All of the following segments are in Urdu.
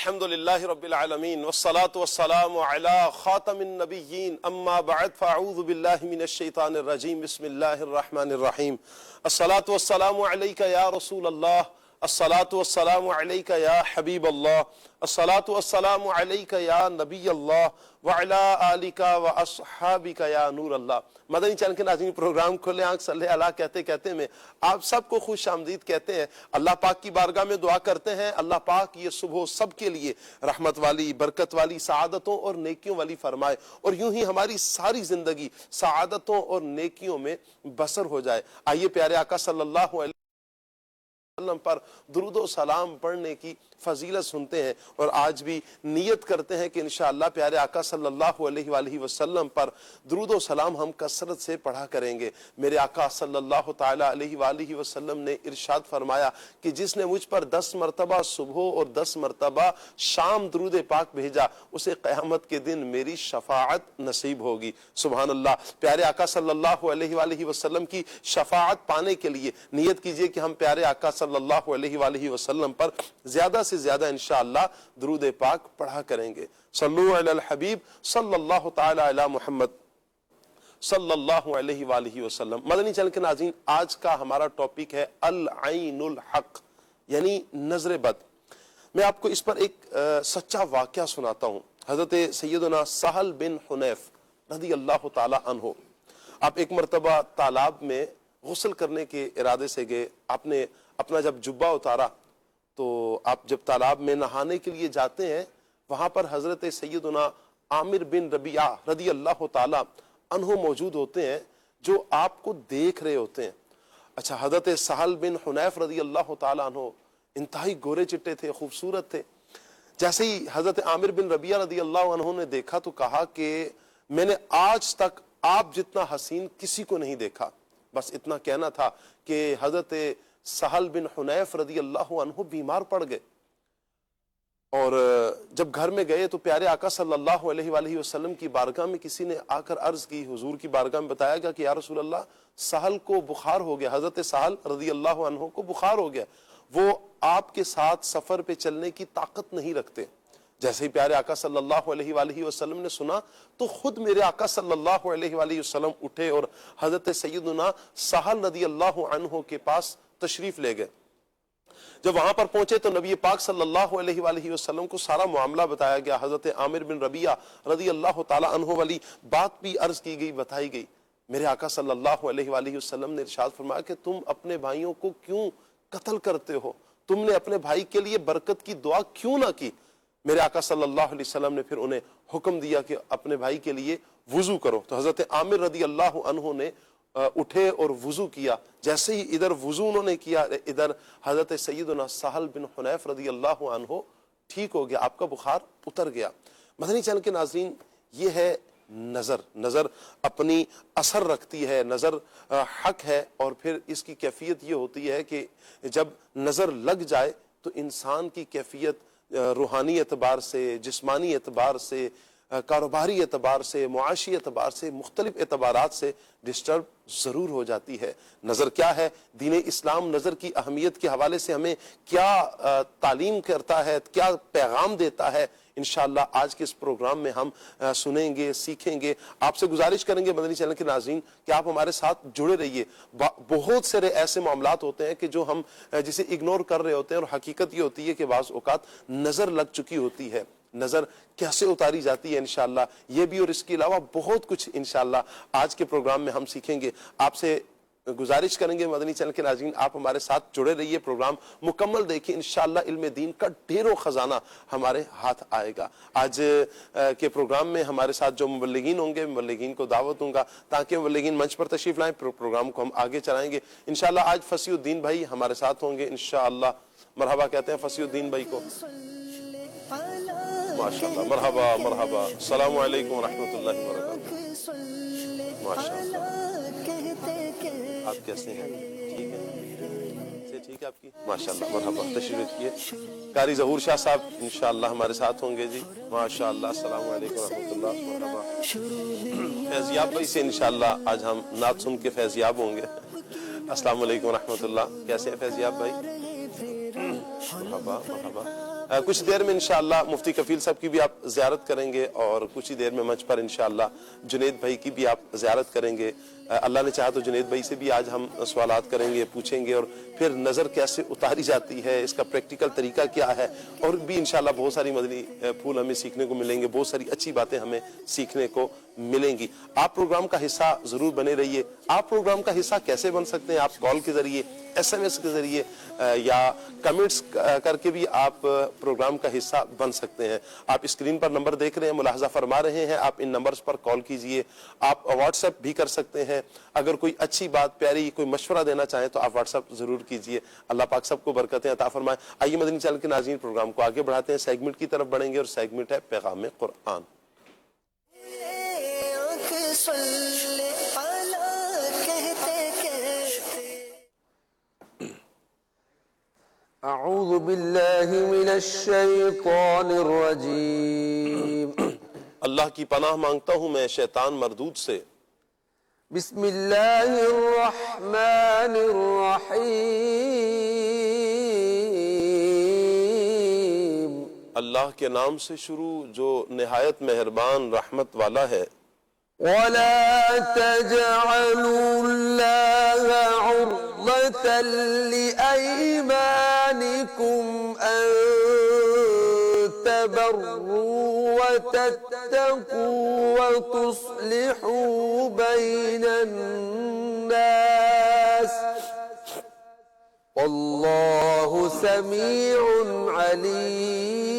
الحمد لله رب العالمين والصلاة والسلام على خاتم النبيين أما بعد فأعوذ بالله من الشيطان الرجيم بسم الله الرحمن الرحيم الصلاة والسلام عليك يا رسول الله الصلاة والسلام عليك يا حبيب الله الصلاة والسلام عليك يا نبي الله وعلى آلك وأصحابك يا نور الله۔ مدنی چینل کے ناظرین، پروگرام کھلے آنکھ صلی اللہ کہتے کہتے میں آپ سب کو خوش آمدید کہتے ہیں۔ اللہ پاک کی بارگاہ میں دعا کرتے ہیں اللہ پاک یہ صبح سب کے لیے رحمت والی، برکت والی، سعادتوں اور نیکیوں والی فرمائے، اور یوں ہی ہماری ساری زندگی سعادتوں اور نیکیوں میں بسر ہو جائے۔ آئیے پیارے آقا صلی اللہ علیہ وسلم پر درود و سلام پڑھنے کی فضیلت سنتے ہیں، اور آج بھی نیت کرتے ہیں کہ انشاءاللہ پیارے آقا صلی اللہ علیہ وآلہ وسلم پر درود و سلام ہم کثرت سے پڑھا کریں گے۔ میرے آقا صلی اللہ تعالی علیہ وآلہ وسلم نے ارشاد فرمایا کہ جس نے مجھ پر 10 مرتبہ صبح اور 10 مرتبہ شام درود پاک بھیجا اسے قیامت کے دن میری شفاعت نصیب ہوگی۔ سبحان اللہ۔ پیارے آقا صلی اللہ علیہ وآلہ وسلم کی شفاعت پانے کے لیے نیت کیجئے کہ ہم پیارے آقا صلی اللہ علیہ وآلہ وسلم پر زیادہ سے زیادہ انشاءاللہ درود پاک پڑھا کریں گے۔ صلو علی الحبیب صلی اللہ تعالی علی محمد صلی اللہ علیہ وآلہ وسلم۔ مدنی چینل کے ناظرین، آج کا ہمارا ٹاپک ہے العین الحق، یعنی نظر بد۔ میں آپ کو اس پر ایک سچا واقعہ سناتا ہوں۔ حضرت سیدنا سہل بن حنیف رضی اللہ تعالی عنہ، آپ ایک مرتبہ تالاب میں غسل کرنے کے ارادے سے گئے۔ آپ نے اپنا جب جبہ اتارا تو آپ جب تالاب میں نہانے کے لیے جاتے ہیں، وہاں پر حضرت سیدنا عامر بن ربیعہ رضی اللہ تعالی عنہ موجود ہوتے ہیں، جو آپ کو دیکھ رہے ہوتے ہیں۔ اچھا، حضرت سہل بن حنیف رضی اللہ تعالی عنہ انتہائی گورے چٹے تھے، خوبصورت تھے۔ جیسے ہی حضرت عامر بن ربیعہ رضی اللہ عنہ نے دیکھا تو کہا کہ میں نے آج تک آپ جتنا حسین کسی کو نہیں دیکھا۔ بس اتنا کہنا تھا کہ حضرت سہل بن حنیف رضی اللہ عنہ بیمار پڑ گئے، اور جب گھر میں گئے تو پیارے آقا صلی اللہ علیہ وآلہ وسلم کی بارگاہ میں کسی نے آ کر عرض کی، حضور کی بارگاہ میں بتایا گیا کہ یا رسول اللہ سہل کو بخار ہو گیا، حضرت سہل رضی اللہ عنہ کو بخار ہو گیا، وہ آپ کے ساتھ سفر پہ چلنے کی طاقت نہیں رکھتے۔ جیسے ہی پیارے آقا صلی اللہ علیہ وآلہ وسلم نے سنا تو خود میرے آقا صلی اللہ علیہ وآلہ وسلم اٹھے اور حضرت سیدنا سہل رضی اللہ عنہ کے پاس تشریف لے گئے۔ جب وہاں پر پہنچے تو نبی پاک صلی اللہ علیہ وآلہ وسلم کو سارا معاملہ بتایا گیا۔ حضرت عامر بن ربیعہ رضی اللہ تعالی عنہ والی بات بھی عرض کی گئی، بتائی گئی۔ میرے آقا صلی اللہ علیہ وآلہ وسلم نے ارشاد فرمایا کہ تم اپنے بھائیوں کو کیوں قتل کرتے ہو؟ تم نے اپنے بھائی کے لیے برکت کی دعا کیوں نہ کی؟ میرے آقا صلی اللہ علیہ وسلم نے پھر انہیں حکم دیا کہ اپنے بھائی کے لیے وضو کرو۔ تو حضرت عامر رضی اللہ عنہ نے اٹھے اور وضو کیا۔ جیسے ہی ادھر وضو انہوں نے کیا، ادھر حضرت سیدنا سہل بن حنیف رضی اللہ عنہ ٹھیک ہو گیا، آپ کا بخار اتر گیا۔ مدنی چینل کے ناظرین، یہ ہے نظر۔ نظر اپنی اثر رکھتی ہے، نظر حق ہے، اور پھر اس کی کیفیت یہ ہوتی ہے کہ جب نظر لگ جائے تو انسان کی کیفیت روحانی اعتبار سے، جسمانی اعتبار سے، کاروباری اعتبار سے، معاشی اعتبار سے، مختلف اعتبارات سے ڈسٹرب ضرور ہو جاتی ہے۔ نظر کیا ہے؟ دین اسلام نظر کی اہمیت کے حوالے سے ہمیں کیا تعلیم کرتا ہے، کیا پیغام دیتا ہے، انشاءاللہ آج کے اس پروگرام میں ہم سنیں گے، سیکھیں گے۔ آپ سے گزارش کریں گے مدنی چینل کے ناظرین کہ آپ ہمارے ساتھ جڑے رہیے۔ بہت سارے ایسے معاملات ہوتے ہیں کہ جو ہم جسے اگنور کر رہے ہوتے ہیں، اور حقیقت یہ ہوتی ہے کہ بعض اوقات نظر لگ چکی ہوتی ہے۔ نظر کیسے اتاری جاتی ہے انشاءاللہ یہ بھی، اور اس کے علاوہ بہت کچھ انشاءاللہ آج کے پروگرام میں ہم سیکھیں گے۔ آپ سے گزارش کریں گے مدنی چینل کے ناظرین، آپ ہمارے ساتھ جڑے رہیے، پروگرام مکمل دیکھیں، انشاءاللہ علم دین کا ڈھیروں خزانہ ہمارے ہاتھ آئے گا۔ آج کے پروگرام میں ہمارے ساتھ جو مبلغین ہوں گے، مبلغین کو دعوت دوں گا تاکہ مبلغین منچ پر تشریف لائیں، پروگرام کو ہم آگے چلائیں گے انشاءاللہ۔ آج فصیح الدین بھائی ہمارے ساتھ ہوں گے انشاءاللہ۔ مرحبا کہتے ہیں فصیح الدین بھائی کو، ماشاءاللہ، مرحبا مرحبا۔ السلام علیکم ورحمۃ اللہ وبرکاتہ۔ ماشاءاللہ، آپ کیسے ہیں؟ ٹھیک ہے، ٹھیک ہے آپ کی؟ ماشاءاللہ، مرحبا، تشریف رکھیے۔ قاری ظہور شاہ صاحب انشاءاللہ ہمارے ساتھ ہوں گے جی، ماشاءاللہ۔ السلام علیکم ورحمۃ اللہ، مرحبا۔ فیضیاب بھائی سے انشاءاللہ آج ہم نعت سن کے فیضیاب ہوں گے۔ السلام علیکم ورحمۃ اللہ، کیسے ہیں فیضیاب بھائی؟ مرحبا مرحبا۔ کچھ دیر میں انشاءاللہ مفتی کفیل صاحب کی بھی آپ زیارت کریں گے، اور کچھ ہی دیر میں منچ پر انشاءاللہ جنید بھائی کی بھی آپ زیارت کریں گے۔ اللہ نے چاہا تو جنید بھائی سے بھی آج ہم سوالات کریں گے، پوچھیں گے، اور پھر نظر کیسے اتاری جاتی ہے، اس کا پریکٹیکل طریقہ کیا ہے، اور بھی انشاءاللہ بہت ساری مدنی پھول ہمیں سیکھنے کو ملیں گے، بہت ساری اچھی باتیں ہمیں سیکھنے کو ملیں گی۔ آپ پروگرام کا حصہ ضرور بنے رہیے۔ آپ پروگرام کا حصہ کیسے بن سکتے ہیں؟ آپ کال کے ذریعے، SMS کے ذریعے، یا کمنٹس کر کے بھی آپ پروگرام کا حصہ بن سکتے ہیں۔ آپ اسکرین پر نمبر دیکھ رہے ہیں، ملاحظہ فرما رہے ہیں، آپ ان نمبرز پر کال کیجئے۔ آپ واٹس ایپ بھی کر سکتے ہیں، اگر کوئی اچھی بات، پیاری کوئی مشورہ دینا چاہیں تو آپ واٹس ایپ ضرور کیجئے۔ اللہ پاک سب کو برکتیں عطا فرمائے۔ آئیے مدنی چینل کے ناظرین، پروگرام کو آگے بڑھاتے ہیں، سیگمنٹ کی طرف بڑھیں گے، اور سیگمنٹ ہے پیغام قرآن۔ اعوذ باللہ من الشیطان الرجیم، اللہ کی پناہ مانگتا ہوں میں شیطان مردود سے۔ بسم اللہ الرحمن الرحیم، اللہ کے نام سے شروع جو نہایت مہربان رحمت والا ہے۔ ولا تجعلوا الله عرضة لأيمانكم أن تبروا وتتقوا وتصلحوا بين الناس والله سميع عليم۔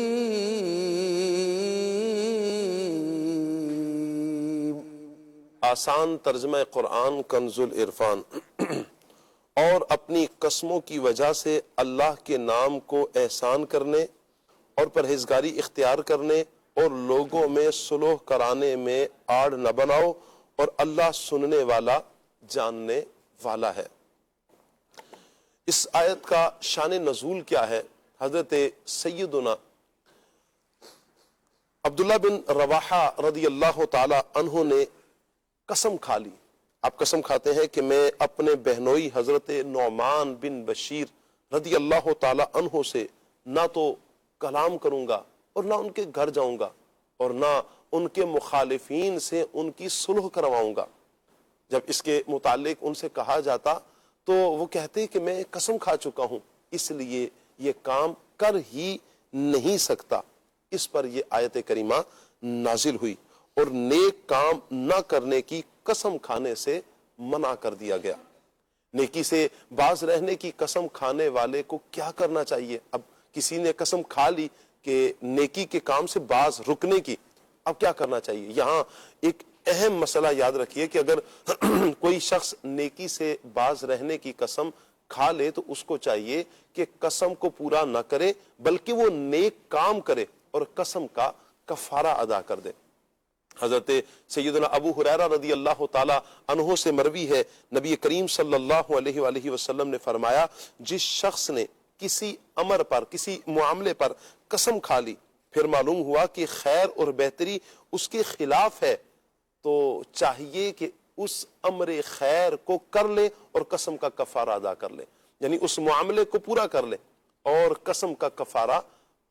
آسان ترجمہ قرآن کنز العرفان۔ اور اپنی قسموں کی وجہ سے اللہ کے نام کو احسان کرنے اور پرہیزگاری اختیار کرنے اور لوگوں میں صلح کرانے میں آڑ نہ بناؤ، اور اللہ سننے والا جاننے والا ہے۔ اس آیت کا شان نزول کیا ہے؟ حضرت سیدنا عبداللہ بن رواحہ رضی اللہ تعالی عنہ نے قسم کھا لی۔ آپ قسم کھاتے ہیں کہ میں اپنے بہنوئی حضرت نعمان بن بشیر رضی اللہ تعالی عنہ سے نہ تو کلام کروں گا، اور نہ ان کے گھر جاؤں گا، اور نہ ان کے مخالفین سے ان کی صلح کرواؤں گا۔ جب اس کے متعلق ان سے کہا جاتا تو وہ کہتے کہ میں قسم کھا چکا ہوں، اس لیے یہ کام کر ہی نہیں سکتا۔ اس پر یہ آیت کریمہ نازل ہوئی، اور نیک کام نہ کرنے کی قسم کھانے سے منع کر دیا گیا۔ نیکی سے باز رہنے کی قسم کھانے والے کو کیا کرنا چاہیے؟ اب کسی نے قسم کھا لی کہ نیکی کے کام سے باز رکنے کی، اب کیا کرنا چاہیے؟ یہاں ایک اہم مسئلہ یاد رکھیے کہ اگر کوئی شخص نیکی سے باز رہنے کی قسم کھا لے تو اس کو چاہیے کہ قسم کو پورا نہ کرے، بلکہ وہ نیک کام کرے اور قسم کا کفارہ ادا کر دے۔ حضرت سیدنا ابو ہریرہ رضی اللہ تعالی عنہ سے مروی ہے، نبی کریم صلی اللہ علیہ وآلہ وسلم نے فرمایا، جس شخص نے کسی امر پر، کسی معاملے پر قسم کھا لی، پھر معلوم ہوا کہ خیر اور بہتری اس کے خلاف ہے، تو چاہیے کہ اس امر خیر کو کر لے اور قسم کا کفارہ ادا کر لے، یعنی اس معاملے کو پورا کر لے اور قسم کا کفارہ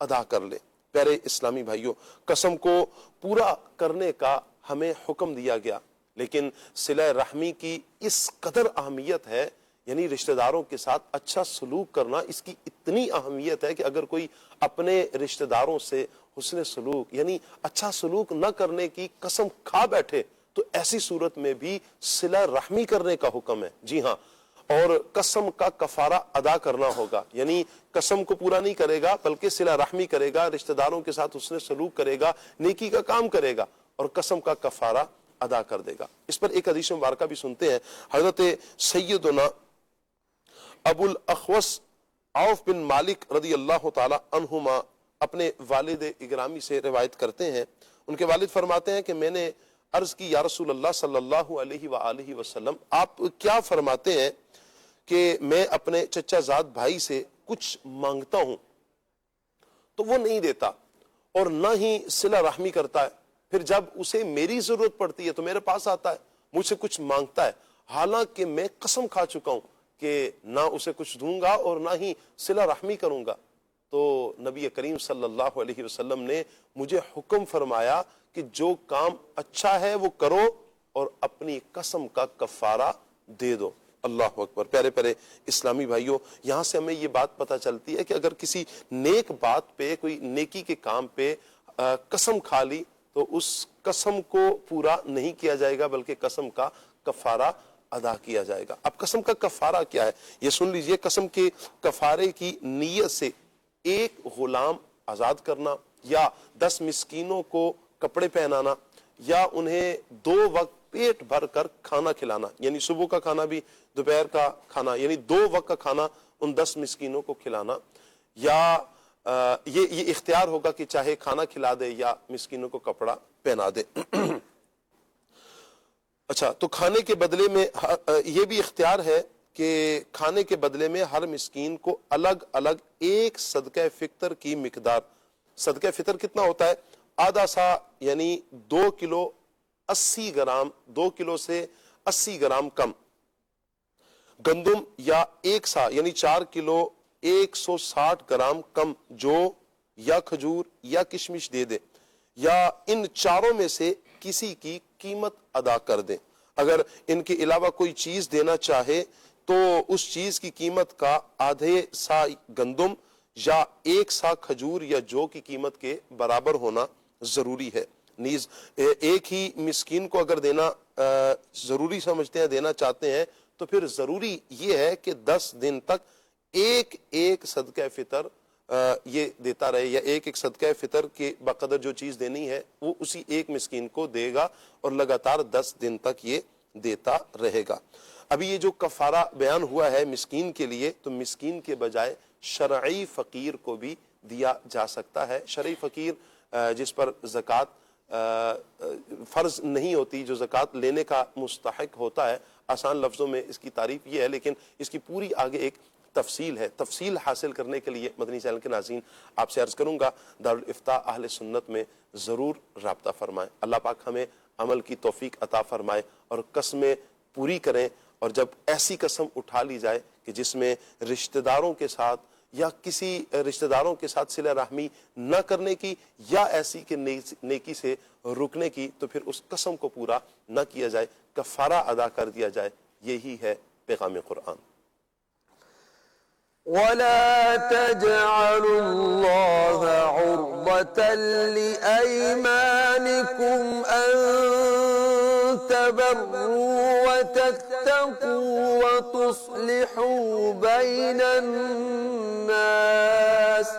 ادا کر لے۔ پیارے اسلامی بھائیوں، قسم کو پورا کرنے کا ہمیں حکم دیا گیا، لیکن صلہ رحمی کی اس قدر اہمیت ہے، یعنی رشتہ داروں کے ساتھ اچھا سلوک کرنا، اس کی اتنی اہمیت ہے کہ اگر کوئی اپنے رشتہ داروں سے حسن سلوک یعنی اچھا سلوک نہ کرنے کی قسم کھا بیٹھے تو ایسی صورت میں بھی صلہ رحمی کرنے کا حکم ہے۔ جی ہاں، اور قسم کا کفارہ ادا کرنا ہوگا، یعنی قسم کو پورا نہیں کرے گا بلکہ صلہ رحمی کرے گا، رشتہ داروں کے ساتھ حسن سلوک کرے گا، نیکی کا کام کرے گا اور قسم کا کفارہ ادا کر دے گا۔ اس پر ایک حدیث مبارکہ بھی سنتے ہیں۔ حضرت سیدنا ابو الاخوص عوف بن مالک رضی اللہ تعالی عنہما اپنے والد اگرامی سے روایت کرتے ہیں، ان کے والد فرماتے ہیں کہ میں نے عرض کی، یا رسول اللہ صلی اللہ علیہ وآلہ وسلم، آپ کیا فرماتے ہیں کہ میں اپنے چچا زاد بھائی سے کچھ مانگتا ہوں تو وہ نہیں دیتا اور نہ ہی صلہ رحمی کرتا ہے، پھر جب اسے میری ضرورت پڑتی ہے تو میرے پاس آتا ہے، مجھ سے کچھ مانگتا ہے، حالانکہ میں قسم کھا چکا ہوں کہ نہ اسے کچھ دوں گا اور نہ ہی صلہ رحمی کروں گا، تو نبی کریم صلی اللہ علیہ وسلم نے مجھے حکم فرمایا کہ جو کام اچھا ہے وہ کرو اور اپنی قسم کا کفارہ دے دو۔ اللہ اکبر۔ پیارے پیارے اسلامی بھائیوں، یہاں سے ہمیں یہ بات پتہ چلتی ہے کہ اگر کسی نیک بات پہ، کوئی نیکی کے کام پہ قسم کھا لی تو اس قسم کو پورا نہیں کیا جائے گا بلکہ قسم کا کفارہ ادا کیا جائے گا۔ اب قسم کا کفارہ کیا ہے یہ سن لیجئے۔ قسم کے کفارے کی نیت سے ایک غلام آزاد کرنا، یا 10 مسکینوں کو کپڑے پہنانا، یا انہیں 2 وقت پیٹ بھر کر کھانا کھلانا، یعنی صبح کا کھانا بھی دوپہر کا کھانا، یعنی 2 وقت کا کھانا ان 10 مسکینوں کو کھلانا، یا یہ اختیار ہوگا کہ چاہے کھانا کھلا دے یا مسکینوں کو کپڑا پہنا دے۔ اچھا، تو کھانے کے بدلے میں یہ بھی اختیار ہے کہ کھانے کے بدلے میں ہر مسکین کو الگ الگ ایک صدقہ فطر کی مقدار، صدقہ فطر کتنا ہوتا ہے؟ آدھا سا، یعنی 2 کلو 80 گرام، 2 کلو سے 80 گرام کم گندم، یا 1 سا یعنی 4 کلو 160 گرام کم جو یا کھجور یا کشمش دے دے، یا ان چاروں میں سے کسی کی قیمت ادا کر دیں۔ اگر ان کے علاوہ کوئی چیز دینا چاہے تو اس چیز کی قیمت کا آدھے سا گندم یا 1 سا کھجور یا جو کی قیمت کے برابر ہونا ضروری ہے۔ نیز ایک ہی مسکین کو اگر دینا ضروری سمجھتے ہیں، دینا چاہتے ہیں، تو پھر ضروری یہ ہے کہ 10 دن تک ایک ایک صدقہ فطر یہ دیتا رہے، یا ایک صدقہ فطر کے بقدر جو چیز دینی ہے وہ اسی ایک مسکین کو دے گا، اور لگاتار 10 دن تک یہ دیتا رہے گا۔ ابھی یہ جو کفارہ بیان ہوا ہے مسکین کے لیے، تو مسکین کے بجائے شرعی فقیر کو بھی دیا جا سکتا ہے۔ شرعی فقیر جس پر زکوٰۃ فرض نہیں ہوتی، جو زکوٰۃ لینے کا مستحق ہوتا ہے، آسان لفظوں میں اس کی تعریف یہ ہے، لیکن اس کی پوری آگے ایک تفصیل ہے۔ تفصیل حاصل کرنے کے لیے مدنی چینل کے ناظرین آپ سے عرض کروں گا دارالافتاء اہل سنت میں ضرور رابطہ فرمائیں۔ اللہ پاک ہمیں عمل کی توفیق عطا فرمائے اور قسمیں پوری کریں، اور جب ایسی قسم اٹھا لی جائے کہ جس میں رشتہ داروں کے ساتھ یا کسی رشتہ داروں کے ساتھ صلہ رحمی نہ کرنے کی، یا ایسی کہ نیکی سے رکنے کی، تو پھر اس قسم کو پورا نہ کیا جائے، کفارہ ادا کر دیا جائے۔ یہی ہے پیغام قرآن۔ وَلَا تَجْعَلُوا اللَّهَ عُرْضَةً لِأَيْمَانِكُمْ أَن تَبَرُّوا وَتَتَّقُوا وَتُصْلِحُوا بَيْنَ النَّاسِ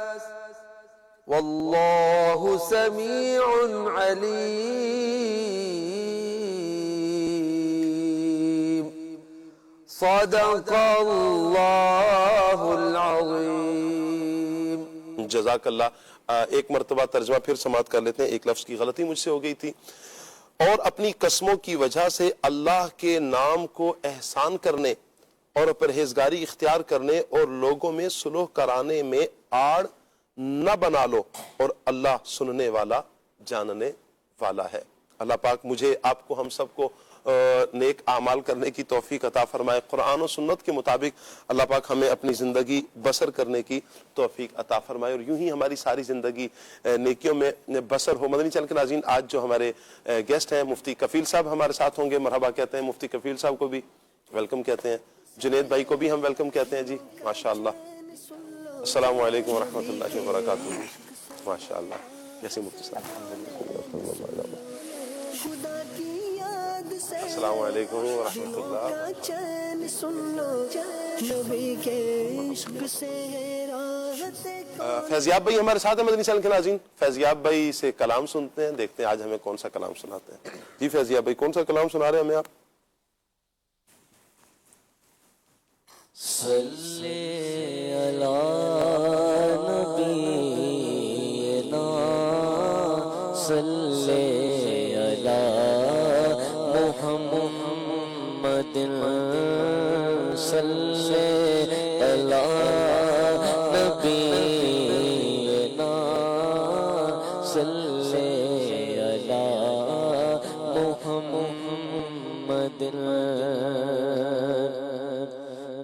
وَاللَّهُ سَمِيعٌ عَلِيمٌ۔ صدق اللہ العظیم۔ جزاک اللہ۔ ایک مرتبہ ترجمہ پھر سماعت کر لیتے ہیں، ایک لفظ کی غلطی مجھ سے ہو گئی تھی۔ اور اپنی قسموں کی وجہ سے اللہ کے نام کو احسان کرنے اور پرہیزگاری اختیار کرنے اور لوگوں میں صلح کرانے میں آڑ نہ بنا لو، اور اللہ سننے والا جاننے والا ہے۔ اللہ پاک مجھے، آپ کو، ہم سب کو نیک اعمال کرنے کی توفیق عطا فرمائے۔ قرآن و سنت کے مطابق اللہ پاک ہمیں اپنی زندگی بسر کرنے کی توفیق عطا فرمائے، اور یوں ہی ہماری ساری زندگی نیکیوں میں بسر ہو۔ مدنی چینل کے ناظرین، آج جو ہمارے گیسٹ ہیں مفتی کفیل صاحب ہمارے ساتھ ہوں گے، مرحبا کہتے ہیں۔ مفتی کفیل صاحب کو بھی ویلکم کہتے ہیں، جنید بھائی کو بھی ہم ویلکم کہتے ہیں۔ جی ماشاءاللہ، السلام علیکم ورحمۃ اللہ وبرکاتہ۔ ماشاءاللہ، جیسے مفتی صاحب، السلام علیکم ورحمۃ اللہ۔ فیضیاب بھائی ہمارے ساتھ ہیں مدنی چینل کے ناظرین۔ فیضیاب بھائی سے کلام سنتے ہیں، دیکھتے ہیں آج ہمیں کون سا کلام سناتے ہیں۔ جی فیضیاب بھائی، کون سا کلام سنا رہے ہیں ہمیں آپ؟ صلی علی نبینا صلی علی محمد صلی علی نبینا صلی علی محمد۔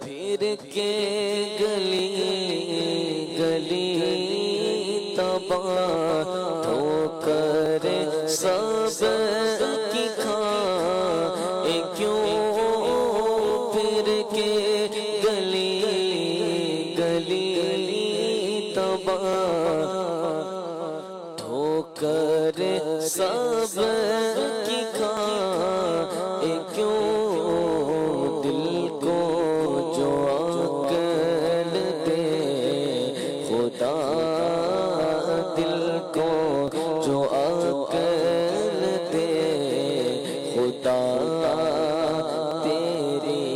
پھر گلی تباہ ٹھوکر سب کی کھائے کیوں پھر کے گلی گلی تباہ ٹھوکر سب کی کھائے کیوں دل کو جو عقل دے خدا دل کو جو عقل دے خدا تیری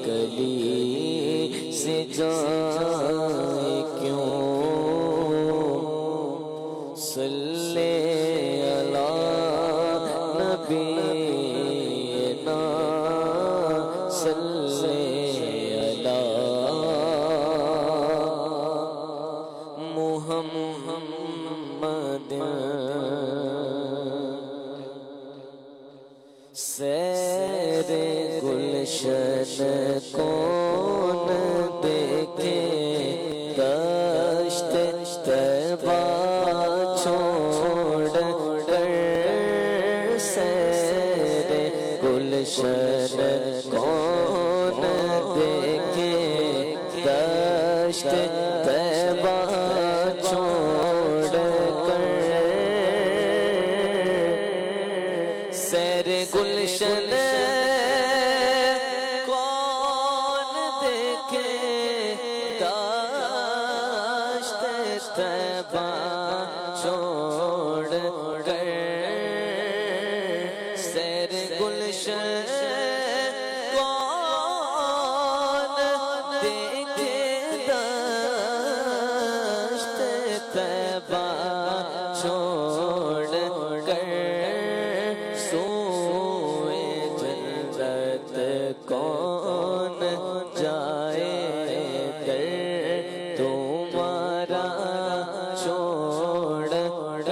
گلی سے جائے کیوں صلی علی نبینا صلی علی محمد سیر گلشن کون دیکھے دشت طیبہ چھوڑ کر سیر گلشن کون دیکھے دشت طیبہ چھوڑ کر سیر گلشن کون دیکھے دشت طیبہ چھوڑ کر سیر گلشن کون دیکھے دشت طیبہ چھوڑ کر سوئے جنت کون جائے در تمہارا چھوڑ کر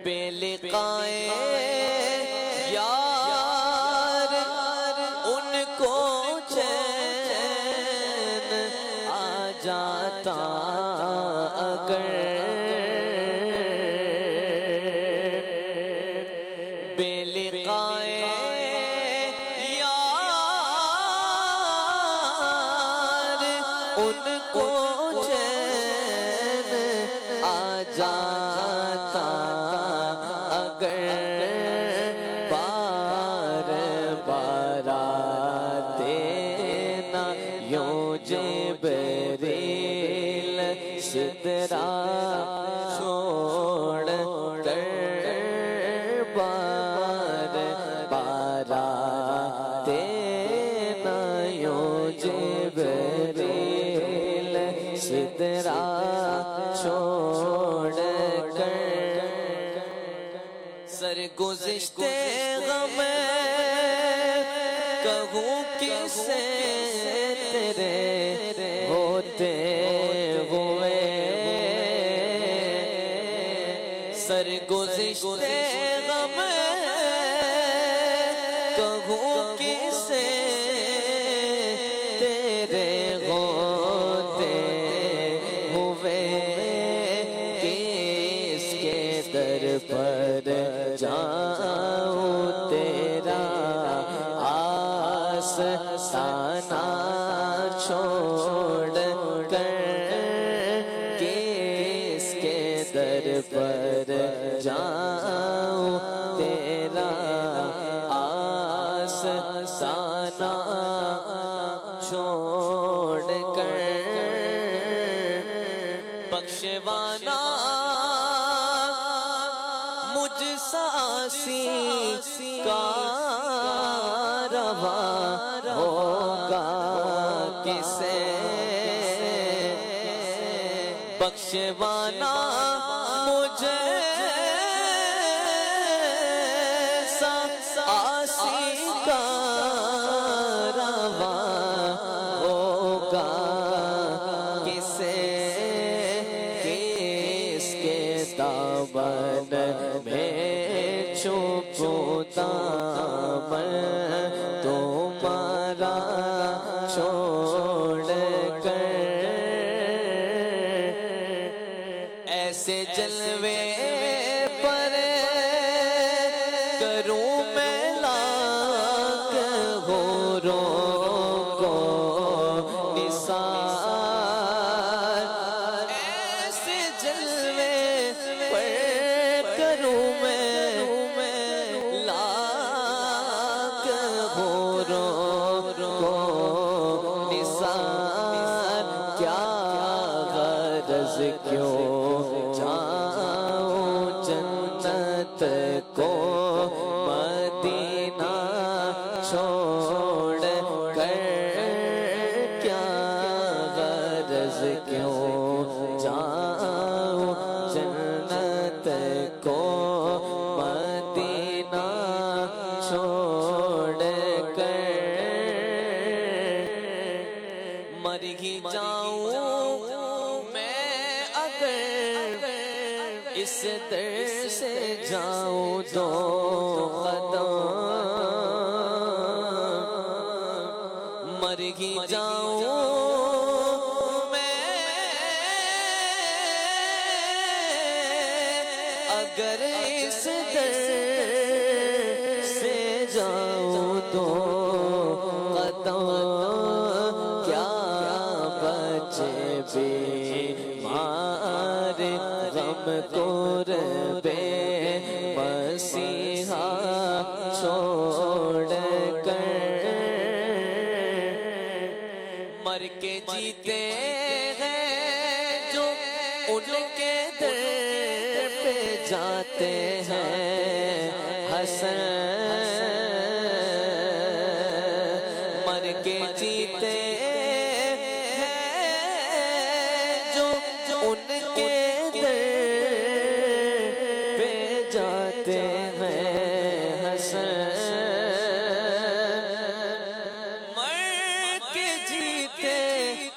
بے لقائے یار ان کو چین آ جاتا اگر بے لقائے یار ان کو چین آ جاتا اگر بار بار آتے نہ یوں جبریل سدرا چھوڑ کر بار بار آتے نہ یوں جبریل سدرا چھوڑ کر سرگزشتے غم کہوں کس سے تیرے ہوتے ہوئے سرگزشتے غم کہوں کس سے تیرے ہوتے ہوئے کس کے در پر جاؤں تیرا آستانہ چھوڑ کر کس کے در پر جاؤں تیرا آستانہ چھوڑ کر بخشوانا مجھ ساسی کا روا ہوگا کسے بخشوانا مجھے ساسی کا روا ہوگا کسے کس کے دامن میں چھپوں دامن تمہارا چھوڑ ایسے جلوے پر کروں میں لاکھ حوروں کو نثار، ایسے جلوے پر کروں میں لاکھ حوروں کو نثار، کیا غرض کیوں جاؤں جنت کو مدینہ چھوڑ کر، کیا غرض کیوں جاؤں جنت کو مدینہ چھوڑ کر، مر ہی جاؤں میں اگر اس در سے جاؤں دو قدم، مر ہی جاؤں میں اگر اس در سے جاؤں دو قدم، کیا بچے بیمار غم قربے مسیحا چھوڑ کر، مر کے جیتے ہیں جو ان کے در پہ جاتے ہیں حسن، مر کے جیتے ان کے در پہ جاتے ہیں حسن، مر کے جیتے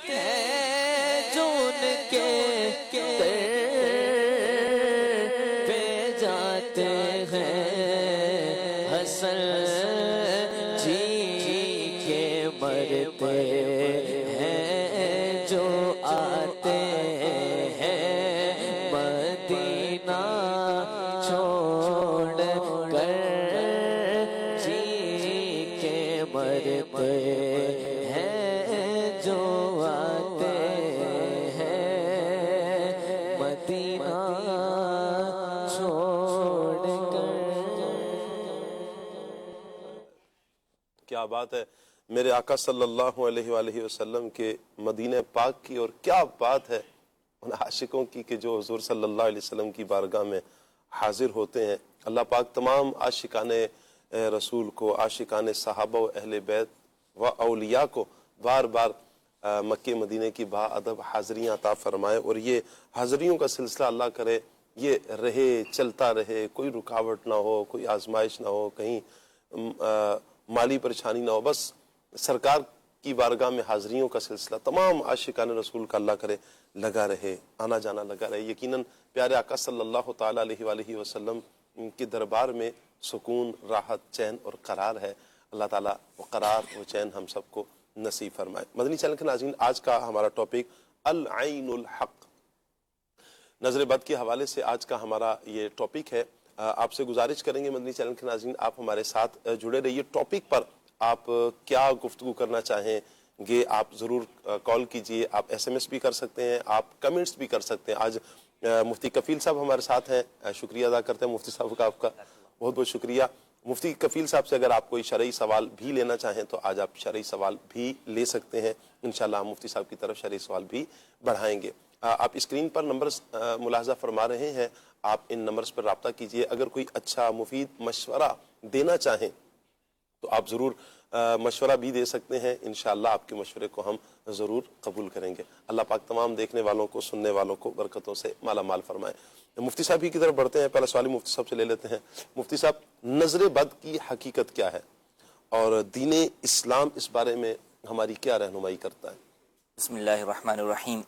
ہیں جو ان کے در پہ جاتے ہیں حسن، جی کے مرتے ہیں جو آتے مدینہ چھوڑ کر، جی کے مرتے ہیں جو آتے ہیں مدینہ چھوڑ کر۔ کیا بات ہے میرے آقا صلی اللہ علیہ وآلہ وسلم کے مدینہ پاک کی، اور کیا بات ہے ان عاشقوں کی کہ جو حضور صلی اللہ علیہ وسلم کی بارگاہ میں حاضر ہوتے ہیں۔ اللہ پاک تمام عاشقان رسول کو، عاشقان صحابہ و اہل بیت و اولیاء کو بار بار مکہ مدینہ کی با ادب حاضریاں عطا فرمائے، اور یہ حاضریوں کا سلسلہ اللہ کرے یہ رہے، چلتا رہے، کوئی رکاوٹ نہ ہو، کوئی آزمائش نہ ہو، کہیں مالی پریشانی نہ ہو، بس سرکار کی بارگاہ میں حاضریوں کا سلسلہ تمام عاشقان رسول کا اللہ کرے لگا رہے، آنا جانا لگا رہے۔ یقیناً پیارے آقا صلی اللہ تعالیٰ علیہ وآلہ وسلم کے دربار میں سکون، راحت، چین اور قرار ہے۔ اللہ تعالیٰ وہ قرار وہ چین ہم سب کو نصیب فرمائے۔ مدنی چینل کے ناظرین، آج کا ہمارا ٹاپک العین الحق، نظر بد کے حوالے سے آج کا ہمارا یہ ٹاپک ہے۔ آپ سے گزارش کریں گے مدنی چینل کے ناظرین، آپ ہمارے ساتھ جڑے رہیے۔ ٹاپک پر آپ کیا گفتگو کرنا چاہیں گے آپ ضرور کال کیجئے، آپ ایس ایم ایس بھی کر سکتے ہیں، آپ کمنٹس بھی کر سکتے ہیں۔ آج مفتی کفیل صاحب ہمارے ساتھ ہیں، شکریہ ادا کرتے ہیں مفتی صاحب کا، آپ کا بہت بہت شکریہ۔ مفتی کفیل صاحب سے اگر آپ کوئی شرعی سوال بھی لینا چاہیں تو آج آپ شرعی سوال بھی لے سکتے ہیں، انشاءاللہ ہم مفتی صاحب کی طرف شرعی سوال بھی بڑھائیں گے۔ آپ اسکرین پر نمبرز ملاحظہ فرما رہے ہیں، آپ ان نمبرز پر رابطہ کیجئے۔ اگر کوئی اچھا مفید مشورہ دینا چاہیں تو آپ ضرور مشورہ بھی دے سکتے ہیں، انشاءاللہ آپ کے مشورے کو ہم ضرور قبول کریں گے۔ اللہ پاک تمام دیکھنے والوں کو، سننے والوں کو برکتوں سے مالا مال فرمائے۔ مفتی صاحب کی طرف بڑھتے ہیں، پہلا سوال مفتی صاحب سے لے لیتے ہیں۔ مفتی صاحب، نظر بد کی حقیقت کیا ہے اور دین اسلام اس بارے میں ہماری کیا رہنمائی کرتا ہے؟ بسم اللہ الرحمن الرحیم۔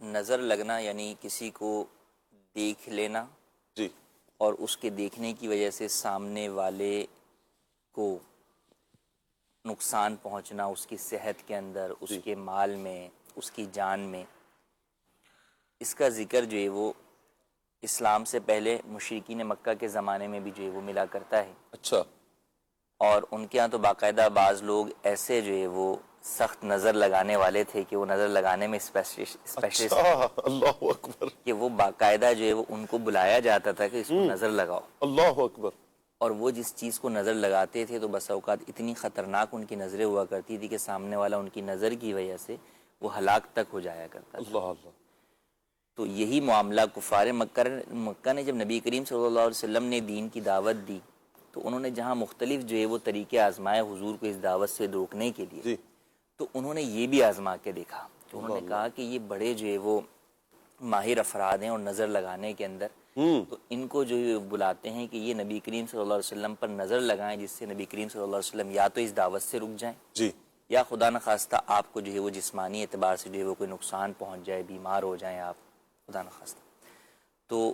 نظر لگنا یعنی کسی کو دیکھ لینا جی، اور اس کے دیکھنے کی وجہ سے سامنے والے کو نقصان پہنچنا، اس کی صحت کے اندر، اس کے مال میں، اس کی جان میں، اس کا ذکر جو ہے وہ اسلام سے پہلے مشرکین مکہ کے زمانے میں بھی جو ہے وہ ملا کرتا ہے. اچھا. اور ان کے ہاں تو باقاعدہ بعض لوگ ایسے جو ہے وہ سخت نظر لگانے والے تھے کہ وہ نظر لگانے میں اسپیشلسٹ اچھا. اللہ اکبر. کہ وہ باقاعدہ جو ہے وہ ان کو بلایا جاتا تھا کہ اس کو نظر لگاؤ. اللہ اکبر. اور وہ جس چیز کو نظر لگاتے تھے تو بس اوقات اتنی خطرناک ان کی نظریں ہوا کرتی تھی کہ سامنے والا ان کی نظر کی وجہ سے وہ ہلاک تک ہو جایا کرتا تھا. اللہ اللہ. تو یہی معاملہ کفار مکہ نے جب نبی کریم صلی اللہ علیہ وسلم نے دین کی دعوت دی تو انہوں نے جہاں مختلف جو ہے وہ طریقے آزمائے حضور کو اس دعوت سے روکنے کے لیے, جی. تو انہوں نے یہ بھی آزما کے دیکھا. تو انہوں نے کہا کہ یہ بڑے جو ہے وہ ماہر افراد ہیں اور نظر لگانے کے اندر, تو ان کو جو ہے بلاتے ہیں کہ یہ نبی کریم صلی اللہ علیہ وسلم پر نظر لگائیں جس سے نبی کریم صلی اللہ علیہ وسلم یا تو اس دعوت سے رک جائیں, جی. یا خدا نخواستہ آپ کو جو ہے وہ جسمانی اعتبار سے جو ہے وہ کوئی نقصان پہنچ جائے, بیمار ہو جائیں آپ, خدا نخواستہ. تو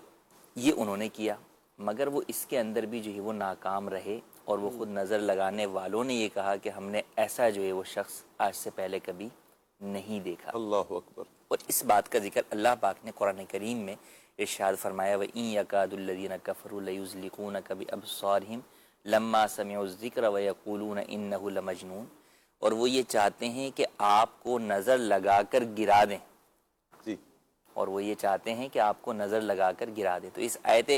یہ انہوں نے کیا, مگر وہ اس کے اندر بھی جو ہے وہ ناکام رہے, اور وہ خود نظر لگانے والوں نے یہ کہا کہ ہم نے ایسا جو ہے وہ شخص آج سے پہلے کبھی نہیں دیکھا. اللہ اکبر. اور اس بات کا ذکر اللہ پاک نے قرآن کریم میں ارشاد فرمایا, وَإِن يَكَادُ الَّذِينَ كَفَرُوا لَيُزْلِقُونَكَ بِأَبْصَارِهِمْ لَمَّا سَمِعُوا الذِّكْرَ وَيَقُولُونَ إِنَّهُ لَمَجْنُونٌ. اور وہ یہ چاہتے ہیں کہ آپ کو نظر لگا کر گرا دیں, جی. اور وہ یہ چاہتے ہیں کہ آپ کو نظر لگا کر گرا دیں. تو اس آیت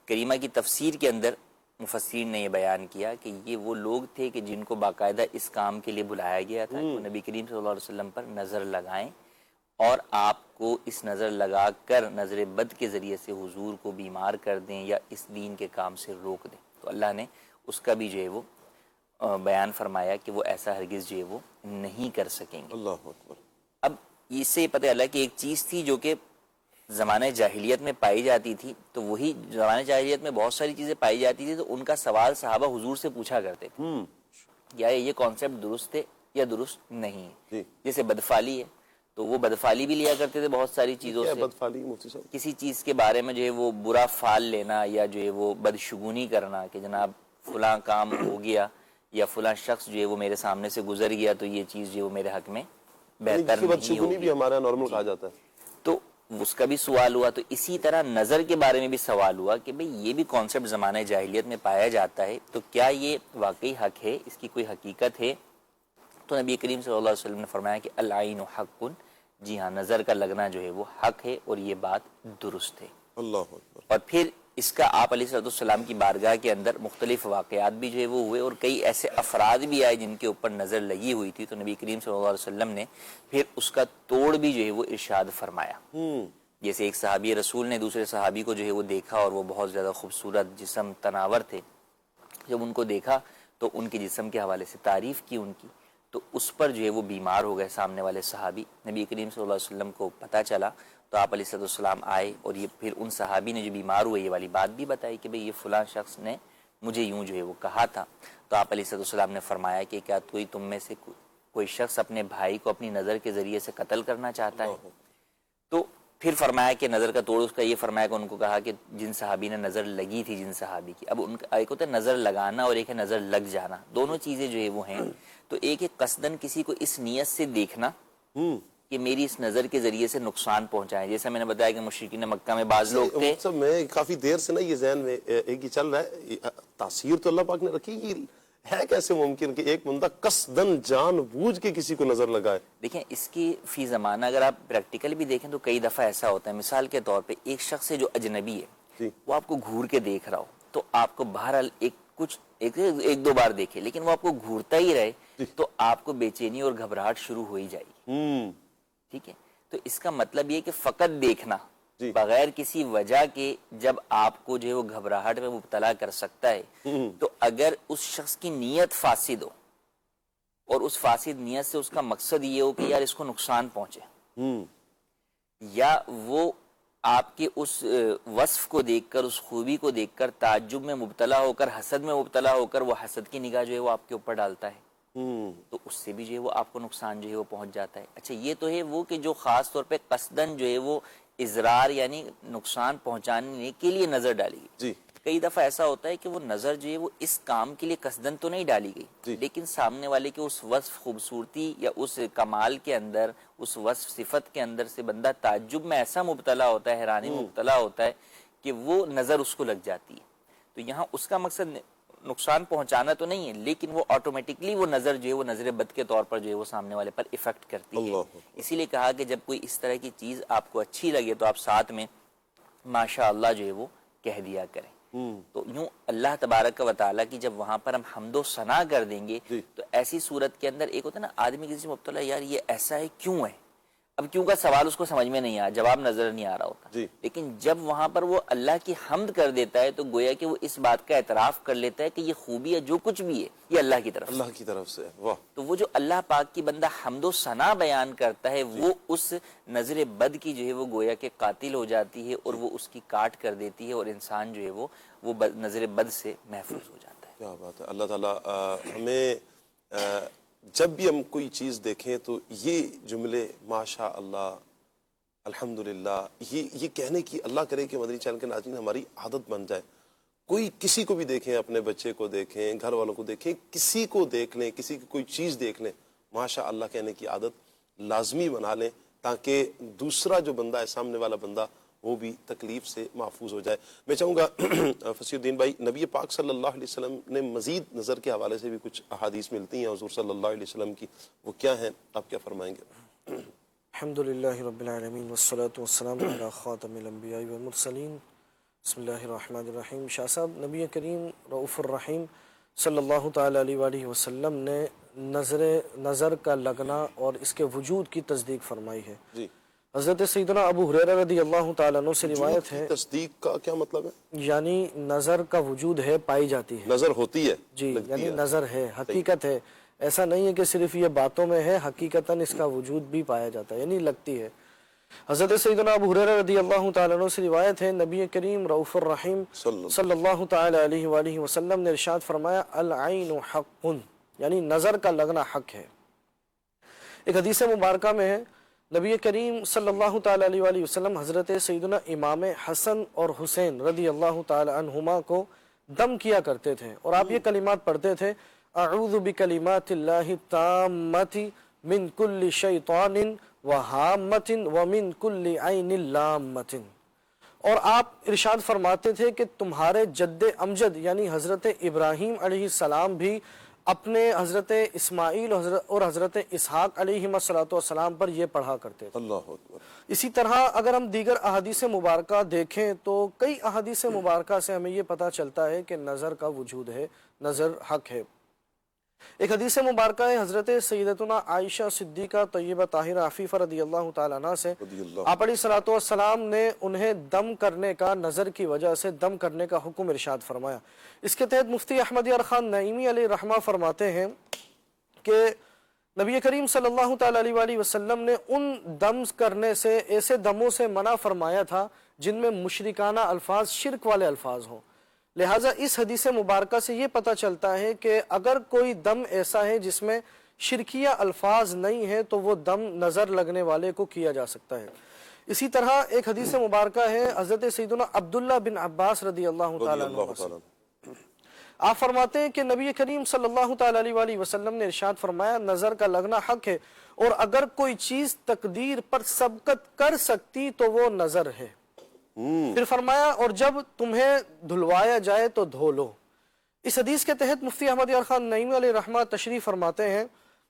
کریمہ کی تفسیر کے اندر مفسرین نے یہ بیان کیا کہ یہ وہ لوگ تھے کہ جن کو باقاعدہ اس کام کے لیے بلایا گیا تھا کہ وہ نبی کریم صلی اللہ علیہ وسلم پر نظر لگائیں اور آپ کو اس نظر لگا کر نظر بد کے ذریعے سے حضور کو بیمار کر دیں یا اس دین کے کام سے روک دیں. تو اللہ نے اس کا بھی جو ہے وہ بیان فرمایا کہ وہ ایسا ہرگز جو ہے وہ نہیں کر سکیں گے. اللہ اکبر. اب اس سے پتہ چلا کہ ایک چیز تھی جو کہ زمانہ جاہلیت میں پائی جاتی تھی, تو وہی زمانہ جاہلیت میں بہت ساری چیزیں پائی جاتی تھی, تو ان کا سوال صحابہ حضور سے پوچھا کرتے تھے یا یہ کانسیپٹ درست ہے یا درست نہیں ہے. جیسے بدفالی ہے تو وہ بدفالی بھی لیا کرتے تھے بہت ساری چیزوں سے. بدفالی مفتی صاحب کسی چیز کے بارے میں جو ہے وہ برا فال لینا یا جو ہے وہ بدشگونی کرنا کہ جناب فلاں کام ہو گیا یا فلاں شخص جو ہے وہ میرے سامنے سے گزر گیا تو یہ چیز جو ہے وہ میرے حق میں بہتر نہیں بدشگونی بھی ہمارا نارمل کہا جاتا ہے. تو اس کا بھی سوال ہوا. تو اسی طرح نظر کے بارے میں بھی سوال ہوا کہ بھئی یہ بھی کانسیپٹ زمانہ جاہلیت میں پایا جاتا ہے, تو کیا یہ واقعی حق ہے, اس کی کوئی حقیقت ہے؟ تو نبی کریم صلی اللہ علیہ وسلم نے فرمایا کہ العین حق, جی ہاں نظر کا لگنا جو ہے وہ حق ہے اور یہ بات درست ہے. اللہ اکبر. اور پھر اس کا آپ علیہ السلام کی بارگاہ کے اندر مختلف واقعات بھی جو ہے وہ ہوئے اور کئی ایسے افراد بھی آئے جن کے اوپر نظر لگی ہوئی تھی, تو نبی کریم صلی اللہ علیہ وسلم نے پھر اس کا توڑ بھی جو ہے وہ ارشاد فرمایا. جیسے ایک صحابی رسول نے دوسرے صحابی کو جو ہے وہ دیکھا اور وہ بہت زیادہ خوبصورت جسم تناور تھے, جب ان کو دیکھا تو ان کے جسم کے حوالے سے تعریف کی ان کی, تو اس پر جو ہے وہ بیمار ہو گئے سامنے والے صحابی. نبی کریم صلی اللہ علیہ وسلم کو پتہ چلا تو آپ علیہ السلام آئے اور یہ پھر ان صحابی نے جو بیمار ہوئے یہ والی بات بھی بتائی کہ بھئی یہ فلاں شخص نے مجھے یوں جو ہے وہ کہا تھا. تو آپ علیہ السلام نے فرمایا کہ کیا کوئی تم میں سے کوئی شخص اپنے بھائی کو اپنی نظر کے ذریعے سے قتل کرنا چاہتا ہے؟ تو پھر فرمایا کہ نظر کا توڑ اس کا یہ فرمایا کہ ان کو کہا کہ جن صحابی نے نظر لگی تھی جن صحابی کی, اب ان کا ایک ہوتا ہے نظر لگانا اور ایک ہے نظر لگ جانا, دونوں چیزیں جو ہے وہ ہیں. تو ایک ہے قصدن کسی کو اس نیت سے دیکھنا کہ میری اس نظر کے ذریعے سے نقصان پہنچائیں, جیسا میں نے بتایا کہ مشرکین مکہ میں بعض لوگ تھے. میں کافی دیر سے نا یہ ذہن میں ایک ہی چل رہا ہے, تاثیر تو اللہ پاک نے رکھی, یہ ہے کیسے ممکن کہ ایک بندہ قصدن جان بوجھ کے کسی کو نظر لگائے؟ دیکھیں اس کی فی زمانہ اگر آپ پریکٹیکل بھی دیکھیں تو کئی دفعہ ایسا ہوتا ہے. مثال کے طور پہ ایک شخص ہے جو اجنبی ہے, وہ آپ کو گھور کے دیکھ رہا ہو, تو آپ کو بہرحال ایک دو بار دیکھے لیکن وہ آپ کو گھورتا ہی رہے تو آپ کو بے چینی اور گھبراہٹ شروع ہو ہی جائے گی. ٹھیک ہے, تو اس کا مطلب یہ کہ فقط دیکھنا بغیر کسی وجہ کے جب آپ کو جو ہے وہ گھبراہٹ میں مبتلا کر سکتا ہے, تو اگر اس شخص کی نیت فاسد ہو اور اس فاسد نیت سے اس کا مقصد یہ ہو کہ یار اس کو نقصان پہنچے, یا وہ آپ کے اس وصف کو دیکھ کر اس خوبی کو دیکھ کر تعجب میں مبتلا ہو کر حسد میں مبتلا ہو کر وہ حسد کی نگاہ جو ہے وہ آپ کے اوپر ڈالتا ہے, تو اس سے بھی جو ہے وہ آپ کو نقصان جو ہے وہ پہنچ جاتا ہے. اچھا یہ تو ہے وہ کہ جو خاص طور پہ قصدن جو ہے وہ اضرار یعنی نقصان پہنچانے کے لیے نظر ڈالی گی. کئی دفعہ ایسا ہوتا ہے کہ وہ نظر جو ہے وہ اس کام کے لیے قصدن تو نہیں ڈالی گئی، لیکن سامنے والے کے اس وصف خوبصورتی یا اس کمال کے اندر، اس وصف صفت کے اندر سے بندہ تعجب میں ایسا مبتلا ہوتا ہے، حیرانی میں مبتلا ہوتا ہے کہ وہ نظر اس کو لگ جاتی ہے۔ تو یہاں اس کا مقصد نقصان پہنچانا تو نہیں ہے، لیکن وہ آٹومیٹکلی وہ نظر جو ہے وہ نظر بد کے طور پر جو ہے وہ سامنے والے پر افیکٹ کرتی ہے۔ اسی لیے کہا کہ جب کوئی اس طرح کی چیز آپ کو اچھی لگے تو آپ ساتھ میں ماشاء اللہ جو ہے وہ کہہ دیا کریں۔ تو یوں اللہ تبارک و تعالیٰ کی جب وہاں پر ہم حمد و ثنا کر دیں گے تو ایسی صورت کے اندر ایک ہوتا ہے نا آدمی کسی مبتلا یار یہ ایسا ہے کیوں ہے، اب کیوں کا سوال اس کو سمجھ میں نہیں آ، جواب نظر نہیں آ رہا ہوتا، لیکن جب وہاں پر وہ اللہ کی حمد کر دیتا ہے تو گویا کہ وہ اس بات کا اعتراف کر لیتا ہے کہ یہ خوبی ہے جو کچھ بھی ہے یہ اللہ کی طرف سے۔ واہ۔ تو وہ جو اللہ پاک کی بندہ حمد و ثنا بیان کرتا ہے وہ اس نظر بد کی جو ہے وہ گویا کہ قاتل ہو جاتی ہے اور وہ اس کی کاٹ کر دیتی ہے اور انسان جو ہے وہ نظر بد سے محفوظ ہو جاتا ہے۔ کیا بات ہے۔ اللہ تعالیٰ ہمیں جب بھی ہم کوئی چیز دیکھیں تو یہ جملے ماشاء اللہ الحمدللہ یہ کہنے کی اللہ کرے کہ مدنی چینل کے ناظرین ہماری عادت بن جائے۔ کوئی کسی کو بھی دیکھیں، اپنے بچے کو دیکھیں، گھر والوں کو دیکھیں، کسی کو دیکھ لیں، کسی کی کوئی چیز دیکھ لیں، ماشاء اللہ کہنے کی عادت لازمی بنا لیں تاکہ دوسرا جو بندہ ہے، سامنے والا بندہ، وہ بھی تکلیف سے محفوظ ہو جائے۔ میں چاہوں گا فصیح الدین بھائی، نبی پاک صلی اللہ علیہ وسلم نے مزید نظر کے حوالے سے بھی کچھ احادیث ملتی ہیں حضور صلی اللہ علیہ وسلم کی، وہ کیا ہیں، آپ کیا فرمائیں گے؟ الحمدللہ رب العالمین والصلاة والسلام علی خاتم الانبیاء والمرسلین، بسم اللہ الرحمن الرحیم۔ شاہ صاحب، نبی کریم رؤوف الرحیم صلی اللہ تعالی علیہ وآلہ وسلم نے نظر کا لگنا اور اس کے وجود کی تصدیق فرمائی ہے۔ جی۔ حضرت سیدنا ابو ہریرہ رضی اللہ تعالیٰ عنہ سے روایت ہے، تصدیق کا کیا مطلب ہے؟ یعنی نظر کا وجود ہے، پائی جاتی ہے، نظر ہوتی ہے، جی، لگتی یعنی ہے۔ نظر ہے، حقیقت ہے، ایسا نہیں ہے کہ صرف یہ باتوں میں ہے، حقیقتاً اس کا وجود بھی پایا جاتا ہے، یعنی لگتی ہے۔ حضرت سیدنا ابو ہریرہ رضی اللہ تعالیٰ عنہ سے روایت ہے، نبی کریم رؤوف الرحیم صلی اللہ تعالی علیہ وآلہ وسلم نے ارشاد فرمایا، العین حق، یعنی نظر کا لگنا حق ہے۔ ایک حدیث مبارکہ میں ہے، نبی کریم صلی اللہ تعالی علیہ وآلہ وسلم حضرت سیدنا امام حسن اور حسین رضی اللہ تعالی عنہما کو دم کیا کرتے تھے اور آپ یہ کلمات پڑھتے تھے، اعوذ بکلمات اللہ التامۃ من کل شیطان وہامۃ ومن کل عین لامۃ، اور آپ ارشاد فرماتے تھے کہ تمہارے جد امجد یعنی حضرت ابراہیم علیہ السلام بھی اپنے حضرت اسماعیل اور حضرت اسحاق علیہ السلام پر یہ پڑھا کرتے تھے۔ اللہ اکبر۔ اسی طرح اگر ہم دیگر احادیث مبارکہ دیکھیں تو کئی احادیث مبارکہ سے ہمیں یہ پتہ چلتا ہے کہ نظر کا وجود ہے، نظر حق ہے۔ ایک حدیث مبارکہ ہے حضرت سیدتنا عائشہ صدیقہ طیبہ طاہرہ عفیفہ رضی اللہ تعالیٰ عنہ سے، آپ علیہ الصلوۃ والسلام نے انہیں دم کرنے کا، نظر کی وجہ سے دم کرنے کا حکم ارشاد فرمایا۔ اس کے تحت مفتی احمد یار خان نعیمی علیہ رحمہ فرماتے ہیں کہ نبی کریم صلی اللہ تعالی علیہ وآلہ وسلم نے ان دم کرنے سے، ایسے دموں سے منع فرمایا تھا جن میں مشرکانہ الفاظ، شرک والے الفاظ ہوں۔ لہٰذا اس حدیث مبارکہ سے یہ پتہ چلتا ہے کہ اگر کوئی دم ایسا ہے جس میں شرکیہ الفاظ نہیں ہے تو وہ دم نظر لگنے والے کو کیا جا سکتا ہے۔ اسی طرح ایک حدیث مبارکہ ہے حضرت سیدنا عبداللہ بن عباس رضی اللہ تعالیٰ عنہ، آپ فرماتے ہیں کہ نبی کریم صلی اللہ تعالی علیہ وآلہ وسلم نے ارشاد فرمایا، نظر کا لگنا حق ہے اور اگر کوئی چیز تقدیر پر سبقت کر سکتی تو وہ نظر ہے۔ پھر فرمایا، اور جب تمہیں دھلوایا جائے تو دھو لو۔ اس حدیث کے تحت مفتی احمد یار خان نعیمی علیہ رحمہ تشریف فرماتے ہیں،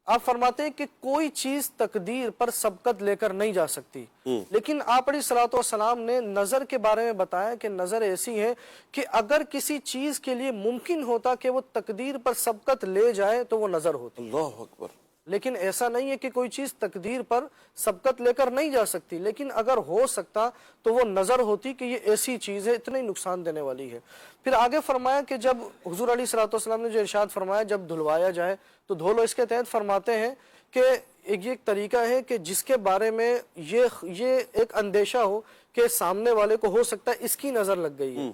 آپ فرماتے ہیں کہ کوئی چیز تقدیر پر سبقت لے کر نہیں جا سکتی، لیکن آپ علیہ الصلوۃ والسلام نے نظر کے بارے میں بتایا کہ نظر ایسی ہے کہ اگر کسی چیز کے لیے ممکن ہوتا کہ وہ تقدیر پر سبقت لے جائے تو وہ نظر ہوتی، اللہ اکبر، لیکن ایسا نہیں ہے کہ کوئی چیز تقدیر پر سبقت لے کر نہیں جا سکتی، لیکن اگر ہو سکتا تو وہ نظر ہوتی کہ یہ ایسی چیز ہے، اتنی نقصان دینے والی ہے۔ پھر آگے فرمایا کہ جب حضور علیہ الصلوۃ والسلام نے جو ارشاد فرمایا جب دھلوایا جائے تو دھو لو، اس کے تحت فرماتے ہیں کہ یہ ایک طریقہ ہے کہ جس کے بارے میں یہ ایک اندیشہ ہو کہ سامنے والے کو ہو سکتا ہے اس کی نظر لگ گئی ہے،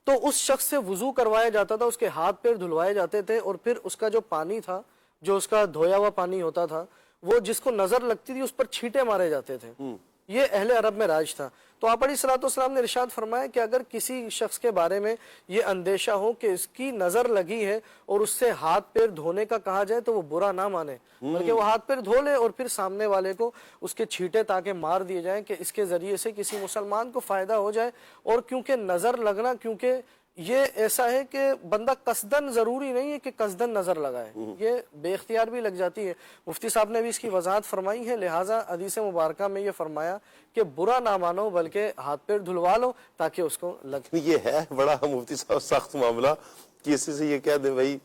تو اس شخص سے وضو کروایا جاتا تھا، اس کے ہاتھ پیر دھلوائے جاتے تھے اور پھر اس کا جو پانی تھا، جو اس کا دھویا ہوا پانی ہوتا تھا، وہ جس کو نظر لگتی تھی اس پر چھینٹے مارے جاتے تھے یہ اہل عرب میں راج تھا. تو آپ علیہ الصلوۃ والسلام نے ارشاد فرمایا کہ اگر کسی شخص کے بارے میں یہ اندیشہ ہو کہ اس کی نظر لگی ہے اور اس سے ہاتھ پیر دھونے کا کہا جائے تو وہ برا نہ مانے، بلکہ وہ ہاتھ پیر دھو لے اور پھر سامنے والے کو اس کے چھینٹے تاکہ مار دیے جائیں کہ اس کے ذریعے سے کسی مسلمان کو فائدہ ہو جائے. اور کیونکہ نظر لگنا، کیونکہ یہ ایسا ہے کہ بندہ قصدن، ضروری نہیں ہے کہ قصدن نظر لگائے، یہ بے اختیار بھی لگ جاتی ہے. مفتی صاحب نے بھی اس کی وضاحت فرمائی ہے، لہٰذا حدیث مبارکہ میں یہ فرمایا کہ برا نہ مانو بلکہ ہاتھ پیر دھلوا لو تاکہ اس کو لگے. یہ ہے بڑا مفتی صاحب سخت معاملہ کہ اسی سے یہ کہہ دیں بھائی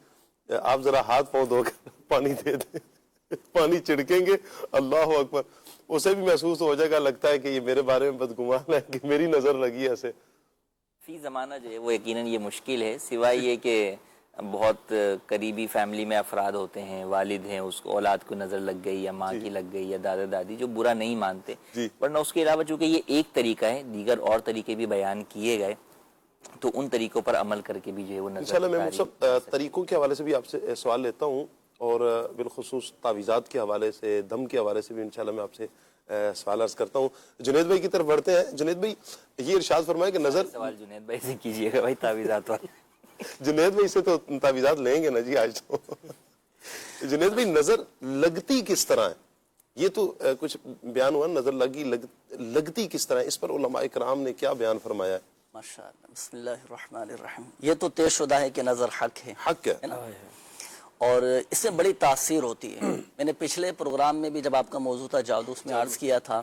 آپ ذرا ہاتھ پاؤں دھو کر پانی دے دیں، پانی چھڑکیں گے، اللہ اکبر، اسے بھی محسوس ہو جائے گا، لگتا ہے کہ یہ میرے بارے میں بدگمان ہے کہ میری نظر لگی ایسے. فی زمانہ جو ہے وہ یقیناً یہ مشکل ہے، سوائے یہ کہ بہت قریبی فیملی میں افراد ہوتے ہیں، والد ہیں، اس کو اولاد کو نظر لگ گئی یا ماں کی لگ گئی یا دادا دادی، جو برا نہیں مانتے. ورنہ اس کے علاوہ چونکہ یہ ایک طریقہ ہے، دیگر اور طریقے بھی بیان کیے گئے، تو ان طریقوں پر عمل کر کے بھی جو ہے وہ نظر انشاءاللہ میں مصعب طریقوں کے حوالے سے بھی آپ سے سوال لیتا ہوں، اور بالخصوص تعویذات کے حوالے سے، دم کے حوالے سے بھی انشاءاللہ میں آپ سے سوال عرض کرتا ہوں. جنید بھائی کی طرف بڑھتے ہیں. جنید بھائی یہ ارشاد فرمائے کہ نظر، سوال جنید بھائی سے کیجیے گا بھائی تعویذات والا. جنید بھائی سے تو تعویذات لیں گے نا جی آج تو. جنید بھائی نظر لگتی کس طرح ہے؟ یہ تو کچھ بیان ہوا، نظر لگتی کس طرح ہے، اس پر علماء کرام نے کیا بیان فرمایا ہے؟ ماشاءاللہ، بسم اللہ الرحمن الرحیم. یہ تو طے شدہ ہے کہ نظر حق ہے، حق ہے نا؟ اور اس میں بڑی تاثیر ہوتی ہے. میں نے پچھلے پروگرام میں بھی جب آپ کا موضوع تھا جادو، اس میں عرض کیا تھا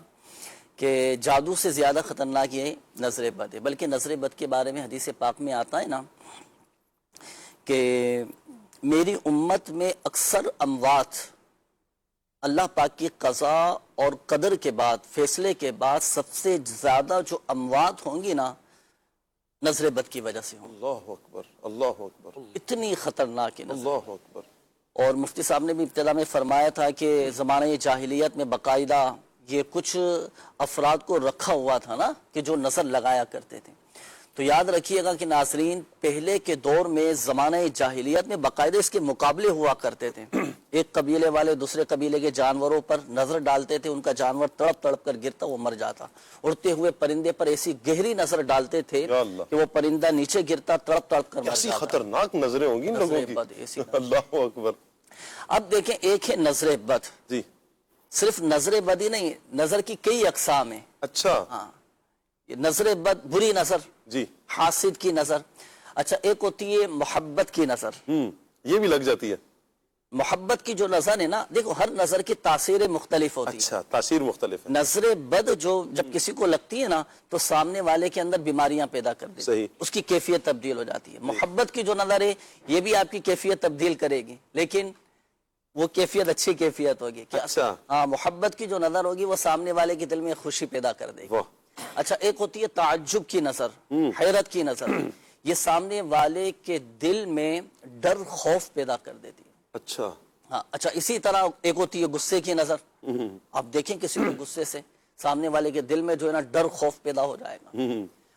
کہ جادو سے زیادہ خطرناک یہ نظر بد ہے. بلکہ نظر بد کے بارے میں حدیث پاک میں آتا ہے نا کہ میری امت میں اکثر اموات اللہ پاک کی قضا اور قدر کے بعد، فیصلے کے بعد سب سے زیادہ جو اموات ہوں گی نا، نظر بد کی وجہ سے ہوں. اللہ اکبر، اللہ اکبر، اتنی خطرناک ہے نظر. اللہ اکبر. اور مفتی صاحب نے بھی ابتدا میں فرمایا تھا کہ زمانہ جاہلیت میں باقاعدہ یہ کچھ افراد کو رکھا ہوا تھا نا کہ جو نظر لگایا کرتے تھے. تو یاد رکھیے گا کہ ناظرین، پہلے کے دور میں زمانہ جاہلیت میں باقاعدہ اس کے مقابلے ہوا کرتے تھے. ایک قبیلے والے دوسرے قبیلے کے جانوروں پر نظر ڈالتے تھے، ان کا جانور تڑپ تڑپ کر گرتا، وہ مر جاتا. اڑتے ہوئے پرندے پر ایسی گہری نظر ڈالتے تھے کہ وہ پرندہ نیچے گرتا، تڑپ تڑپ کر مر ایسی جاتا. خطرناک نظریں ہوں گی ان لوگوں کی. اللہ اکبر. اب دیکھیں، ایک ہے نظر بد. جی، صرف نظر بد ہی نہیں، نظر کی کئی اقسام ہیں. اچھا، ہاں، یہ نظر بد، بری نظر، جی، حاسد کی نظر. اچھا، ایک ہوتی ہے محبت کی نظر. یہ بھی لگ جاتی ہے. محبت کی جو نظر ہے نا، دیکھو ہر نظر کی تاثیریں مختلف ہوتی ہیں. اچھا، تاثیر مختلف ہے. نظر بد جو جب کسی کو لگتی ہے نا تو سامنے والے کے اندر بیماریاں پیدا کر دیتی ہے، صحیح. اس کی کیفیت تبدیل ہو جاتی ہے. محبت کی جو نظر ہے یہ بھی آپ کی کیفیت تبدیل کرے گی، لیکن وہ کیفیت اچھی کیفیت ہوگی. اچھا. ہاں، محبت کی جو نظر ہوگی وہ سامنے والے کے دل میں خوشی پیدا کر دے گی. واہ. اچھا، ایک ہوتی ہے تعجب کی نظر، حیرت کی نظر. یہ سامنے والے کے دل میں ڈر، خوف پیدا کر دیتی ہے. اچھا. ہاں. اچھا، اسی طرح ایک ہوتی ہے غصے کی نظر. آپ دیکھیں کسی کو غصے سے سامنے والے کے دل میں جو ہے نا ڈر، خوف پیدا ہو جائے گا.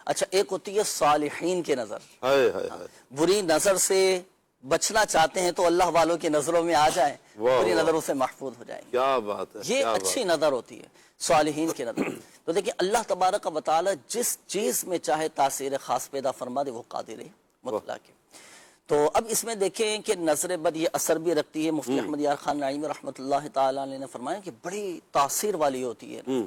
اچھا، ایک ہوتی ہے صالحین کی نظر. ہائے ہائے ہائے. بری نظر سے بچنا چاہتے ہیں تو اللہ والوں کی نظروں میں آ جائیں، بری نظروں سے محفوظ ہو جائیں گے. کیا بات ہے. یہ اچھی نظر ہوتی ہے، صالحین کی نظر. تو دیکھیں اللہ تبارک و تعالی جس چیز میں چاہے تاثیر خاص پیدا فرما دے، وہ قادر مطلق ہے. تو اب اس میں دیکھیں کہ نظر بد یہ اثر بھی رکھتی ہے. مفتی احمد یار خان نعیمی رحمۃ اللہ تعالی علیہ نے فرمایا کہ بڑی تاثیر والی ہوتی ہے.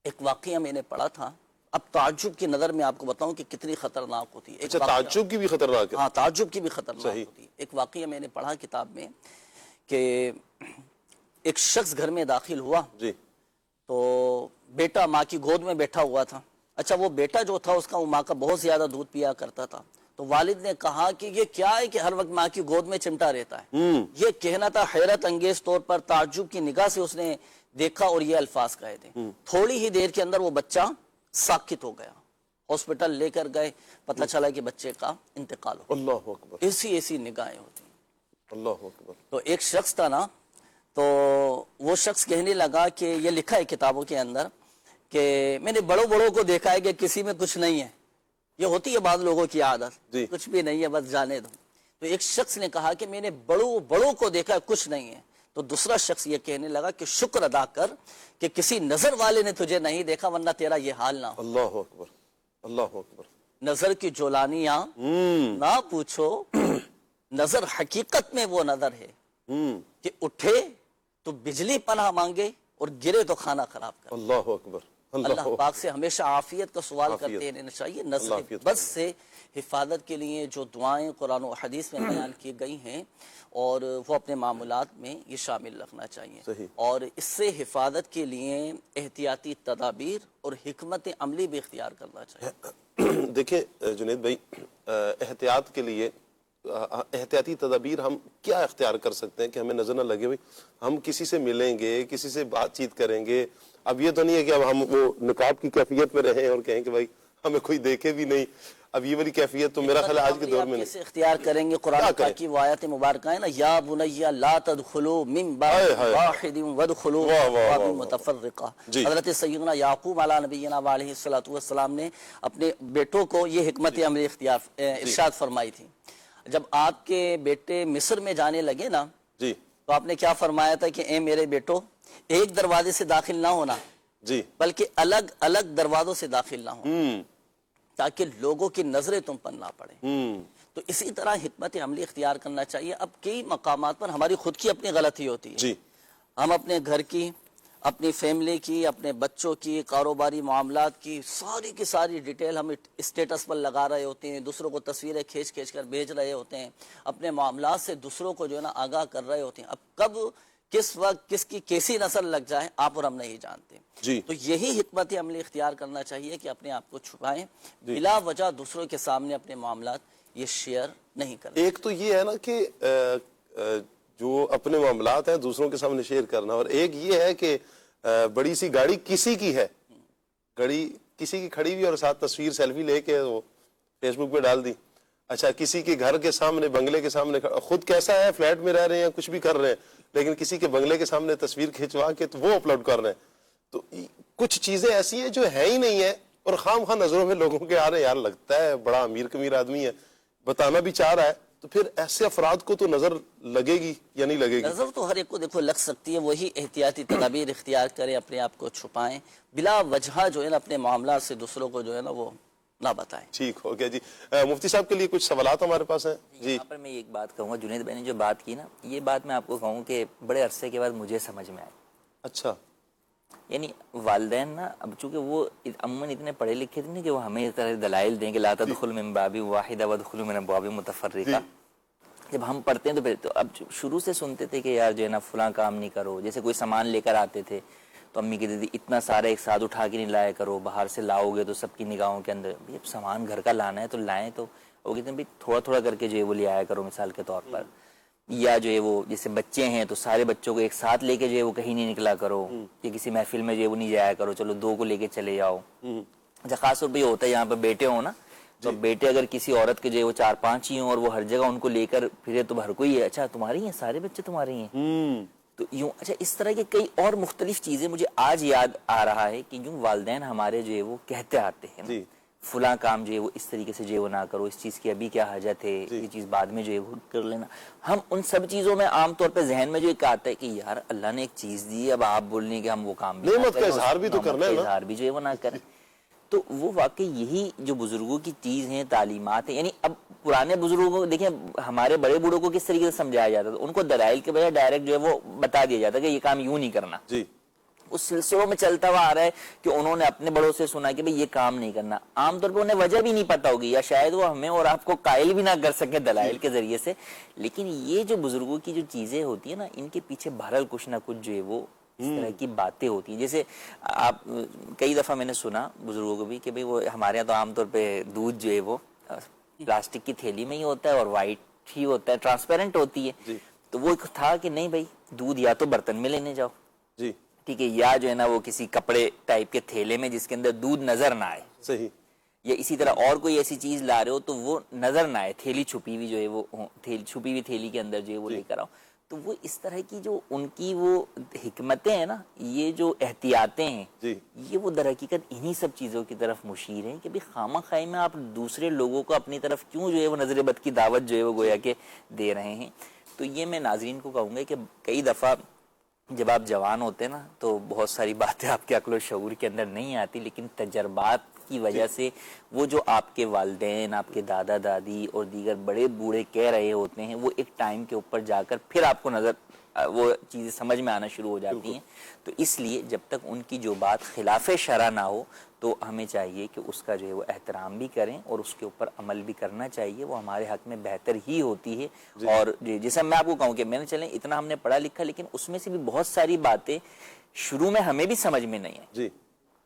ایک واقعہ میں نے پڑھا تھا. اب تعجب کی نظر میں آپ کو بتاؤں کہ کتنی خطرناک ہوتی ہے. اچھا، تعجب کی بھی خطرناک ہے. ہاں، تعجب کی بھی خطرناک ہوتی ہے. ایک واقعہ میں نے پڑھا کتاب میں کہ ایک شخص گھر میں داخل ہوا، جی، تو بیٹا ماں کی گود میں بیٹھا ہوا تھا. اچھا، وہ بیٹا جو تھا اس کا وہ ماں کا بہت زیادہ دودھ پیا کرتا تھا. تو والد نے کہا کہ یہ کیا ہے کہ ہر وقت ماں کی گود میں چمٹا رہتا ہے. یہ کہنا تھا. حیرت انگیز طور پر تعجب کی نگاہ سے اس نے دیکھا اور یہ الفاظ کہے تھے. تھوڑی ہی دیر کے اندر وہ بچہ ساکت ہو گیا. ہاسپٹل لے کر گئے، پتہ چلا کہ بچے کا انتقال ہو. اللہ اکبر. ایسی نگاہیں ہوتی ہیں. اللہ اکبر. تو ایک شخص تھا نا، تو وہ شخص کہنے لگا کہ یہ لکھا ہے کتابوں کے اندر کہ میں نے بڑوں کو دیکھا ہے کہ کسی میں کچھ نہیں ہے. یہ ہوتی ہے بعض لوگوں کی عادت، کچھ بھی نہیں ہے بس جانے دو. تو ایک شخص نے کہا کہ میں نے بڑوں کو دیکھا ہے، کچھ نہیں ہے. تو دوسرا شخص یہ کہنے لگا کہ شکر ادا کر کہ کسی نظر والے نے تجھے نہیں دیکھا ورنہ تیرا یہ حال نہ ہو. اللہ اکبر، اللہ اکبر. نظر کی جولانیاں نہ پوچھو، نظر حقیقت میں وہ نظر ہے کہ اٹھے تو بجلی پناہ مانگے اور گرے تو کھانا خراب کر. اللہ اکبر، اللہ پاک سے ہمیشہ عافیت کا سوال کرتے رہنا چاہیے. نظر بد سے حفاظت کے لیے جو دعائیں قرآن و حدیث میں بیان کی گئی ہیں اور وہ اپنے معاملات میں یہ شامل رکھنا چاہیے. اور اس سے حفاظت کے لیے احتیاطی تدابیر اور حکمت عملی بھی اختیار کرنا چاہیے. دیکھیں جنید بھائی، احتیاط کے لیے احتیاطی تدابیر ہم کیا اختیار کر سکتے ہیں کہ ہمیں نظر نہ لگے. بھائی ہم کسی سے ملیں گے، کسی سے بات چیت کریں گے، اب یہ تو نہیں ہے کہ اب ہم وہ نقاب کی کیفیت میں رہیں اور کہیں کہ بھائی ہمیں کوئی دیکھے بھی نہیں. اب یہ والی کیفیت تو میرا خیال آج کے دور میں نہیں. کیسے اختیار کریں گے؟ قرآن پاک کی وہ آیت مبارکہ ہے نا، یا بنی لا تدخلوا من باب واحد وادخلوا من ابواب متفرقہ. حضرت سیدنا یعقوب علیہ نبینا علیہ الصلوۃ والسلام نے اپنے بیٹوں کو یہ حکمت عملی اختیار ارشاد فرمائی تھی. جب آپ کے بیٹے مصر میں جانے لگے نا تو آپ نے کیا فرمایا تھا کہ اے میرے بیٹو، ایک دروازے سے داخل نہ ہونا بلکہ الگ الگ دروازوں سے داخل نہ ہونا تاکہ لوگوں کی نظریں تم پر نہ پڑیں. تو اسی طرح حکمت عملی اختیار کرنا چاہیے. اب کئی مقامات پر ہماری خود کی اپنی غلطی ہوتی ہے. ہم اپنے گھر کی، اپنی فیملی کی، اپنے بچوں کی، کاروباری معاملات کی ساری کی ساری ڈیٹیل ہم اسٹیٹس پر لگا رہے ہوتے ہیں، دوسروں کو تصویریں کھینچ کھینچ کر بھیج رہے ہوتے ہیں، اپنے معاملات سے دوسروں کو جو ہے نا آگاہ کر رہے ہوتے ہیں. اب کب کس وقت کس کی کیسی نظر لگ جائے آپ اور ہم نہیں جانتے. تو یہی حکمت عملی اختیار کرنا چاہیے کہ اپنے آپ کو چھپائیں، بلا وجہ دوسروں کے سامنے اپنے معاملات یہ شیئر نہیں کریں. ایک تو یہ ہے نا کہ جو اپنے معاملات ہیں دوسروں کے سامنے شیئر کرنا، اور ایک یہ ہے کہ بڑی سی گاڑی کسی کی ہے، گاڑی کسی کی کھڑی ہوئی اور ساتھ تصویر سیلفی لے کے وہ فیس بک پہ ڈال دی. اچھا کسی کے گھر کے سامنے، بنگلے کے سامنے، خود کیسا ہے، فلیٹ میں رہ رہے ہیں، کچھ بھی کر رہے ہیں، لیکن کسی کے بنگلے کے سامنے تصویر کھینچوا کے تو وہ اپلوڈ کر رہے ہیں. تو کچھ چیزیں ایسی ہیں جو ہے ہی نہیں ہے اور خام خواہ نظروں میں لوگوں کے آ رہے ہیں. یار لگتا ہے بڑا امیر کمیر آدمی ہے، بتانا بھی چاہ رہا ہے، تو پھر ایسے افراد کو تو نظر لگے گی یا نہیں لگے گی؟ نظر تو ہر ایک کو دیکھو لگ سکتی ہے. وہی احتیاطی تدابیر اختیار کریں، اپنے آپ کو چھپائیں، بلا وجہ جو ہے نا اپنے معاملات سے دوسروں کو جو ہے نا وہ نہ بتائیں. ٹھیک ہو گیا جی. مفتی صاحب کے لیے کچھ سوالات ہمارے پاس ہیں. جی یہاں پر میں ایک بات کہوں گا، جنید بھائی نے جو بات کی نا، یہ بات میں آپ کو کہوں کہ بڑے عرصے کے بعد مجھے سمجھ میں آئی. اچھا یعنی والدین نا اب چونکہ وہ عموماً اتنے پڑھے لکھے تھے نا کہ وہ ہمیں اس طرح دلائل دیں کہ لا تدخل من باب واحد وادخلوا من ابواب متفرقہ. جب ہم پڑھتے ہیں تو پھر تو اب شروع سے سنتے تھے کہ یار جو ہے نا فلاں کام نہیں کرو. جیسے کوئی سامان لے کر آتے تھے تو امی کہتی تھی اتنا سارا ایک ساتھ اٹھا کے نہیں لایا کرو، باہر سے لاؤ گے تو سب کی نگاہوں کے اندر. اب سامان گھر کا لانا ہے تو لائیں، تو وہ کہتے ہیں بھائی تھوڑا تھوڑا کر کے جو ہے وہ لے آیا کرو مثال کے طور پر. یا جو ہے وہ جیسے بچے ہیں تو سارے بچوں کو ایک ساتھ لے کے جو ہے وہ کہیں نہیں نکلا کرو، یا کسی محفل میں جو ہے وہ نہیں جایا کرو، چلو دو کو لے کے چلے جاؤ. اچھا خاص طور پہ یہ ہوتا ہے یہاں پہ بیٹے ہوں نا، تو بیٹے اگر کسی عورت کے جو ہے وہ 4-5 ہی ہوں اور وہ ہر جگہ ان کو لے کر پھرے تو ہر کوئی ہے اچھا تمہاری ہیں، سارے بچے تمہارے ہیں. تو یوں اچھا اس طرح کے کئی اور مختلف چیزیں مجھے آج یاد آ رہا ہے کہ یوں والدین ہمارے جو ہے وہ کہتے آتے ہیں فلاں کام جو ہے وہ اس طریقے سے جو ہے وہ نہ کرو، اس چیز کی ابھی کیا حاجت ہے، یہ چیز بعد میں جو ہے وہ کر لینا. ہم ان سب چیزوں میں عام طور پہ ذہن میں جو ایک آتا ہے کہ یار اللہ نے ایک چیز دی ہے، اب آپ بولنے کہ ہم وہ کام بھی نعمت کا اظہار بھی تو کرنا ہے نا، اظہار بھی جو ہے وہ نہ کریں. تو وہ واقعی یہی جو بزرگوں کی چیز ہیں، تعلیمات ہیں. یعنی اب پرانے بزرگوں کو دیکھیں، ہمارے بڑے بوڑھوں کو کس طریقے سے سمجھایا جاتا تھا، ان کو دلائل کے بجائے ڈائریکٹ جو ہے وہ بتا دیا جاتا کہ یہ کام یوں نہیں کرنا. اس سلسلوں میں چلتا ہوا آ رہا ہے کہ انہوں نے اپنے بڑوں سے سنا کہ بھئی یہ کام نہیں کرنا. عام طور پہ انہیں وجہ بھی نہیں پتا ہوگی، یا شاید وہ ہمیں اور آپ کو قائل بھی نہ کر سکے دلائل کے ذریعے سے. لیکن یہ جو بزرگوں کی جو چیزیں ہوتی ہیں نا، ان کے پیچھے بہرحال کچھ نہ کچھ جو ہے وہ اس طرح کی باتیں ہوتی ہیں. جیسے آپ کئی دفعہ میں نے سنا بزرگوں کو بھی کہ بھئی وہ ہمارے یہاں تو عام طور پہ دودھ جو ہے وہ پلاسٹک کی تھیلی میں ہی ہوتا ہے اور وائٹ ہی ہوتا ہے، ٹرانسپیرنٹ ہوتی ہے. تو وہ تھا کہ نہیں بھائی دودھ یا تو برتن میں لینے جاؤ، ٹھیک ہے، یا جو ہے نا وہ کسی کپڑے ٹائپ کے تھیلے میں جس کے اندر دودھ نظر نہ آئے، صحیح، یا اسی طرح اور کوئی ایسی چیز لا رہے ہو تو وہ نظر نہ آئے، تھیلی چھپی ہوئی جو ہے وہ چھپی ہوئی تھیلی کے اندر جو ہے وہ لے کر آؤ. تو وہ اس طرح کی جو ان کی وہ حکمتیں ہیں نا، یہ جو احتیاطیں ہیں، یہ وہ در حقیقت انہی سب چیزوں کی طرف مشیر ہیں کہ بھی خامہ خواہی میں آپ دوسرے لوگوں کو اپنی طرف کیوں جو ہے وہ نظر بد کی دعوت جو ہے وہ گویا کہ دے رہے ہیں. تو یہ میں ناظرین کو کہوں گا کہ کئی دفعہ جب آپ جوان ہوتے ہیں نا تو بہت ساری باتیں آپ کے عقل و شعور کے اندر نہیں آتی، لیکن تجربات کی وجہ سے وہ جو آپ کے والدین، آپ کے دادا دادی اور دیگر بڑے بوڑھے کہہ رہے ہوتے ہیں، وہ ایک ٹائم کے اوپر جا کر پھر آپ کو وہ چیزیں سمجھ میں آنا شروع ہو جاتی ہیں. تو اس لیے جب تک ان کی جو بات خلاف شرع نہ ہو تو ہمیں چاہیے کہ اس کا جو ہے وہ احترام بھی کریں اور اس کے اوپر عمل بھی کرنا چاہیے، وہ ہمارے حق میں بہتر ہی ہوتی ہے. اور جیسا میں آپ کو کہوں کہ میں نے چلیں اتنا ہم نے پڑھا لکھا، لیکن اس میں سے بھی بہت ساری باتیں شروع میں ہمیں بھی سمجھ میں نہیں آئی.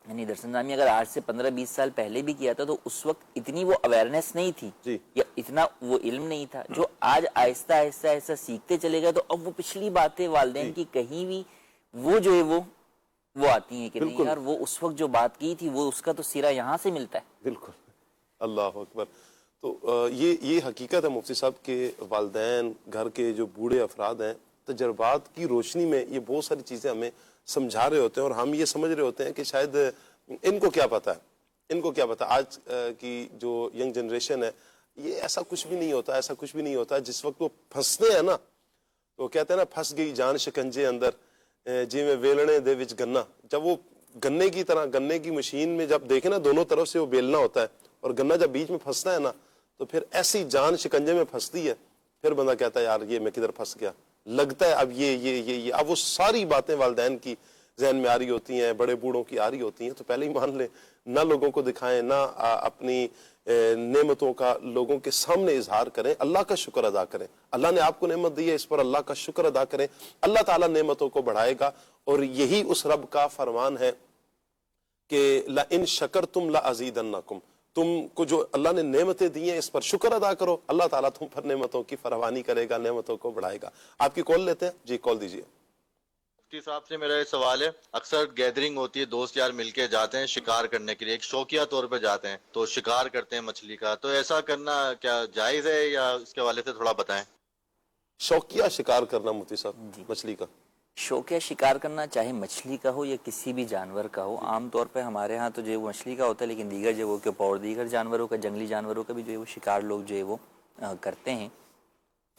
یعنی درس نظامی اگر آج سے 15-20 سال پہلے بھی کیا تھا تو اس وقت اتنی وہ اویئرنیس نہیں تھی یا اتنا وہ علم نہیں تھا جو آج آہستہ آہستہ ایسا سیکھتے چلے گئے. تو اب وہ پچھلی باتیں والدین کی کہیں بھی وہ جو ہے وہ آتی ہیں کہ نہیں یار وہ اس وقت جو بات کی تھی وہ اس کا تو سرا یہاں سے ملتا ہے. بالکل، اللہ اکبر. تو یہ حقیقت ہے مفتی صاحب کہ والدین، گھر کے جو بوڑھے افراد ہیں، تجربات کی روشنی میں یہ بہت ساری چیزیں ہمیں سمجھا رہے ہوتے ہیں، اور ہم یہ سمجھ رہے ہوتے ہیں کہ شاید ان کو کیا پتا ہے، ان کو کیا پتا. آج کی جو ینگ جنریشن ہے یہ ایسا کچھ بھی نہیں ہوتا، ایسا کچھ بھی نہیں ہوتا. جس وقت وہ پھنستے ہیں نا تو کہتے ہیں نا پھنس گئی جان شکنجے اندر جی میں ویلنے دے وچ گنا. جب وہ گنے کی طرح گنے کی مشین میں جب دیکھیں نا دونوں طرف سے وہ بیلنا ہوتا ہے اور گنا جب بیچ میں پھنستا ہے نا تو پھر ایسی جان شکنجے میں پھنستی ہے. پھر بندہ کہتا ہے یار یہ میں کدھر پھنس گیا. لگتا ہے اب یہ اب وہ ساری باتیں والدین کی ذہن میں آ رہی ہوتی ہیں، بڑے بوڑھوں کی آ رہی ہوتی ہیں. تو پہلے ہی مان لیں، نہ لوگوں کو دکھائیں، نہ اپنی نعمتوں کا لوگوں کے سامنے اظہار کریں. اللہ کا شکر ادا کریں. اللہ نے آپ کو نعمت دی ہے، اس پر اللہ کا شکر ادا کریں. اللہ تعالیٰ نعمتوں کو بڑھائے گا، اور یہی اس رب کا فرمان ہے کہ لَإِن شَكَرْتُمْ لَأَزِيدَنَّكُمْ. تم کو جو اللہ نے نعمتیں دی ہیں اس پر شکر ادا کرو، اللہ تعالیٰ تم پر نعمتوں کی فراوانی کرے گا، نعمتوں کو بڑھائے گا. آپ کی کال لیتے ہیں جی، کال دیجیے. مفتی صاحب سے میرا یہ سوال ہے، اکثر گیدرنگ ہوتی ہے، دوست یار مل کے جاتے ہیں شکار کرنے کے لیے، ایک شوقیہ طور پہ جاتے ہیں تو شکار کرتے ہیں مچھلی کا. تو ایسا کرنا کیا جائز ہے یا اس کے حوالے سے تھوڑا بتائیں. شوقیہ شکار کرنا مفتی صاحب مچھلی کا، شوقیہ شکار کرنا چاہے مچھلی کا ہو یا کسی بھی جانور کا ہو. عام طور پہ ہمارے ہاں تو جو ہے وہ مچھلی کا ہوتا ہے، لیکن دیگر جگہوں کے اوپر اور دیگر جانوروں کا، جنگلی جانوروں کا بھی جو ہے وہ شکار لوگ جو ہے وہ کرتے ہیں.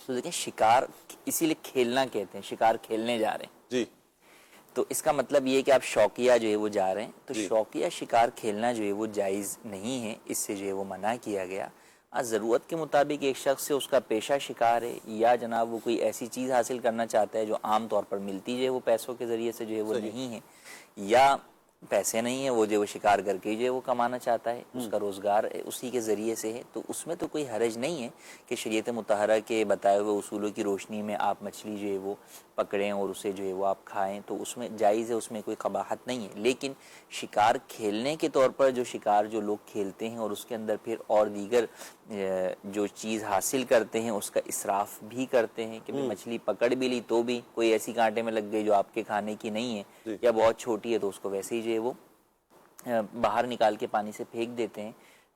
تو دیکھیں شکار اسی لیے کھیلنا کہتے ہیں، شکار کھیلنے جا رہے ہیں جی. تو اس کا مطلب یہ ہے کہ آپ شوقیہ جو ہے وہ جا رہے ہیں. تو شوقیہ شکار کھیلنا جو ہے وہ جائز نہیں ہے، اس سے جو ہے وہ منع کیا گیا. ضرورت کے مطابق ایک شخص سے اس کا پیشہ شکار ہے یا جناب وہ کوئی ایسی چیز حاصل کرنا چاہتا ہے جو عام طور پر ملتی جو ہے وہ پیسوں کے ذریعے سے جو ہے وہ نہیں ہے، یا پیسے نہیں ہیں وہ جو وہ شکار کر کے جو ہے وہ کمانا چاہتا ہے، اس کا روزگار اسی کے ذریعے سے ہے. تو اس میں تو کوئی حرج نہیں ہے کہ شریعت مطہرہ کے بتائے ہوئے اصولوں کی روشنی میں آپ مچھلی جو ہے وہ پکڑیں اور اسے جو ہے وہ آپ کھائیں، تو اس میں جائز ہے، اس میں کوئی قباحت نہیں ہے. لیکن شکار کھیلنے کے طور پر جو شکار جو لوگ کھیلتے ہیں اور اس کے اندر پھر اور دیگر جو چیز حاصل کرتے ہیں اس کا اسراف بھی کرتے ہیں کہ مچھلی پکڑ بھی لی تو بھی کوئی ایسی کانٹے میں لگ گئی جو آپ کے کھانے کی نہیں ہے یا بہت چھوٹی ہے تو اس کو ویسے ہی جو ہے وہ باہر نکال کے پانی سے پھینک دیتے ہیں.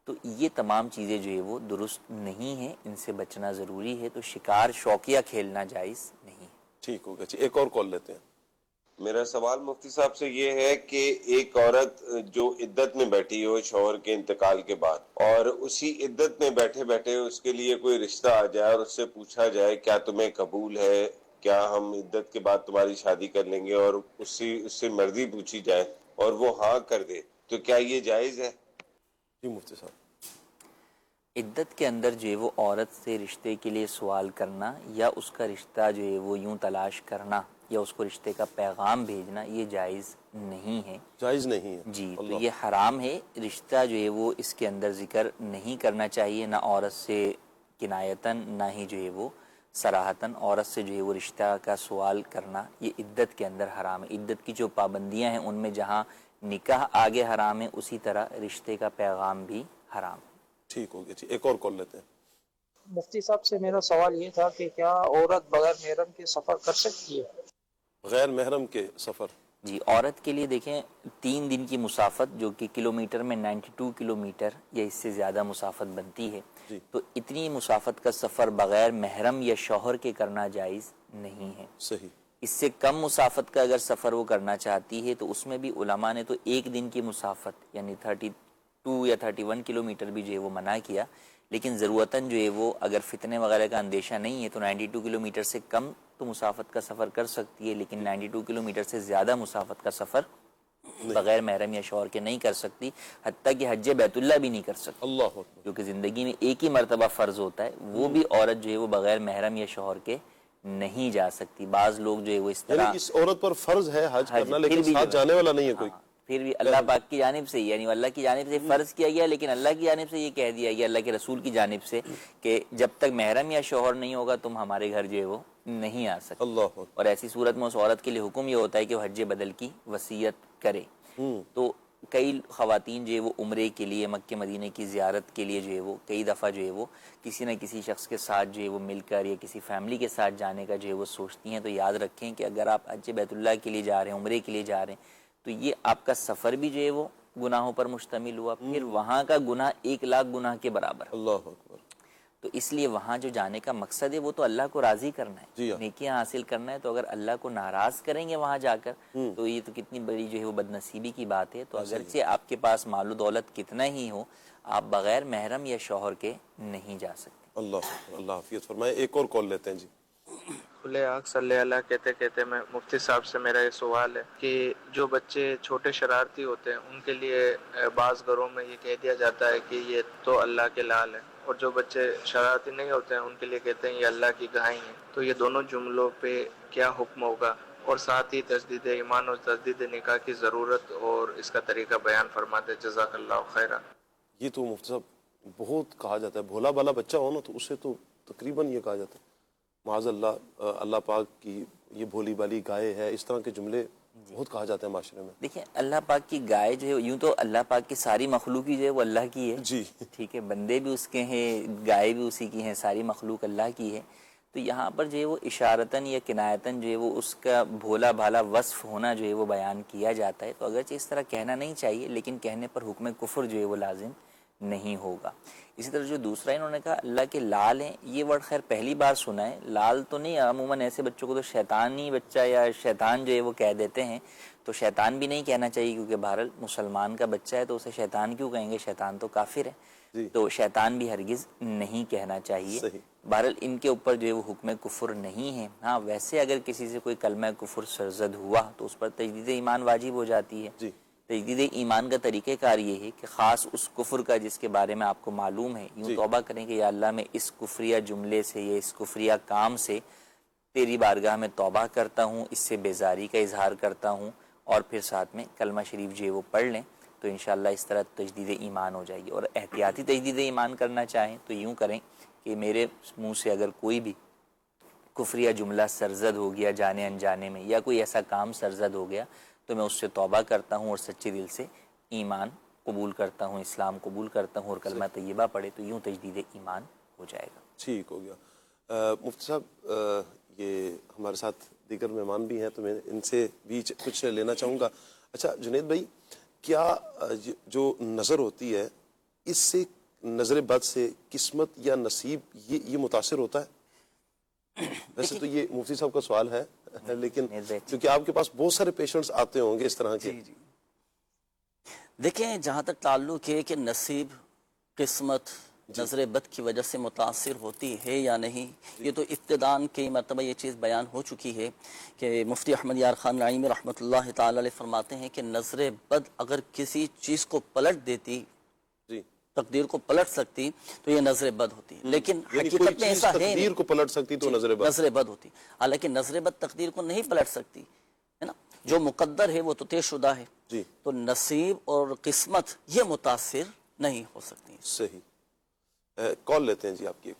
تو یہ تمام چیزیں جو ہے وہ درست نہیں ہیں، ان سے بچنا ضروری ہے. تو شکار شوقیہ کھیلنا جائز نہیں. ٹھیک ہوگا جی، ایک اور کال لیتے ہیں. میرا سوال مفتی صاحب سے یہ ہے کہ ایک عورت جو عدت میں بیٹھی ہو شوہر کے انتقال کے بعد، اور اسی عدت میں بیٹھے بیٹھے اس کے لیے کوئی رشتہ آ جائے اور اس سے پوچھا جائے کیا تمہیں قبول ہے، کیا ہم عدت کے بعد تمہاری شادی کر لیں گے، اور اس سے مرضی پوچھی جائے اور وہ ہاں کر دے، تو کیا یہ جائز ہے؟ جی مفتی صاحب. عدت کے اندر جو ہے وہ عورت سے رشتے کے لیے سوال کرنا یا اس کا رشتہ جو ہے وہ یوں تلاش کرنا یا اس کو رشتے کا پیغام بھیجنا یہ جائز نہیں ہے. جائز نہیں ہے جی. تو یہ حرام ہے. رشتہ جو ہے وہ اس کے اندر ذکر نہیں کرنا چاہیے، نہ عورت سے کنایتاً نہ ہی جو ہے وہ صراحتاً عورت سے جو ہے وہ رشتہ کا سوال کرنا یہ عدت کے اندر حرام ہے. عدت کی جو پابندیاں ہیں ان میں جہاں نکاح آگے حرام ہے اسی طرح رشتے کا پیغام بھی حرام ہے. ٹھیک ہو گیا جی، ایک اور کال لیتے ہیں. مفتی صاحب سے میرا سوال یہ تھا کہ کیا عورت بغیر محرم کے سفر کر سکتی ہے؟ غیر محرم کے سفر جی. عورت کے لیے دیکھیں 3 دن کی مسافت جو کہ کلومیٹر میں 92 کلومیٹر یا اس سے زیادہ مسافت بنتی ہے جی. تو اتنی مسافت کا سفر بغیر محرم یا شوہر کے کرنا جائز نہیں ہے. صحیح. اس سے کم مسافت کا اگر سفر وہ کرنا چاہتی ہے تو اس میں بھی علماء نے تو 1 دن کی مسافت یعنی 32 یا 31 کلومیٹر بھی جو ہے وہ منع کیا. لیکن ضرورتاً جو ہے وہ اگر فتنے وغیرہ کا اندیشہ نہیں ہے تو 92 کلومیٹر سے کم تو مسافت کا سفر کر سکتی ہے، لیکن 92 کلومیٹر سے زیادہ مسافت کا سفر بغیر محرم یا شوہر کے نہیں کر سکتی، حتیٰ کہ حج بیت اللہ بھی نہیں کر سکتی، اللہ اکبر، کیونکہ زندگی میں ایک ہی مرتبہ فرض ہوتا ہے، وہ بھی عورت جو ہے وہ بغیر محرم یا شوہر کے نہیں جا سکتی۔ بعض لوگ جو ہے وہ اس طرح یعنی اس عورت پر فرض ہے حج کرنا، پھر لیکن بھی ساتھ جو ہے جانے والا نہیں ہے کوئی۔ پھر بھی اللہ پاک کی جانب سے، یعنی اللہ کی جانب سے فرض کیا گیا، لیکن اللہ کی جانب سے یہ کہہ دیا گیا، اللہ کے رسول کی جانب سے، کہ جب تک محرم یا شوہر نہیں ہوگا تم ہمارے گھر جو ہے وہ نہیں آ سکتے۔ اللہ اکبر، اور ایسی صورت میں اس عورت کے لیے حکم یہ ہوتا ہے کہ وہ حج بدل کی وصیت کرے۔ تو کئی خواتین جو ہے وہ عمرے کے لیے مکہ مدینے کی زیارت کے لیے جو ہے وہ کئی دفعہ جو ہے وہ کسی نہ کسی شخص کے ساتھ جو ہے وہ مل کر یا کسی فیملی کے ساتھ جانے کا جو ہے وہ سوچتی ہیں۔ تو یاد رکھیں کہ اگر آپ حج بیت اللہ کے لیے جا رہے ہیں، عمرے کے لیے جا رہے ہیں، تو یہ آپ کا سفر بھی جو ہے وہ گناہوں پر مشتمل ہوا، پھر وہاں کا گناہ 1,00,000 گناہ کے برابر۔ اللہ اکبر، تو اس لیے وہاں جو جانے کا مقصد ہے وہ تو اللہ کو راضی کرنا ہے، جی ہاں، نیکیاں حاصل کرنا ہے۔ تو اگر اللہ کو ناراض کریں گے وہاں جا کر تو یہ تو کتنی بڑی جو ہے وہ بدنصیبی کی بات ہے۔ تو اگرچہ آپ کے پاس مال و دولت کتنا ہی ہو، آپ بغیر محرم یا شوہر کے نہیں جا سکتے۔ اللہ اکبر، اللہ حافظ فرمائے۔ ایک اور کال لیتے ہیں جی۔ کھلے آگ صلی اللہ کہتے کہتے میں مفتی صاحب سے میرا یہ سوال ہے کہ جو بچے چھوٹے شرارتی ہوتے ہیں ان کے لیے بعض گھروں میں یہ کہہ دیا جاتا ہے کہ یہ تو اللہ کے لال ہیں، اور جو بچے شرارتی نہیں ہوتے ہیں ان کے لیے کہتے ہیں یہ اللہ کی گائیں ہیں، تو یہ دونوں جملوں پہ کیا حکم ہوگا؟ اور ساتھ ہی تجدید ایمان اور تجدید نکاح کی ضرورت اور اس کا طریقہ بیان فرماتے، جزاک اللہ خیرہ۔ یہ تو مفتی صاحب بہت کہا جاتا ہے، بھولا بالا بچہ ہو نا تو اسے تو تقریباً یہ کہا جاتا ہے معاذ اللہ اللہ پاک کی یہ بھولی بالی گائے ہے، اس طرح کے جملے بہت کہا جاتا ہے معاشرے میں۔ دیکھیں اللہ پاک کی گائے جو ہے، یوں تو اللہ پاک کی ساری مخلوق ہی جو ہے وہ اللہ کی ہے، جی ٹھیک ہے، بندے بھی اس کے ہیں، گائے بھی اسی کی ہیں، ساری مخلوق اللہ کی ہے۔ تو یہاں پر جو ہے وہ اشارتاً یا کنایتاً جو ہے وہ اس کا بھولا بھالا وصف ہونا جو ہے وہ بیان کیا جاتا ہے۔ تو اگرچہ اس طرح کہنا نہیں چاہیے، لیکن کہنے پر حکم کفر جو ہے وہ لازم نہیں ہوگا۔ اسی طرح جو دوسرا انہوں نے کہا اللہ کے لال ہیں، یہ ورڈ خیر پہلی بار سنا ہے، لال تو نہیں، عموماً ایسے بچوں کو تو شیطانی بچہ یا شیطان جو ہے وہ کہہ دیتے ہیں، تو شیطان بھی نہیں کہنا چاہیے، کیونکہ بہرحال مسلمان کا بچہ ہے تو اسے شیطان کیوں کہیں گے، شیطان تو کافر ہے، تو شیطان بھی ہرگز نہیں کہنا چاہیے۔ بہرحال ان کے اوپر جو ہے وہ حکم کفر نہیں ہے۔ ہاں ویسے اگر کسی سے کوئی کلمہ کفر سرزد ہوا تو اس پر تجدید ایمان واجب ہو جاتی ہے۔ تجدید ایمان کا طریقہ کار یہ ہے کہ خاص اس کفر کا جس کے بارے میں آپ کو معلوم ہے، یوں توبہ کریں کہ یا اللہ میں اس کفریہ جملے سے یا اس کفریہ کام سے تیری بارگاہ میں توبہ کرتا ہوں، اس سے بیزاری کا اظہار کرتا ہوں، اور پھر ساتھ میں کلمہ شریف جو ہے وہ پڑھ لیں، تو انشاءاللہ اس طرح تجدید ایمان ہو جائے گی۔ اور احتیاطی تجدید ایمان کرنا چاہیں تو یوں کریں کہ میرے منہ سے اگر کوئی بھی کفریہ جملہ سرزد ہو گیا جانے انجانے میں، یا کوئی ایسا کام سرزد ہو گیا، تو میں اس سے توبہ کرتا ہوں اور سچے دل سے ایمان قبول کرتا ہوں، اسلام قبول کرتا ہوں، اور کلمہ طیبہ پڑھے، تو یوں تجدید ایمان ہو جائے گا۔ ٹھیک ہو گیا۔ مفتی صاحب یہ ہمارے ساتھ دیگر مہمان بھی ہیں تو میں ان سے بھی کچھ لینا چاہوں گا۔ اچھا جنید بھائی، کیا جو نظر ہوتی ہے اس سے نظر بد سے قسمت یا نصیب یہ متاثر ہوتا ہے؟ ویسے تو یہ مفتی صاحب کا سوال ہے، لیکن کیونکہ آپ کے پاس بہت سارے پیشنٹس آتے ہوں گے اس طرح کے۔ دیکھیں جہاں تک تعلق ہے کہ نصیب قسمت نظر بد کی وجہ سے متاثر ہوتی ہے یا نہیں، یہ تو ابتداءً کئی مرتبہ یہ چیز بیان ہو چکی ہے کہ مفتی احمد یار خان نعیمی رحمۃ اللہ تعالی علیہ فرماتے ہیں کہ نظر بد اگر کسی چیز کو پلٹ دیتی، تقدیر کو پلٹ سکتی، تو یہ نظر بد ہوتی، لیکن حقیقت میں ایسا ہے نہیں، تقدیر کو پلٹ سکتی تو نظر بد ہوتی، حالانکہ نظر بد تقدیر کو نہیں پلٹ سکتی ہے نا، جو مقدر ہے وہ تو طے شدہ ہے، تو نصیب اور قسمت یہ متاثر نہیں ہو سکتی۔ صحیح، کال لیتے ہیں جی آپ کی۔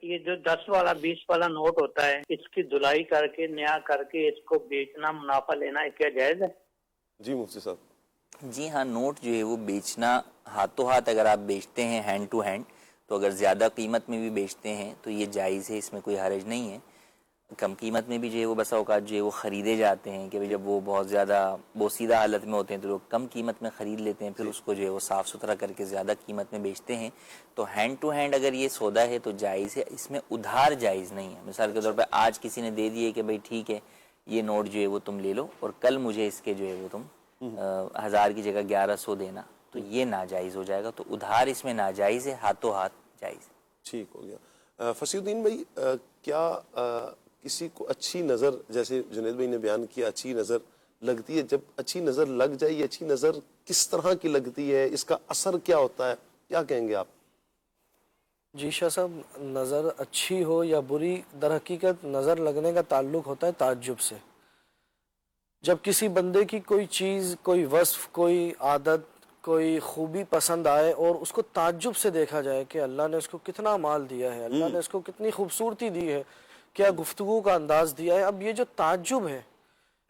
یہ جو 10 والا 20 والا نوٹ ہوتا ہے، اس کی دھلائی کر کے نیا کر کے اس کو بیچنا، منافع لینا، کیا جائز ہے؟ جی مفتی صاحب۔ جی ہاں، نوٹ جو ہے وہ بیچنا ہاتھوں ہاتھ اگر آپ بیچتے ہیں ہینڈ ٹو ہینڈ، تو اگر زیادہ قیمت میں بھی بیچتے ہیں تو یہ جائز ہے، اس میں کوئی حرج نہیں ہے۔ کم قیمت میں بھی جو ہے وہ بسا اوقات جو ہے وہ خریدے جاتے ہیں کہ جب وہ بہت زیادہ بوسیدہ حالت میں ہوتے ہیں تو لوگ کم قیمت میں خرید لیتے ہیں، پھر اس کو جو ہے وہ صاف ستھرا کر کے زیادہ قیمت میں بیچتے ہیں۔ تو ہینڈ ٹو ہینڈ اگر یہ سودا ہے تو جائز ہے، اس میں ادھار جائز نہیں ہے۔ مثال کے طور پہ آج کسی نے دے دیے کہ بھائی ٹھیک ہے یہ نوٹ جو ہے وہ تم لے لو، اور کل مجھے اس کے جو ہے وہ تم 1000 کی جگہ 1100 دینا، تو یہ ناجائز ہو جائے گا. تو ادھار اس میں ناجائز ہے, ہاتھوں ہاتھ جائز. ٹھیک ہو گیا. فصیح الدین بھائی, کیا کسی کو اچھی نظر, جیسے جنید بھائی نے بیان کیا, اچھی نظر لگتی ہے, جب اچھی نظر لگ جائے, یہ اچھی نظر کس طرح کی لگتی ہے, اس کا اثر کیا ہوتا ہے, کیا کہیں گے آپ؟ جی شاہ صاحب, نظر اچھی ہو یا بری, در حقیقت نظر لگنے کا تعلق ہوتا ہے تعجب سے. جب کسی بندے کی کوئی چیز, کوئی وصف, کوئی عادت, کوئی خوبی پسند آئے اور اس کو تعجب سے دیکھا جائے کہ اللہ نے اس کو کتنا مال دیا ہے, اللہ نے اس کو کتنی خوبصورتی دی ہے, کیا گفتگو کا انداز دیا ہے. اب یہ جو تعجب ہے,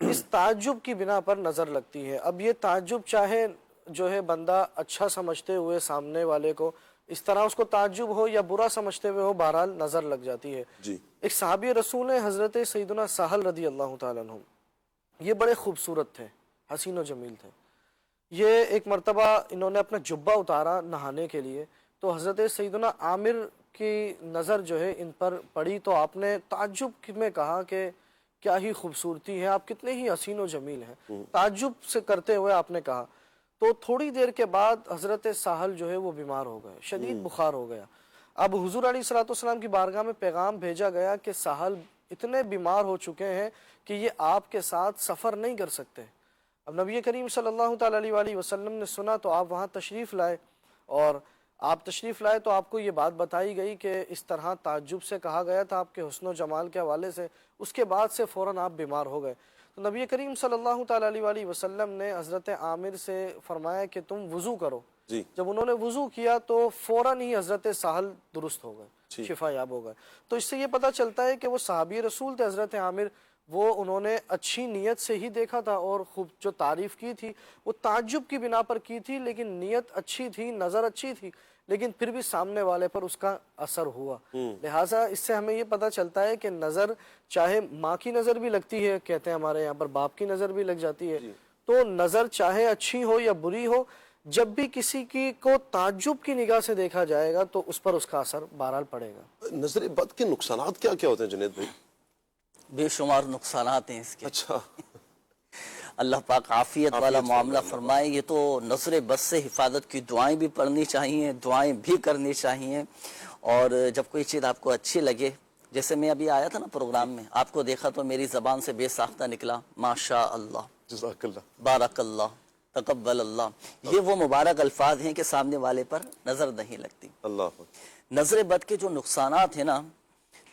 اس تعجب کی بنا پر نظر لگتی ہے. اب یہ تعجب چاہے جو ہے بندہ اچھا سمجھتے ہوئے سامنے والے کو اس طرح اس کو تعجب ہو یا برا سمجھتے ہوئے ہو, بہرحال نظر لگ جاتی ہے. ایک صحابی رسول ہیں حضرت سیدنا سہل رضی اللہ تعالیٰ عنہ, یہ بڑے خوبصورت تھے, حسین و جمیل تھے. یہ ایک مرتبہ انہوں نے اپنا جبہ اتارا نہانے کے لیے, تو حضرت سیدنا عامر کی نظر جو ہے ان پر پڑی, تو آپ نے تعجب میں کہا کہ کیا ہی خوبصورتی ہے, آپ کتنے ہی حسین و جمیل ہیں. تعجب سے کرتے ہوئے آپ نے کہا. تو تھوڑی دیر کے بعد حضرت ساحل جو ہے وہ بیمار ہو گئے, شدید بخار ہو گیا. اب حضور علیہ الصلوۃ والسلام کی بارگاہ میں پیغام بھیجا گیا کہ ساحل اتنے بیمار ہو چکے ہیں کہ یہ آپ کے ساتھ سفر نہیں کر سکتے. اب نبی کریم صلی اللہ تعالیٰ علیہ وسلم نے سنا تو آپ وہاں تشریف لائے, اور آپ تشریف لائے تو آپ کو یہ بات بتائی گئی کہ اس طرح تعجب سے کہا گیا تھا آپ کے حسن و جمال کے حوالے سے. اس کے بعد سے فوراً آپ بیمار ہو گئے. تو نبی کریم صلی اللہ تعالیٰ علیہ وسلم نے حضرت عامر سے فرمایا کہ تم وضو کرو. جب انہوں نے وضو کیا تو فوراً ہی حضرت ساحل درست ہو گئے, شفا یاب ہو گئے. تو اس سے یہ پتہ چلتا ہے کہ وہ صحابی رسول تھے حضرت عامر, وہ انہوں نے اچھی نیت سے ہی دیکھا تھا, اور خوب جو تعریف کی تھی وہ تعجب کی بنا پر کی تھی, لیکن نیت اچھی تھی, نظر اچھی تھی, لیکن پھر بھی سامنے والے پر اس کا اثر ہوا. لہٰذا اس سے ہمیں یہ پتہ چلتا ہے کہ نظر چاہے ماں کی نظر بھی لگتی ہے, کہتے ہیں ہمارے یہاں پر باپ کی نظر بھی لگ جاتی ہے, تو نظر چاہے اچھی ہو یا بری ہو, جب بھی کسی کی کو تعجب کی نگاہ سے دیکھا جائے گا تو اس پر اس کا اثر بہرحال پڑے گا. نظر بد کے نقصانات کیا کیا ہوتے ہیں جنید بھائی؟ بے شمار نقصانات ہیں اس کے. اچھا, اللہ پاک عافیت والا معاملہ فرمائے. یہ تو نظر بد سے حفاظت کی دعائیں بھی پڑھنی چاہیے, دعائیں بھی کرنی چاہیے. اور جب کوئی چیز آپ کو اچھی لگے, جیسے میں ابھی آیا تھا نا پروگرام میں, آپ کو دیکھا تو میری زبان سے بے ساختہ نکلا ماشاء اللہ, جزاک اللہ, بارک اللہ, تقبل اللہ. یہ وہ مبارک الفاظ ہیں کہ سامنے والے پر نظر نہیں لگتی. اللہ. نظر بد کے جو نقصانات ہیں نا,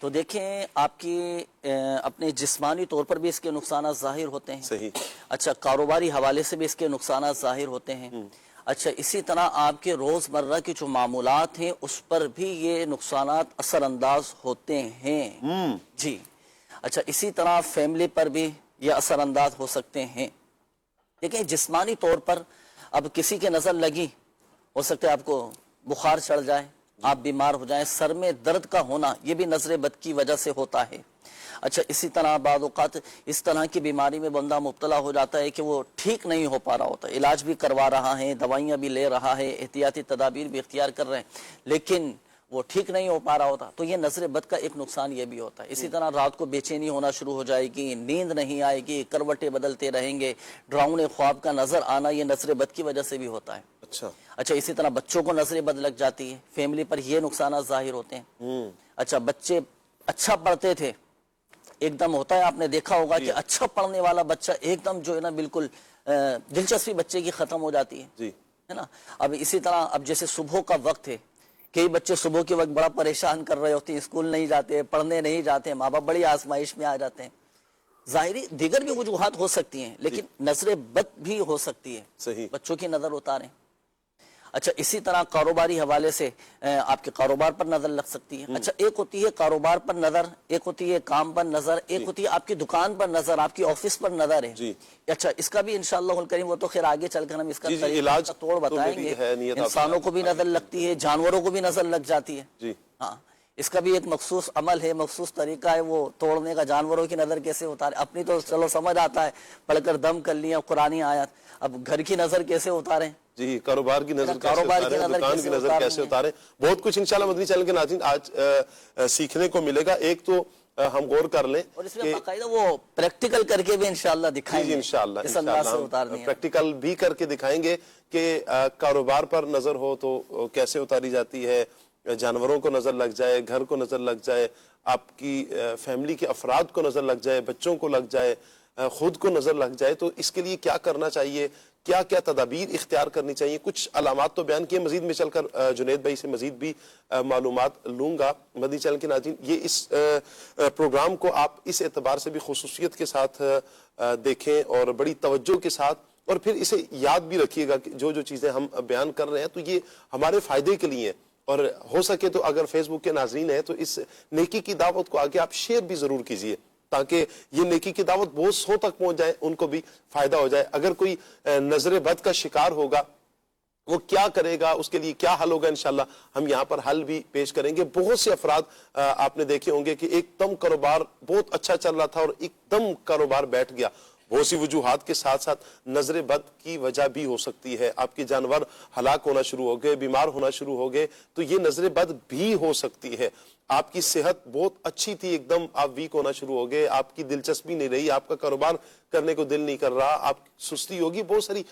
تو دیکھیں آپ کی اپنے جسمانی طور پر بھی اس کے نقصانات ظاہر ہوتے ہیں. صحیح. اچھا, کاروباری حوالے سے بھی اس کے نقصانات ظاہر ہوتے ہیں. اچھا, اسی طرح آپ کے روز مرہ کی جو معمولات ہیں اس پر بھی یہ نقصانات اثر انداز ہوتے ہیں. جی. اچھا, اسی طرح فیملی پر بھی یہ اثر انداز ہو سکتے ہیں. دیکھیں جسمانی طور پر اب کسی کے نظر لگی, ہو سکتا ہے آپ کو بخار چڑھ جائے, آپ بیمار ہو جائیں, سر میں درد کا ہونا, یہ بھی نظر بد کی وجہ سے ہوتا ہے. اچھا, اسی طرح بعض اوقات اس طرح کی بیماری میں بندہ مبتلا ہو جاتا ہے کہ وہ ٹھیک نہیں ہو پا رہا ہوتا, علاج بھی کروا رہا ہے, دوائیاں بھی لے رہا ہے, احتیاطی تدابیر بھی اختیار کر رہے ہیں, لیکن وہ ٹھیک نہیں ہو پا رہا ہوتا. تو یہ نظر بد کا ایک نقصان یہ بھی ہوتا ہے. اسی طرح رات کو بے چینی ہونا شروع ہو جائے گی, نیند نہیں آئے گی, کروٹیں بدلتے رہیں گے, ڈراؤنے خواب کا نظر آنا, یہ نظر بد کی وجہ سے بھی ہوتا ہے. اچھا, اسی طرح بچوں کو نظر بد لگ جاتی ہے, فیملی پر یہ نقصانات ظاہر ہوتے ہیں. اچھا, بچے اچھا پڑھتے تھے, ایک دم ہوتا ہے, آپ نے دیکھا ہوگا کہ اچھا پڑھنے والا بچہ ایک دم جو ہے نا بالکل دلچسپی بچے کی ختم ہو جاتی ہے نا. اب اسی طرح اب جیسے صبح کا وقت ہے, کئی بچے صبح کے وقت بڑا پریشان کر رہے ہوتے ہیں, اسکول نہیں جاتے, پڑھنے نہیں جاتے, ماں باپ بڑی آزمائش میں آ جاتے ہیں. ظاہری دیگر بھی وجوہات ہو سکتی ہیں, لیکن نظر بد بھی ہو سکتی ہے, بچوں کی نظر اتاریں. اچھا, اسی طرح کاروباری حوالے سے آپ کے کاروبار پر نظر لگ سکتی ہے. اچھا, ایک ہوتی ہے کاروبار پر نظر, ایک ہوتی ہے کام پر نظر, ایک ہوتی ہے آپ کی دکان پر نظر, آپ کی آفس پر نظر ہے. اچھا, اس کا بھی انشاءاللہ الکریم وہ تو خیر آگے چل کر ہم اس کا علاج توڑ بتائیں گے. انسانوں کو بھی نظر لگتی ہے, جانوروں کو بھی نظر لگ جاتی ہے. ہاں, اس کا بھی ایک مخصوص عمل ہے, مخصوص طریقہ ہے وہ توڑنے کا. جانوروں کی نظر کیسے اتارے, اپنی تو چلو سمجھ آتا ہے, پڑھ کر دم کر لیا قرآنی آیات. اب گھر کی نظر کیسے اتاریں, جی, کاروبار کی نظر کیسے اتاریں, دکان کی نظر کیسے اتاریں, بہت کچھ انشاءاللہ مدنی چینل کے ناظرین آج سیکھنے کو ملے گا. ایک تو ہم غور کر لیں اور اس میں باقاعدہ وہ پریکٹیکل کر کے بھی انشاءاللہ دکھائیں گے انشاءاللہ اس انداز سے اتارنی ہے. پریکٹیکل بھی کر کے دکھائیں گے کہ کاروبار پر نظر ہو تو کیسے اتاری جاتی ہے, جانوروں کو نظر لگ جائے, گھر کو نظر لگ جائے, آپ کی فیملی کے افراد کو نظر لگ جائے, بچوں کو لگ جائے, خود کو نظر لگ جائے, تو اس کے لیے کیا کرنا چاہیے, کیا کیا تدابیر اختیار کرنی چاہیے. کچھ علامات تو بیان کیے, مزید میں چل کر جنید بھائی سے مزید بھی معلومات لوں گا. مدنی چینل کے ناظرین, یہ اس پروگرام کو آپ اس اعتبار سے بھی خصوصیت کے ساتھ دیکھیں اور بڑی توجہ کے ساتھ, اور پھر اسے یاد بھی رکھیے گا کہ جو جو چیزیں ہم بیان کر رہے ہیں تو یہ ہمارے فائدے کے لیے ہیں, اور ہو سکے تو اگر فیس بک کے ناظرین ہیں تو اس نیکی کی دعوت کو آگے آپ شیئر بھی ضرور کیجئے, تاکہ یہ نیکی کی دعوت بہت سو تک پہنچ جائے, ان کو بھی فائدہ ہو جائے. اگر کوئی نظر بد کا شکار ہوگا, وہ کیا کرے گا, اس کے لیے کیا حل ہوگا, انشاءاللہ ہم یہاں پر حل بھی پیش کریں گے. بہت سے افراد آپ نے دیکھے ہوں گے کہ ایک دم کاروبار بہت اچھا چل رہا تھا اور ایک دم کاروبار بیٹھ گیا. بہت سی وجوہات کے ساتھ ساتھ نظر بد کی وجہ بھی ہو سکتی ہے. آپ کے جانور ہلاک ہونا شروع ہو گئے, بیمار ہونا شروع ہو گئے, تو یہ نظر بد بھی ہو سکتی ہے. آپ کی صحت بہت اچھی تھی, ایک دم آپ ویک ہونا شروع ہو گئے, آپ کی دلچسپی نہیں رہی, آپ کا کاروبار کرنے کو دل نہیں کر رہا, آپ سستی ہوگی. بہت ساری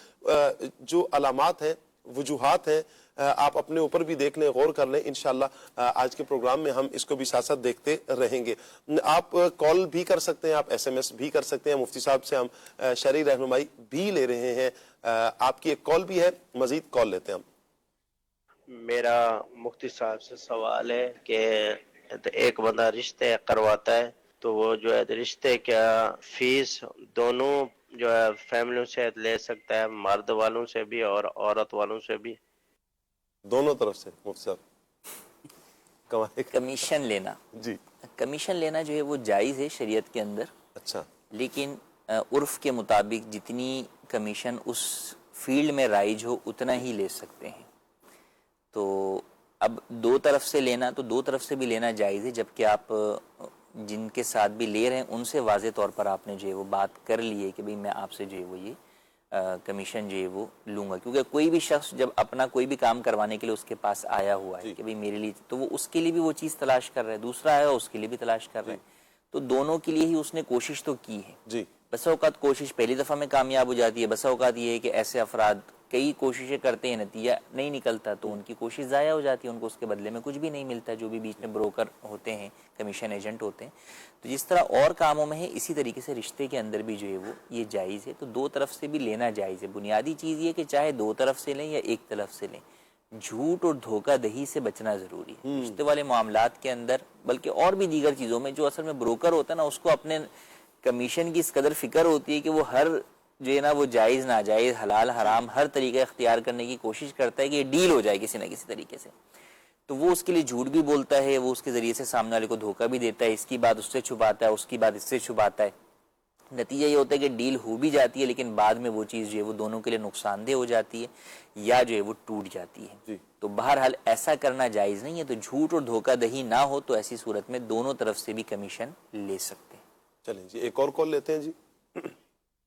جو علامات ہیں, وجوہات ہیں, آپ اپنے اوپر بھی دیکھ لیں, غور کر لیں. انشاءاللہ آج کے پروگرام میں ہم اس کو بھی ساتھ ساتھ دیکھتے رہیں گے. آپ کال بھی کر سکتے ہیں, آپ ایس ایم ایس بھی کر سکتے ہیں. مفتی صاحب سے ہم شرعی رہنمائی بھی لے رہے ہیں. آپ کی ایک کال بھی ہے, مزید کال لیتے ہیں ہم. میرا مفتی صاحب سے سوال ہے کہ ایک بندہ رشتے کرواتا ہے تو وہ جو ہے رشتے کیا فیس دونوں جو ہے فیملیوں سے لے سکتا ہے, مرد والوں سے بھی اور عورت والوں سے بھی؟ دونوں طرف سے مفتی صاحب کمیشن لینا, جی کمیشن لینا جو ہے وہ جائز ہے شریعت کے اندر. اچھا, لیکن عرف کے مطابق جتنی کمیشن اس فیلڈ میں رائج ہو اتنا ہی لے سکتے ہیں. تو اب دو طرف سے لینا, تو دو طرف سے بھی لینا جائز ہے, جبکہ آپ جن کے ساتھ بھی لے رہے ہیں ان سے واضح طور پر آپ نے جو ہے وہ بات کر لی ہے کہ بھئی میں آپ سے جو ہے وہ یہ کمیشن جو ہے وہ لوں گا. کیونکہ کوئی بھی شخص جب اپنا کوئی بھی کام کروانے کے لیے اس کے پاس آیا ہوا ہے کہ بھئی میرے لیے, تو وہ اس کے لیے بھی وہ چیز تلاش کر رہا ہے, دوسرا آیا اس کے لیے بھی تلاش کر رہا ہے, تو دونوں کے لیے ہی اس نے کوشش تو کی ہے. جی, بسا اوقات کوشش پہلی دفعہ میں کامیاب ہو جاتی ہے, بسا اوقات یہ ہے کہ ایسے افراد کئی کوششیں کرتے ہیں, نتیجہ نہیں نکلتا, تو ان کی کوشش ضائع ہو جاتی ہے, ان کو اس کے بدلے میں کچھ بھی نہیں ملتا, جو بھی بیچ میں بروکر ہوتے ہیں, کمیشن ایجنٹ ہوتے ہیں. تو جس طرح اور کاموں میں ہے, اسی طریقے سے رشتے کے اندر بھی جو ہے وہ یہ جائز ہے. تو دو طرف سے بھی لینا جائز ہے. بنیادی چیز یہ کہ چاہے دو طرف سے لیں یا ایک طرف سے لیں, جھوٹ اور دھوکہ دہی سے بچنا ضروری ہے رشتے والے معاملات کے اندر. بلکہ اور بھی دیگر چیزوں میں جو اصل میں بروکر ہوتا ہے نا, اس کو اپنے کمیشن کی اس قدر فکر ہوتی ہے کہ وہ ہر جو ہے نا وہ جائز ناجائز حلال حرام ہر طریقہ اختیار کرنے کی کوشش کرتا ہے کہ یہ ڈیل ہو جائے کسی نہ کسی طریقے سے. تو وہ اس کے لیے جھوٹ بھی بولتا ہے, وہ اس کے ذریعے سے سامنے والے کو دھوکہ بھی دیتا ہے, اس کی بات اس سے چھپاتا ہے, اس کی بات اس سے چھپاتا ہے. نتیجہ یہ ہوتا ہے کہ ڈیل ہو بھی جاتی ہے, لیکن بعد میں وہ چیز جو ہے وہ دونوں کے لیے نقصان دہ ہو جاتی ہے یا جو ہے وہ ٹوٹ جاتی ہے. تو بہرحال ایسا کرنا جائز نہیں ہے. تو جھوٹ اور دھوکہ دہی نہ ہو تو ایسی صورت میں دونوں طرف سے بھی کمیشن لے سکتے ہیں. چلیں جی, ایک اور کال لیتے ہیں. جی,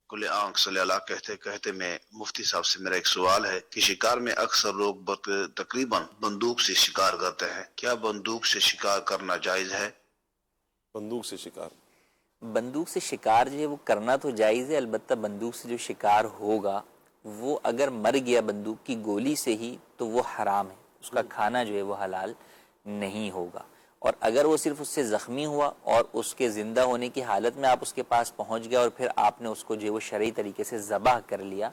کل آنکھ صلی اللہ کہتے کہتے میں مفتی صاحب سے میرا ایک سوال ہے کہ شکار میں اکثر لوگ تقریباً بندوق سے شکار کرتے ہیں, کیا بندوق سے شکار کرنا جائز ہے؟ بندوق سے شکار, بندوق سے شکار جو ہے وہ کرنا تو جائز ہے, البتہ بندوق سے جو شکار ہوگا وہ اگر مر گیا بندوق کی گولی سے ہی تو وہ حرام ہے, اس کا کھانا جو ہے وہ حلال نہیں ہوگا. اور اگر وہ صرف اس سے زخمی ہوا اور اس کے زندہ ہونے کی حالت میں آپ اس کے پاس پہنچ گیا اور پھر آپ نے اس کو جو ہے وہ شرعی طریقے سے ذبح کر لیا,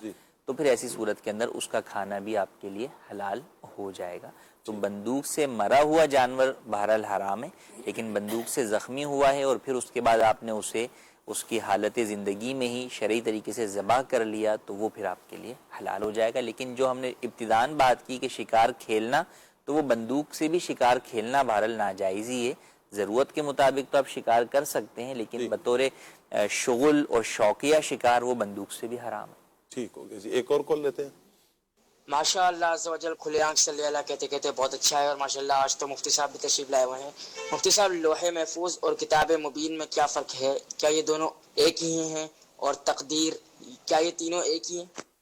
تو پھر ایسی صورت کے اندر اس کا کھانا بھی آپ کے لیے حلال ہو جائے گا. تو بندوق سے مرا ہوا جانور بہرحال حرام ہے, لیکن بندوق سے زخمی ہوا ہے اور پھر اس کے بعد آپ نے اسے اس کی حالت زندگی میں ہی شرعی طریقے سے ذبح کر لیا تو وہ پھر آپ کے لیے حلال ہو جائے گا. لیکن جو ہم نے ابتداءً بات کی کہ شکار کھیلنا, تو وہ بندوق سے بھی شکار کھیلنا بہرحال ناجائز ہی ہے. ضرورت کے مطابق تو آپ شکار کر سکتے ہیں, لیکن بطور شغل اور شوقیہ شکار وہ بندوق سے بھی حرام ہے. ٹھیک ہو گیا جی, ایک اور کال لیتے ہیں. ماشاء اللہ عز و جل, کھلے آنکھ صلی اللہ کہتے کہتے بہت اچھا ہے. اور ماشاء اللہ آج تو مفتی صاحب بھی تشریف لائے ہوئے ہیں. مفتی صاحب, لوح محفوظ اور کتاب مبین میں کیا فرق ہے؟ کیا یہ دونوں ایک ہی ہیں؟ اور تقدیر, کیا یہ تینوں ایک ہی ہیں؟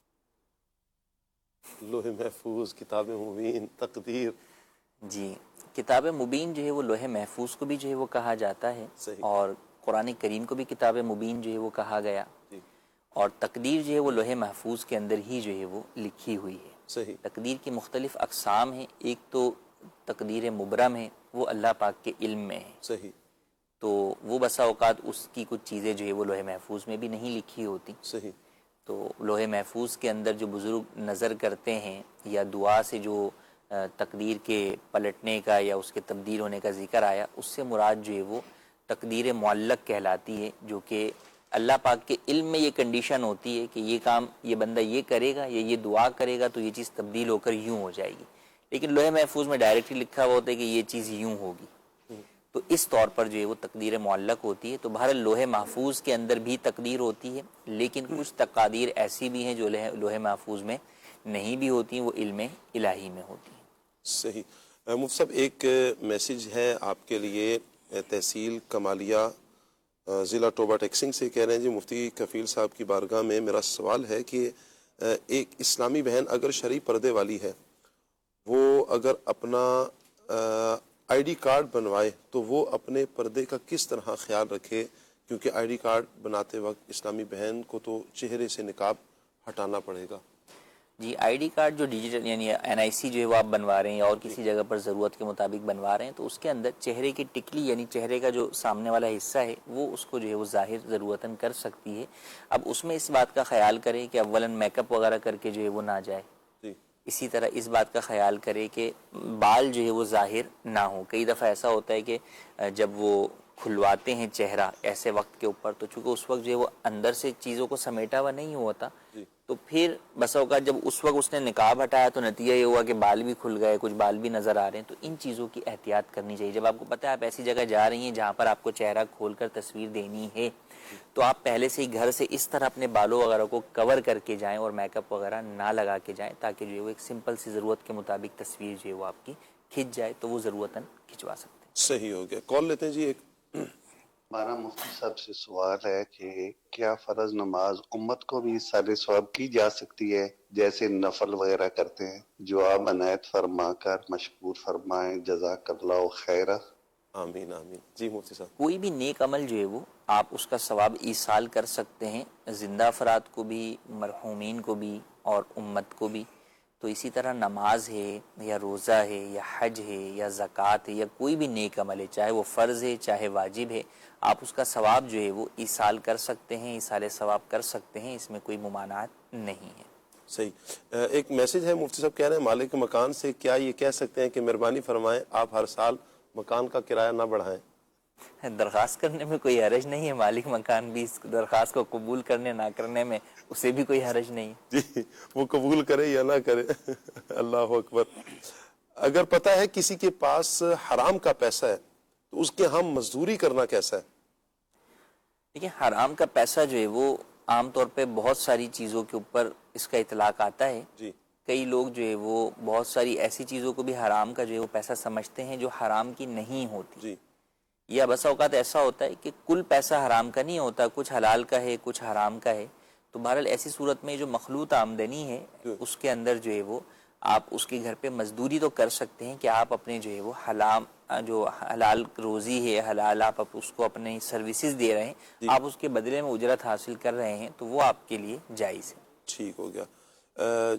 لوح محفوظ, کتاب مبین, تقدیر, جی، کتاب مبین جو ہے وہ لوح محفوظ کو بھی جو ہے وہ کہا جاتا ہے، اور قرآن کریم کو بھی کتاب مبین جو ہے وہ کہا گیا، اور تقدیر جو ہے وہ لوح محفوظ کے اندر ہی جو ہے وہ لکھی ہوئی ہے۔ صحیح۔ تقدیر کی مختلف اقسام ہیں، ایک تو تقدیر مبرم ہے، وہ اللہ پاک کے علم میں ہے، صحیح، تو وہ بسا اوقات اس کی کچھ چیزیں جو ہے وہ لوح محفوظ میں بھی نہیں لکھی ہوتی۔ صحیح۔ تو لوح محفوظ کے اندر جو بزرگ نظر کرتے ہیں یا دعا سے جو تقدیر کے پلٹنے کا یا اس کے تبدیل ہونے کا ذکر آیا، اس سے مراد جو ہے وہ تقدیر معلق کہلاتی ہے، جو کہ اللہ پاک کے علم میں یہ کنڈیشن ہوتی ہے کہ یہ کام یہ بندہ یہ کرے گا یا یہ دعا کرے گا تو یہ چیز تبدیل ہو کر یوں ہو جائے گی، لیکن لوح محفوظ میں ڈائریکٹلی لکھا ہوا ہوتا ہے کہ یہ چیز یوں ہوگی، تو اس طور پر جو ہے وہ تقدیر معلق ہوتی ہے۔ تو بہرحال لوح محفوظ کے اندر بھی تقدیر ہوتی ہے، لیکن کچھ تقادیر ایسی بھی ہیں جو لوح محفوظ میں نہیں بھی ہوتی ہیں، وہ علم الہی میں ہوتی ہیں۔ صحیح۔ مفتی صاحب ایک میسیج ہے آپ کے لیے، تحصیل کمالیہ ضلع ٹوبہ ٹیکسنگ سے کہہ رہے ہیں جی مفتی کفیل صاحب کی بارگاہ میں میرا سوال ہے کہ ایک اسلامی بہن اگر شرعی پردے والی ہے، وہ اگر اپنا آئی ڈی کارڈ بنوائے تو وہ اپنے پردے کا کس طرح خیال رکھے، کیونکہ آئی ڈی کارڈ بناتے وقت اسلامی بہن کو تو چہرے سے نقاب ہٹانا پڑے گا۔ جی، آئی ڈی کارڈ جو ڈیجیٹل یعنی NIC جو ہے وہ آپ بنوا رہے ہیں اور کسی جگہ پر ضرورت کے مطابق بنوا رہے ہیں، تو اس کے اندر چہرے کی ٹکلی یعنی چہرے کا جو سامنے والا حصہ ہے وہ اس کو جو ہے وہ ظاہر ضرورتاً کر سکتی ہے۔ اب اس میں اس بات کا خیال کرے کہ اولاً میک اپ وغیرہ کر کے جو ہے وہ نہ جائے، اسی طرح اس بات کا خیال کرے کہ بال جو ہے وہ ظاہر نہ ہو۔ کئی دفعہ ایسا ہوتا ہے کہ جب وہ کھلواتے ہیں چہرہ ایسے وقت کے اوپر، تو چونکہ اس وقت جو ہے وہ اندر سے چیزوں کو سمیٹا ہوا نہیں ہوتا، تو پھر بسا اوقات جب اس وقت اس نے نقاب ہٹایا تو نتیجہ یہ ہوا کہ بال بھی کھل گئے، کچھ بال بھی نظر آ رہے ہیں۔ تو ان چیزوں کی احتیاط کرنی چاہیے۔ جب آپ کو پتہ ہے آپ ایسی جگہ جا رہی ہیں جہاں پر آپ کو چہرہ کھول کر تصویر دینی ہے، تو آپ پہلے سے ہی گھر سے اس طرح اپنے بالوں وغیرہ کو کور کر کے جائیں اور میک اپ وغیرہ نہ لگا کے جائیں، تاکہ جو ہے وہ ایک سمپل سی ضرورت کے مطابق تصویر جو ہے وہ آپ کی کھنچ جائے، تو وہ ضرورتاً کھنچوا سکتے ہیں۔ صحیح ہو گیا۔ کال لیتے ہیں جی ایک۔ ہمارا مفتی صاحب سے سوال ہے کہ کیا فرض نماز امت کو بھی سارے ثواب کی جا سکتی ہے جیسے نفل وغیرہ کرتے ہیں؟ جو آپ عنایت فرما کر مشکور فرمائیں، جزاک اللہ خیرہ۔ آمین آمین۔ جی مفتی صاحب، کوئی بھی نیک عمل جو ہے وہ آپ اس کا ثواب ایصال کر سکتے ہیں، زندہ افراد کو بھی، مرحومین کو بھی اور امت کو بھی۔ تو اسی طرح نماز ہے یا روزہ ہے یا حج ہے یا زکوٰۃ ہے یا کوئی بھی نیک عمل ہے، چاہے وہ فرض ہے چاہے واجب ہے، آپ اس کا ثواب جو ہے وہ ایصال کر سکتے ہیں، ایصال ثواب کر سکتے ہیں، اس میں کوئی ممانعت نہیں ہے۔ صحیح۔ ایک میسج ہے، مفتی صاحب کہہ رہے ہیں مالک مکان سے کیا یہ کہہ سکتے ہیں کہ مہربانی فرمائیں آپ ہر سال مکان کا کرایہ نہ بڑھائیں؟ درخواست کرنے میں کوئی حرج نہیں ہے، مالک مکان بھی اس درخواست کو قبول کرنے نہ کرنے میں اسے بھی کوئی حرج نہیں ہے۔ جی، وہ قبول کرے یا نہ کرے۔ اللہ اکبر۔ اگر پتہ ہے کسی کے پاس حرام کا پیسہ ہے تو اس کے ہم مزدوری کرنا کیسا ہے؟ دیکھیں، حرام کا پیسہ جو ہے وہ عام طور پہ بہت ساری چیزوں کے اوپر اس کا اطلاق آتا ہے۔ جی، کئی لوگ جو ہے وہ بہت ساری ایسی چیزوں کو بھی حرام کا جو ہے وہ پیسہ سمجھتے ہیں جو حرام کی نہیں ہوتی۔ جی، یا بسا اوقات ایسا ہوتا ہے کہ کل پیسہ حرام کا نہیں ہوتا، کچھ حلال کا ہے کچھ حرام کا ہے۔ تو بہرحال ایسی صورت میں جو مخلوط آمدنی ہے اس کے اندر جو ہے وہ آپ اس کے گھر پہ مزدوری تو کر سکتے ہیں کہ آپ اپنے جو ہے وہ جو حلال روزی ہے، حلال آپ اس کو اپنے سروسز دے رہے ہیں، آپ اس کے بدلے میں اجرت حاصل کر رہے ہیں، تو وہ آپ کے لیے جائز ہے۔ ٹھیک ہو گیا۔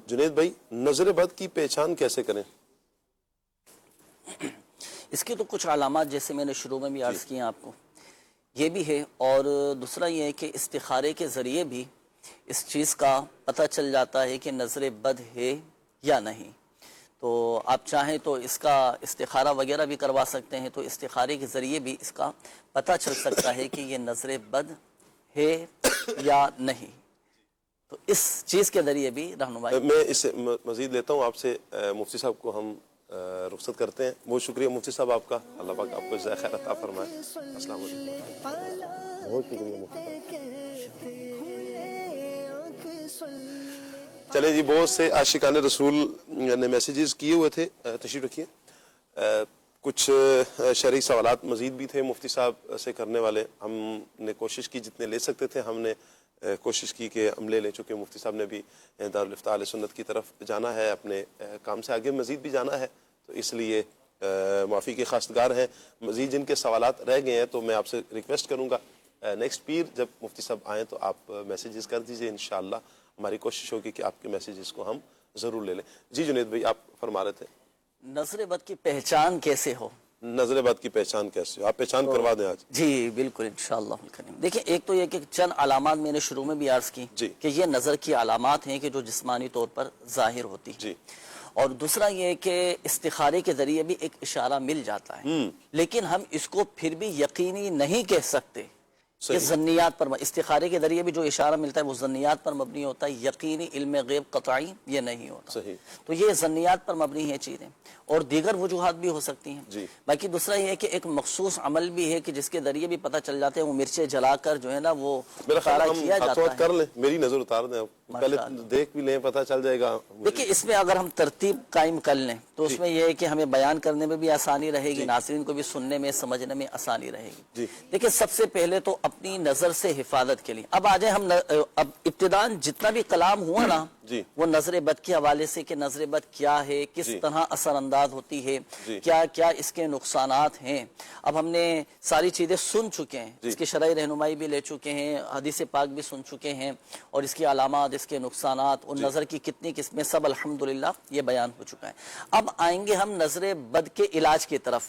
جنید بھائی، نظر بد کی پہچان کیسے کریں؟ اس کی تو کچھ علامات جیسے میں نے شروع میں بھی عرض کی ہیں آپ کو، یہ بھی ہے، اور دوسرا یہ ہے کہ استخارے کے ذریعے بھی اس چیز کا پتہ چل جاتا ہے کہ نظر بد ہے یا نہیں۔ تو آپ چاہیں تو اس کا استخارہ وغیرہ بھی کروا سکتے ہیں، تو استخارے کے ذریعے بھی اس کا پتہ چل سکتا ہے کہ یہ نظر بد ہے یا نہیں، تو اس چیز کے ذریعے بھی رہنمائی۔ میں اس مزید لیتا ہوں آپ سے، مفتی صاحب کو ہم رخصت کرتے ہیں۔ بہت شکریہ مفتی صاحب آپ کا، اللہ پاک آپ کو جزائے خیر عطا فرمائے۔ السلام علیکم۔ بہت شکریہ مفتی صاحب۔ چلے جی، بہت سے عاشقان رسول نے میسیجز کیے ہوئے تھے، تشریف رکھیے۔ کچھ شرعی سوالات مزید بھی تھے مفتی صاحب سے کرنے والے، ہم نے کوشش کی جتنے لے سکتے تھے، ہم نے کوشش کی کہ ہم لے چونکہ مفتی صاحب نے بھی دارالفتاء اہل سنت کی طرف جانا ہے، اپنے کام سے آگے مزید بھی جانا ہے، تو اس لیے معافی کے خواستگار ہیں. مزید جن کے سوالات رہ گئے ہیں تو میں آپ سے ریکویسٹ کروں گا نیکسٹ پیر جب مفتی صاحب آئیں تو آپ میسیجز کر دیجئے. انشاءاللہ ہماری کوشش ہوگی کہ آپ کے میسیجز کو ہم ضرور لے لیں. جی جنید بھائی آپ فرما رہے تھے نظر بد کی پہچان کیسے ہو؟ نظر بد کی پہچان کیسے ہو؟ آپ پہچان کروا دیں آج. جی بالکل انشاءاللہ. دیکھیں ایک تو یہ کہ چند علامات میں نے شروع میں بھی عرض کی کہ یہ نظر کی علامات ہیں کہ جو جسمانی طور پر ظاہر ہوتی ہیں. اور دوسرا یہ کہ استخارے کے ذریعے بھی ایک اشارہ مل جاتا ہے لیکن ہم اس کو پھر بھی یقینی نہیں کہہ سکتے. یہ ظنیات پر استخارے کے ذریعے بھی جو اشارہ ملتا ہے وہ ظنیات پر مبنی ہوتا ہے. یقینی علم غیب قطعی یہ نہیں ہوتا. تو یہ ظنیات پر مبنی ہے چیزیں اور دیگر وجوہات بھی ہو سکتی ہیں. باقی دوسرا یہ ہے کہ ایک مخصوص عمل بھی ہے کہ جس کے ذریعے بھی پتہ چل جاتے ہیں. وہ مرچیں جلا کر جو ہے نا وہ کیا جاتا ہے. کر لیں میری نظر اتار دیں پہلے دیکھ بھی لیں پتہ چل جائے گا. دیکھیں اس میں اگر ہم ترتیب قائم کر لیں تو اس میں یہ ہے کہ ہمیں بیان کرنے میں بھی آسانی رہے گی, ناظرین کو بھی سننے میں سمجھنے میں آسانی رہے گی. دیکھیں سب سے پہلے تو اپنی نظر سے حفاظت کے لیے اب آ جائیں ہم اب ابتداً جتنا بھی کلام ہوا نا وہ نظر بد کے حوالے سے کہ نظر بد کیا ہے, کس طرح اثر انداز ہوتی ہے, کیا کیا اس کے نقصانات ہیں. اب ہم نے ساری چیزیں سن چکے ہیں, اس کی شرعی رہنمائی بھی لے چکے ہیں, حدیث پاک بھی سن چکے ہیں اور اس کی علامات, اس کے نقصانات اور نظر کی کتنی قسمیں سب الحمدللہ یہ بیان ہو چکا ہے. اب آئیں گے ہم نظر بد کے علاج کی طرف.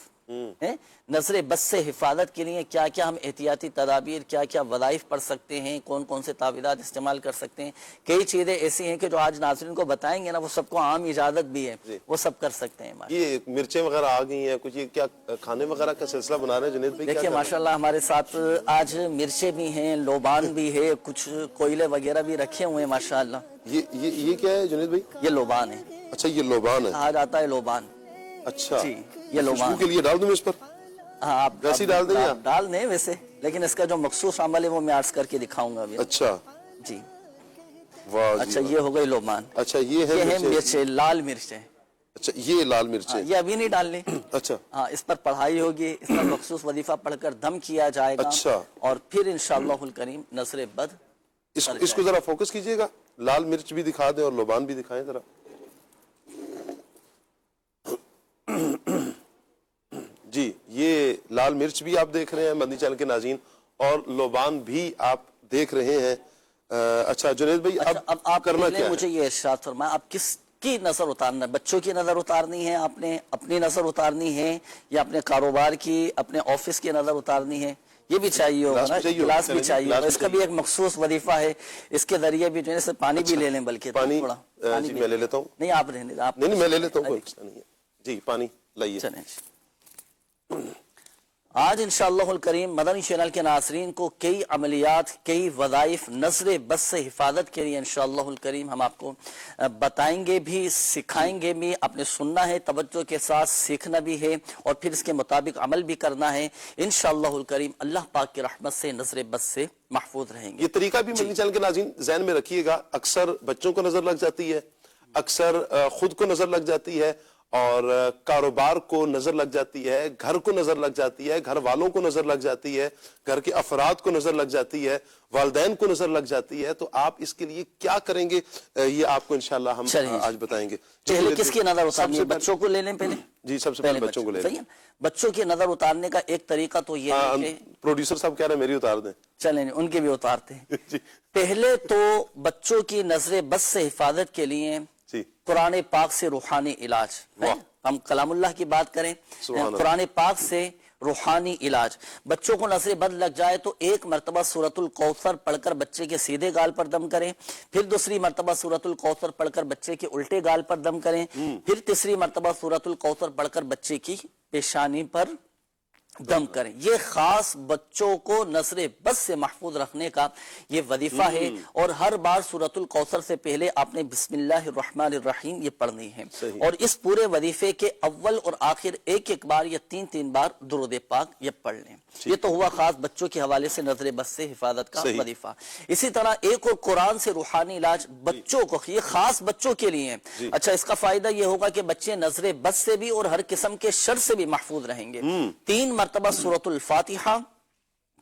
نظر بد سے حفاظت کے لیے کیا کیا ہم احتیاطی تدابیر, کیا کیا وظائف پڑھ سکتے ہیں, کون کون سے تعویذات استعمال کر سکتے ہیں. کئی چیزیں ایسی ہیں کہ جو آج ناظرین کو بتائیں گے نا وہ سب کو عام اجازت بھی ہے, وہ سب کر سکتے ہیں. یہ مرچیں وغیرہ آ گئی ہیں کچھ, یہ کیا کھانے وغیرہ کا سلسلہ بنا رہے ہیں جنید بھائی؟ دیکھیے ماشاءاللہ ہمارے ساتھ آج مرچیں بھی ہیں, لوبان بھی ہے, کچھ کوئلے وغیرہ بھی رکھے ہوئے ہیں ماشاءاللہ. یہ کیا ہے جنید بھائی؟ یہ لوبان ہے. اچھا یہ لوبان ہے, کہا جاتا ہے لوبان. اچھا یہ لوبان کے لیے ڈال دوں اس پر؟ ہاں آپ ویسے ڈال دیں ڈال دیں ویسے, لیکن اس کا جو مخصوص عمل ہے وہ میں عرض کر کے دکھاؤں گا ابھی. اچھا جی واہ. اچھا یہ ہو گئی لوبان. اچھا یہ ہے مرچیں, لال مرچیں. اچھا یہ لال مرچیں, یہ ابھی نہیں ڈالنی. اچھا ہاں اس پر پڑھائی ہوگی, اس پر مخصوص وظیفہ پڑھ کر دم کیا جائے گا. اچھا اور پھر انشاءاللہ الکریم نظر بد اس کو ذرا فوکس کیجئے گا. لال مرچ بھی دکھا دیں اور لوبان بھی دکھائیں ذرا. جی یہ لال مرچ بھی آپ دیکھ رہے ہیں مدنی چینل کے ناظرین, اور لوبان بھی آپ دیکھ رہے ہیں. اچھا جنید بھائی اب آپ کرنا کیا ہے؟ مجھے یہ ارشاد فرمائیں آپ کس کی نظر اتارنا ہے؟ بچوں کی نظر اتارنی ہے آپ نے, اپنی نظر اتارنی ہے, یا اپنے کاروبار کی, اپنے آفس کی نظر اتارنی ہے؟ یہ بھی چاہیے ہوگا نا, کلاس بھی چاہیے ہوگا. اس کا بھی ایک مخصوص وظیفہ ہے, اس کے ذریعے بھی جو ہے پانی بھی لے لیں. بلکہ پانی میں لے لیتا ہوں. نہیں آپ رہنے دیں, آپ نہیں میں لے لیتا ہوں, کوئی مسئلہ نہیں ہے. جی پانی لائیے. چلیں آج انشاءاللہ الکریم مدنی چینل کے ناظرین کو کئی عملیات, کئی وظائف نظر بد سے حفاظت کے لیے انشاءاللہ الکریم ہم آپ کو بتائیں گے بھی, سکھائیں گے بھی. آپ نے سننا ہے, توجہ کے ساتھ سیکھنا بھی ہے اور پھر اس کے مطابق عمل بھی کرنا ہے. انشاءاللہ الکریم اللہ پاک کی رحمت سے نظر بد سے محفوظ رہیں گے. یہ طریقہ بھی مدنی چینل کے ناظرین ذہن میں رکھیے گا. اکثر بچوں کو نظر لگ جاتی ہے, اکثر خود کو نظر لگ جاتی ہے, اور کاروبار کو نظر لگ جاتی ہے, گھر کو نظر لگ جاتی ہے, گھر والوں کو نظر لگ جاتی ہے, گھر کے افراد کو نظر لگ جاتی ہے, والدین کو نظر لگ جاتی ہے. تو آپ اس کے لیے کیا کریں گے یہ آپ کو انشاءاللہ ہم آج بتائیں گے. پہلے کس کی نظر اتارنی ہے؟ بچوں کو لے لیں پہلے. جی سب سے پہلے بچوں کو لے لیں. بچوں کی نظر اتارنے کا ایک طریقہ تو یہ ہے کہ پروڈیوسر صاحب کہہ رہے ہیں میری اتار دیں. چلیں ان کی بھی اتارتے ہیں. پہلے تو بچوں کی نظر بد سے حفاظت کے لیے قرآن پاک سے روحانی علاج. ہم کلام اللہ کی بات کریں, قرآن پاک سے روحانی علاج. بچوں کو نظر بد لگ جائے تو ایک مرتبہ سورۃ الکوثر پڑھ کر بچے کے سیدھے گال پر دم کریں, پھر دوسری مرتبہ سورۃ الکوثر پڑھ کر بچے کے الٹے گال پر دم کریں, پھر تیسری مرتبہ سورۃ الکوثر پڑھ کر بچے کی پیشانی پر دم کریں. یہ خاص بچوں کو نظر بد سے محفوظ رکھنے کا یہ وظیفہ ہے. اور ہر بار سورۃ الکوثر سے پہلے آپ نے بسم اللہ الرحمن الرحیم یہ پڑھنی ہے. اور اس پورے وظیفے کے اول اور آخر ایک ایک بار یا تین بار درود پاک یہ پڑھ لیں. یہ تو ہوا خاص بچوں کے حوالے سے نظر بد سے حفاظت کا وظیفہ. اسی طرح ایک اور قرآن سے روحانی علاج بچوں کو, یہ خاص بچوں کے لیے. اچھا اس کا فائدہ یہ ہوگا کہ بچے نظر بد سے بھی اور ہر قسم کے شر سے بھی محفوظ رہیں گے. 3 مرتبہ سورۃ الفاتحہ,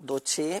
2, 6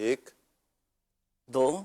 1, 2,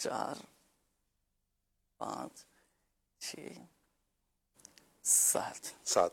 4, 5, 6, 7।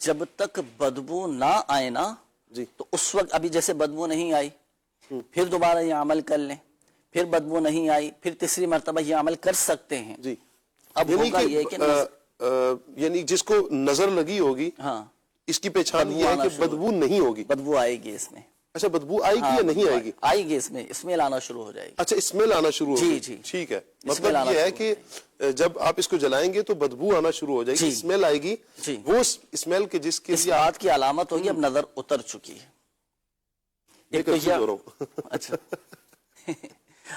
جب تک بدبو نہ آئے نا جی تو اس وقت ابھی جیسے بدبو نہیں آئی پھر دوبارہ یہ عمل کر لیں، پھر بدبو نہیں آئی پھر تیسری مرتبہ یہ عمل کر سکتے ہیں. جی اب ہوگا یہ کہ یعنی جس کو نظر لگی ہوگی ہاں اس کی پہچان یہ ہے کہ بدبو نہیں ہوگی. بدبو آئے گی اس میں. اچھا بدبو آئے گی یا نہیں آئے گی؟ آئے گی، اس میں لانا شروع ہو جائے گی. اچھا اسمیل آنا شروع ہوگی. جی ٹھیک ہے، مطلب یہ ہے کہ جب آپ اس کو جلائیں گے تو بدبو آنا شروع ہو جائے گی، اسمیل آئے گی. وہ اسمیل کے جس کے اس بات کی علامت ہوگی اب نظر اتر چکی ہے. ایک تو یہ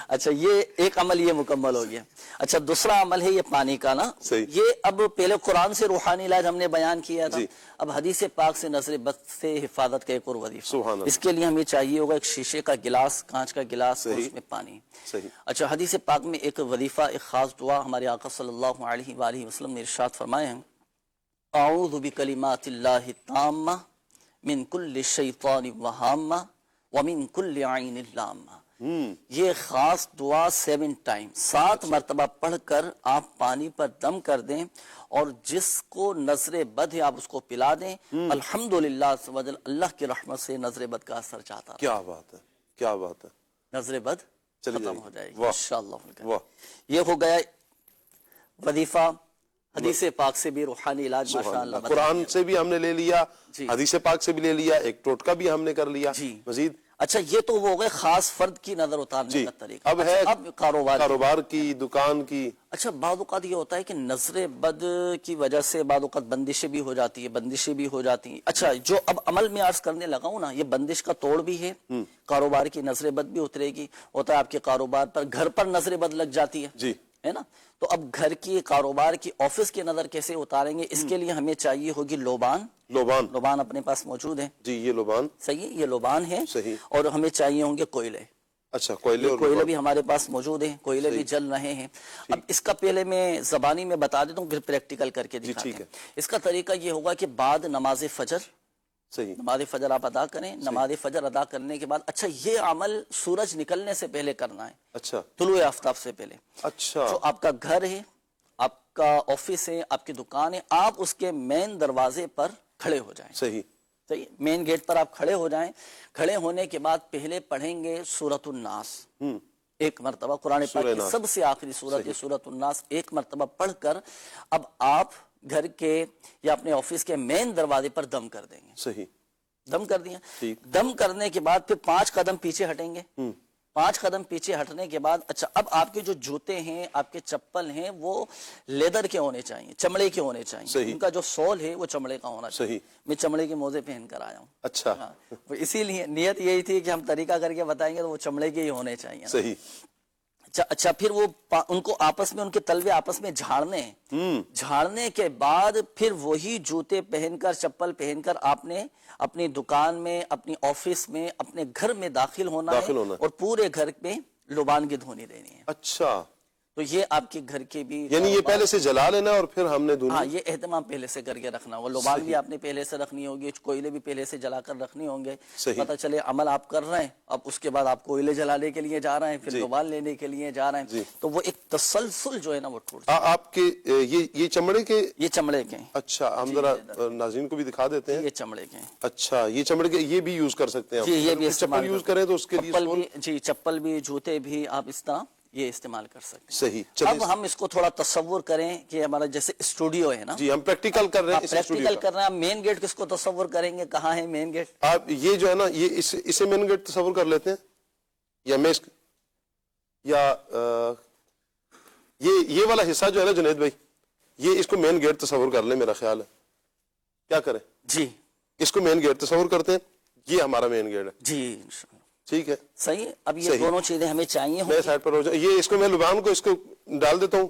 اچھا یہ ایک عمل یہ مکمل ہو گیا. اچھا دوسرا عمل ہے یہ پانی کا نا. یہ اب پہلے قرآن سے روحانی علاج ہم نے بیان کیا تھا، اب حدیث پاک سے نظر بد سے حفاظت کا ایک اور وظیفہ. اس کے لیے ہمیں چاہیے ہوگا ایک شیشے کا گلاس، کانچ کا گلاس، اور اس میں پانی. اچھا حدیث پاک میں ایک وظیفہ، ایک خاص دعا ہمارے آقا صلی اللہ علیہ وآلہ وسلم نے ارشاد فرمائے ہیں، اعوذ بکلمات اللہ التامہ من کل شیطان وہامہ ومن کل عین لامہ. یہ خاص دعا 7 ٹائم 7 مرتبہ پڑھ کر آپ پانی پر دم کر دیں اور جس کو نظر بد ہے آپ اس کو پلا دیں. الحمدللہ اللہ کی رحمت سے نظر بد کا اثر چاہتا. کیا بات ہے، کیا بات ہے. نظر بد ختم ہو جائے گی انشاءاللہ. یہ ہو گیا وظیفہ. حدیث پاک سے بھی روحانی علاج ماشاءاللہ، قرآن سے بھی ہم نے لے لیا، حدیث پاک سے بھی لے لیا، ایک ٹوٹکا بھی ہم نے کر لیا. مزید اچھا یہ تو وہ گئے خاص فرد کی نظر اتارنے کا طریقہ. اب ہے اب کاروبار کی، دکان کی. اچھا بعض اوقات یہ ہوتا ہے کہ نظر بد کی وجہ سے بعض اوقات بندشیں بھی ہو جاتی ہے، بندشیں بھی ہو جاتی ہیں. اچھا جو اب عمل میں عرض کرنے لگا ہوں نا، یہ بندش کا توڑ بھی ہے، کاروبار کی نظر بد بھی اترے گی. ہوتا ہے آپ کے کاروبار پر، گھر پر نظر بد لگ جاتی ہے، جی ہے نا. تو اب گھر کی، کاروبار کی، آفس کی نظر کیسے اتاریں گے؟ اس کے لیے ہمیں چاہیے ہوگی لوبان. لوبان اپنے پاس موجود ہے. جی یہ لوبان صحیح ہے، یہ لوبان ہے. اور ہمیں چاہیے ہوں گے کوئلے. اچھا کوئلے بھی ہمارے پاس موجود ہیں، کوئلے بھی جل رہے ہیں. اب اس کا پہلے میں زبانی میں بتا دیتا ہوں، پھر پریکٹیکل کر کے دکھاتے ہیں. اس کا طریقہ یہ ہوگا کہ بعد نماز فجر، نماز فجر آپ ادا کریں. نماز فجر ادا کرنے کے بعد اچھا یہ عمل سورج نکلنے سے پہلے کرنا ہے. اچھا طلوع آفتاب سے پہلے. اچھا جو آپ کا گھر ہے، آپ کا آفس ہے، آپ کی دکان ہے، آپ اس کے مین دروازے پر کھڑے ہو جائیں. صحیح مین گیٹ پر آپ کھڑے ہو جائیں. کھڑے ہونے کے بعد پہلے پڑھیں گے سورۃ الناس ایک مرتبہ. قرآن پاک کی سب سے آخری سورت یہ سورۃ الناس ایک مرتبہ پڑھ کر اب آپ گھر کے یا اپنے آفس کے مین دروازے پر دم کر دیں گے. صحیح دم کر دیا. دم کرنے کے بعد پھر 5 قدم پیچھے ہٹیں گے. 5 قدم پیچھے ہٹنے کے بعد اچھا اب آپ کے جو جوتے ہیں، آپ کے چپل ہیں، وہ لیدر کے ہونے چاہیے، چمڑے کے ہونے چاہیے. ان کا جو سول ہے وہ چمڑے کا ہونا چاہیے. میں چمڑے کے موزے پہن کر آیا ہوں. اچھا اسی لیے نیت یہی تھی کہ ہم طریقہ کر کے بتائیں گے تو وہ چمڑے کے ہی ہونے چاہیے. صحیح. اچھا پھر وہ ان کو آپس میں، ان کے تلوے آپس میں جھاڑنے کے بعد پھر وہی جوتے پہن کر، چپل پہن کر آپ نے اپنی دکان میں، اپنی آفس میں، اپنے گھر میں داخل ہونا ہے اور پورے گھر میں لوبان کی دھونی دینی ہے. اچھا تو یہ آپ کے گھر کے بھی، یعنی یہ پہلے سے جلا لینا اور پھر ہم نے دھونی. ہاں یہ اہتمام پہلے سے کر کے رکھنا ہوگا. لوبان بھی آپ نے پہلے سے رکھنی ہوگی، کوئلے بھی پہلے سے جلا کر رکھنے ہوں گے. پتہ چلے عمل آپ کر رہے ہیں، اب اس کے بعد آپ کوئلے جلانے کے لیے جا رہے ہیں، پھر لوبان لینے کے لیے جا رہے ہیں، تو وہ ایک تسلسل جو ہے نا وہ ٹوٹ. آپ کے یہ چمڑے کے، یہ چمڑے کے. اچھا ہم ذرا ناظرین کو بھی دکھا دیتے ہیں. یہ چمڑے کے. اچھا یہ چمڑے کے، یہ بھی یوز کر سکتے ہیں. یہ بھی چپل یوز کریں تو اس کے لیے جی چپل بھی، جوتے بھی آپ اس طرح یہ استعمال کر سکتے ہیں. صحیح. اب ہم اس کو تھوڑا تصور کریں کہ ہمارا جیسے اسٹوڈیو ہے نا. جی ہم پریکٹیکل کر رہے ہیں. پریکٹیکل کر رہے ہیں. مین گیٹ کس کو تصور کریں گے؟ کہاں ہے مین گیٹ؟ آپ یہ جو ہے نا یہ اسے مین گیٹ تصور کر لیتے ہیں، یا میں یا یہ والا حصہ جو ہے نا جنید بھائی، یہ اس کو مین گیٹ تصور کر لیں. میرا خیال ہے کیا کریں؟ جی اس کو مین گیٹ تصور کرتے ہیں. یہ ہمارا مین گیٹ ہے. جی ٹھیک ہے صحیح. اب یہ دونوں چیزیں ہمیں چاہیے. میں سائڈ پر ہو جائے. یہ اس کو میں لبان کو اس کو ڈال دیتا ہوں.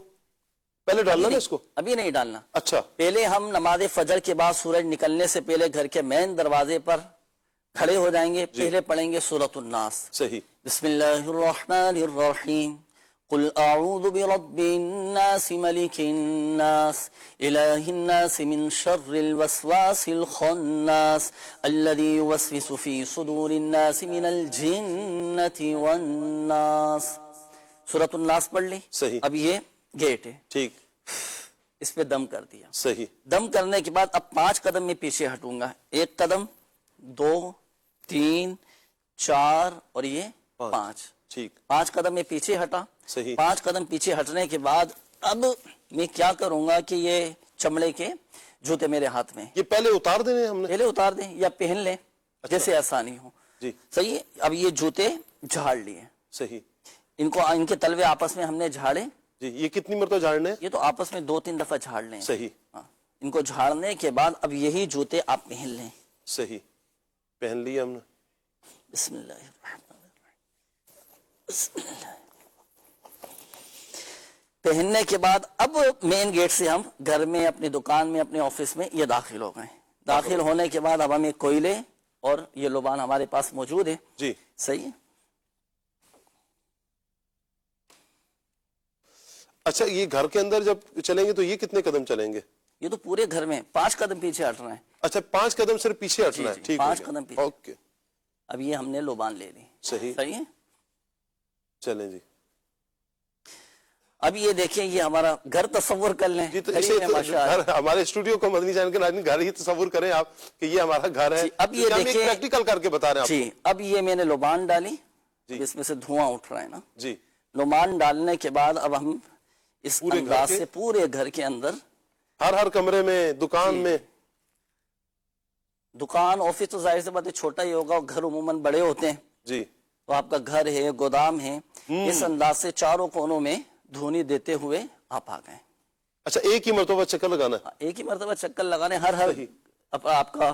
پہلے ڈالنا نا اس کو؟ ابھی نہیں ڈالنا. اچھا پہلے ہم نماز فجر کے بعد سورج نکلنے سے پہلے گھر کے مین دروازے پر کھڑے ہو جائیں گے. پہلے پڑھیں گے سورۃ الناس. صحیح. بسم اللہ الرحمن الرحیم. قل اعوذ برب الناس ملک الناس الہ الناس من شر الوسواس الخناس الذي يوسوس في صدور الناس من الجنة والناس. سورۃ الناس پڑھ لی. صحیح. اب یہ گیٹ ہے. ٹھیک. اس پہ دم کر دیا. صحیح. دم کرنے کے بعد اب 5 قدم میں پیچھے ہٹوں گا. 1 قدم 2 3 4 اور یہ 5. ٹھیک. 5 قدم میں پیچھے ہٹا. صحیح. 5 قدم پیچھے ہٹنے کے بعد اب میں کیا کروں گا کہ یہ چمڑے کے جوتے میرے ہاتھ میں. یہ پہلے اتار دینے ہم نے؟ پہلے اتار دیں یا پہن لیں جیسے آسانی ہو. جی صحیح ہے. اب یہ جوتے جھاڑ لیے. صحیح. ان کے تلوے آپس میں ہم نے جھاڑے. جی. یہ کتنی مرتبہ جھاڑنے؟ یہ تو آپس میں 2-3 دفعہ جھاڑ لیں. صحیح. ان کو جھاڑنے کے بعد اب یہی جوتے آپ پہن لیں. صحیح. پہن لیے ہم نے. بسم اللہ الرحمن الرحیم. بسم اللہ. پہننے کے بعد اب مین گیٹ سے ہم گھر میں اپنی دکان میں اپنے آفس میں یہ داخل ہو گئے. داخل ہونے کے بعد اب ہمیں کوئلے اور یہ لبان ہمارے پاس موجود ہے. جی. صحیح ہے. اچھا یہ گھر کے اندر جب چلیں گے تو یہ کتنے قدم چلیں گے؟ یہ تو پورے گھر میں 5 قدم پیچھے ہٹنا ہے. اچھا 5 قدم صرف پیچھے ہٹنا ہے. ٹھیک. 5 قدم پیچھے. اوکے. اب یہ ہم نے لبان لے لی. صحیح. صحیح ہے. چلیں جی. اب یہ دیکھیں یہ ہمارا گھر تصور کر لیں. جی تو ہمارے اسٹوڈیو کو مدنی چینل کے ناظرین گھر ہی تصور کریں آپ کہ یہ ہمارا گھر ہے. اب یہ دیکھیں پریکٹیکل کر کے بتا رہے ہیں آپ. جی. اب یہ میں نے لبان ڈالی. اس میں سے دھواں اٹھ رہا ہے نا. جی. لبان ڈالنے کے بعد اب ہم اس انداز سے پورے گھر کے اندر ہر کمرے میں دکان میں. دکان آفس تو ظاہر سے بات ہے چھوٹا ہی ہوگا. گھر عموماً بڑے ہوتے ہیں. جی. تو آپ کا گھر ہے گودام ہے. اس انداز سے چاروں کونوں میں دھونی دیتے ہوئے آپ آ گئے. اچھا ایک ہی مرتبہ چکر لگانا ہے؟ ایک ہی مرتبہ چکر لگانے. ہر آپ کا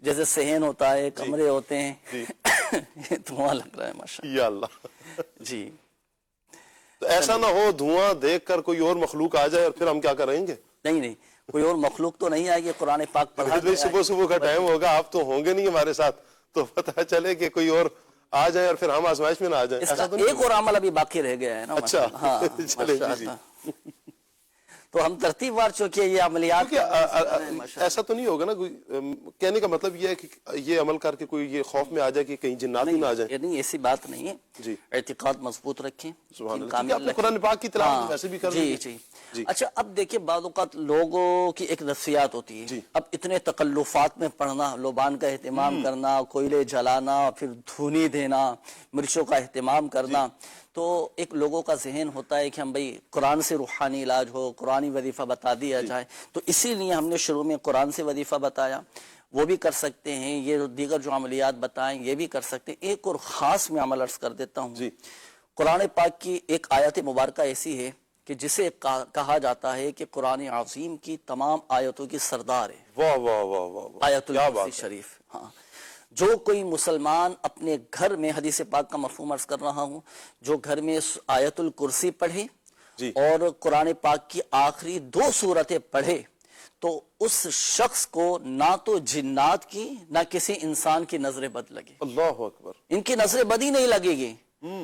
جیسے صحن ہوتا ہے کمرے ہوتے ہیں. دھواں لگ رہا ہے ماشاءاللہ. یا اللہ. جی. تو ایسا نہ ہو دھواں دیکھ کر کوئی اور مخلوق آ جائے اور پھر ہم کیا کریں گے؟ نہیں کوئی اور مخلوق تو نہیں آئے گی. قرآن پاک پڑھا صبح کا ٹائم ہوگا آپ تو ہوں گے نہیں ہمارے ساتھ تو پتہ چلے کہ کوئی اور آ جائے اور پھر ہم آزمائش میں نہ آ جائیں. ایک اور عمل ابھی باقی رہ گیا ہے نا. اچھا. ہاں تو ہم ترتیب وار چونکہ یہ عملیات ایسا تو نہیں ہوگا نا کہنے کا مطلب یہ ہے کہ یہ عمل کر کے کوئی یہ خوف میں آ جائے کہ کہیں جنات نہ آ جائیں؟ نہیں ایسی بات نہیں ہے. جی. اعتقاد مضبوط رکھیں. سبحان اللہ. قرآن پاک کی تلاوت ویسے بھی کر رہے ہیں. جی. اچھا اب دیکھیں بعض اوقات لوگوں کی ایک نفسیات ہوتی ہے. اب اتنے تکلفات میں پڑھنا لبان کا اہتمام کرنا کوئلے جلانا پھر دھونی دینا مرچوں کا اہتمام کرنا تو ایک لوگوں کا ذہن ہوتا ہے کہ ہم بھئی قرآن سے روحانی علاج ہو قرآنی وظیفہ بتا دیا جائے. تو اسی لیے ہم نے شروع میں قرآن سے وظیفہ بتایا. وہ بھی کر سکتے ہیں. یہ دیگر جو عملیات بتائیں یہ بھی کر سکتے ہیں. ایک اور خاص میں عمل عرض کر دیتا ہوں. قرآن پاک کی ایک آیت مبارکہ ایسی ہے کہ جسے کہا جاتا ہے کہ قرآن عظیم کی تمام آیتوں کی سردار ہے. واہ واہ واہ واہ. آیت الکرسی شریف. ہاں جو کوئی مسلمان اپنے گھر میں حدیث پاک کا مفہوم عرض کر رہا ہوں جو گھر میں آیت الکرسی پڑھے اور قرآن پاک کی آخری 2 سورتیں پڑھے تو اس شخص کو نہ تو جنات کی نہ کسی انسان کی نظر بد لگے. اللہ اکبر. ان کی نظر بد ہی نہیں لگے گی.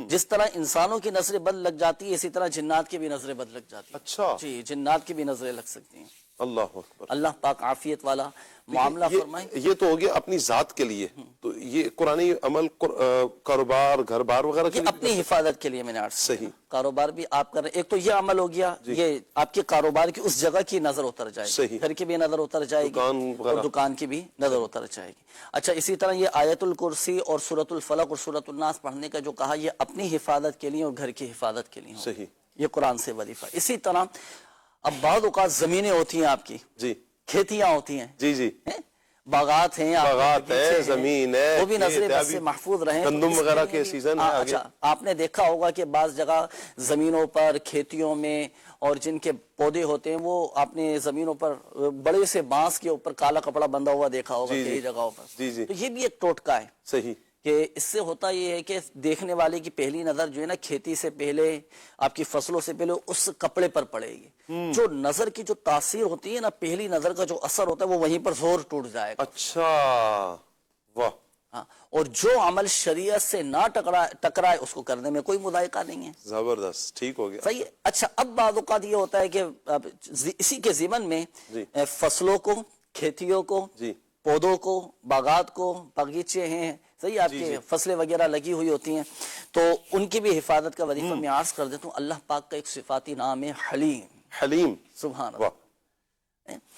جس طرح انسانوں کی نظر بد لگ جاتی ہے اسی طرح جنات کی بھی نظر بد لگ جاتی ہے. اچھا. جی جنات کی بھی نظریں لگ سکتی ہیں. اللہ اکبر. اللہ پاک عافیت والا معاملہ فرمائیں. یہ تو ہو گیا اپنی ذات کے لیے. تو یہ قرآنی عمل کاروبار گھر بار وغیرہ یہ اپنی حفاظت کے لیے میں نے عرض صحیح. کاروبار بھی آپ کر رہے ایک تو یہ عمل ہو گیا. یہ آپ کے کاروبار کی اس جگہ کی نظر اتر جائے گی. گھر کی بھی نظر اتر جائے گی اور دکان کی بھی نظر اتر جائے گی. اچھا اسی طرح یہ آیت الکرسی اور سورۃ الفلق اور سورۃ الناس پڑھنے کا جو کہا یہ اپنی حفاظت کے لیے اور گھر کی حفاظت کے لیے صحیح. یہ قرآن سے وظیفہ. اسی طرح اب بعض اوقات زمینیں ہوتی ہیں آپ کی. جی. کھیتیاں ہوتی ہیں. جی جی. باغات ہیں باغات ہے زمین ہے وہ بھی نظر بد سے محفوظ رہیں. گندم وغیرہ کے سیزن ہے. اچھا آپ نے دیکھا ہوگا کہ بعض جگہ زمینوں پر کھیتیوں میں اور جن کے پودے ہوتے ہیں وہ آپ نے زمینوں پر بڑے سے بانس کے اوپر کالا کپڑا بندھا ہوا دیکھا ہوگا کئی جگہوں پر. تو یہ بھی ایک ٹوٹکا ہے. صحیح. کہ اس سے ہوتا یہ ہے کہ دیکھنے والے کی پہلی نظر جو ہے نا کھیتی سے پہلے آپ کی فصلوں سے پہلے اس کپڑے پر پڑے گی. جو نظر کی جو تاثیر ہوتی ہے نا پہلی نظر کا جو اثر ہوتا ہے وہ وہیں پر زور ٹوٹ جائے گا. اچھا واہ. ہاں اور جو عمل شریعت سے نہ ٹکرائے اس کو کرنے میں کوئی مذائقہ نہیں ہے. زبردست. ٹھیک ہو گیا. صحیح ہے. اچھا اب بعض اوقات یہ ہوتا ہے کہ اسی کے ضمن میں فصلوں کو کھیتیوں کو پودوں کو باغات کو باغیچے ہیں صحیح آپ کی فصلیں وغیرہ لگی ہوئی ہوتی ہیں تو ان کی بھی حفاظت کا وظیفہ میں عرض کر دیتا ہوں. اللہ پاک کا ایک صفاتی نام ہے حلیم. حلیم. سبحان اللہ.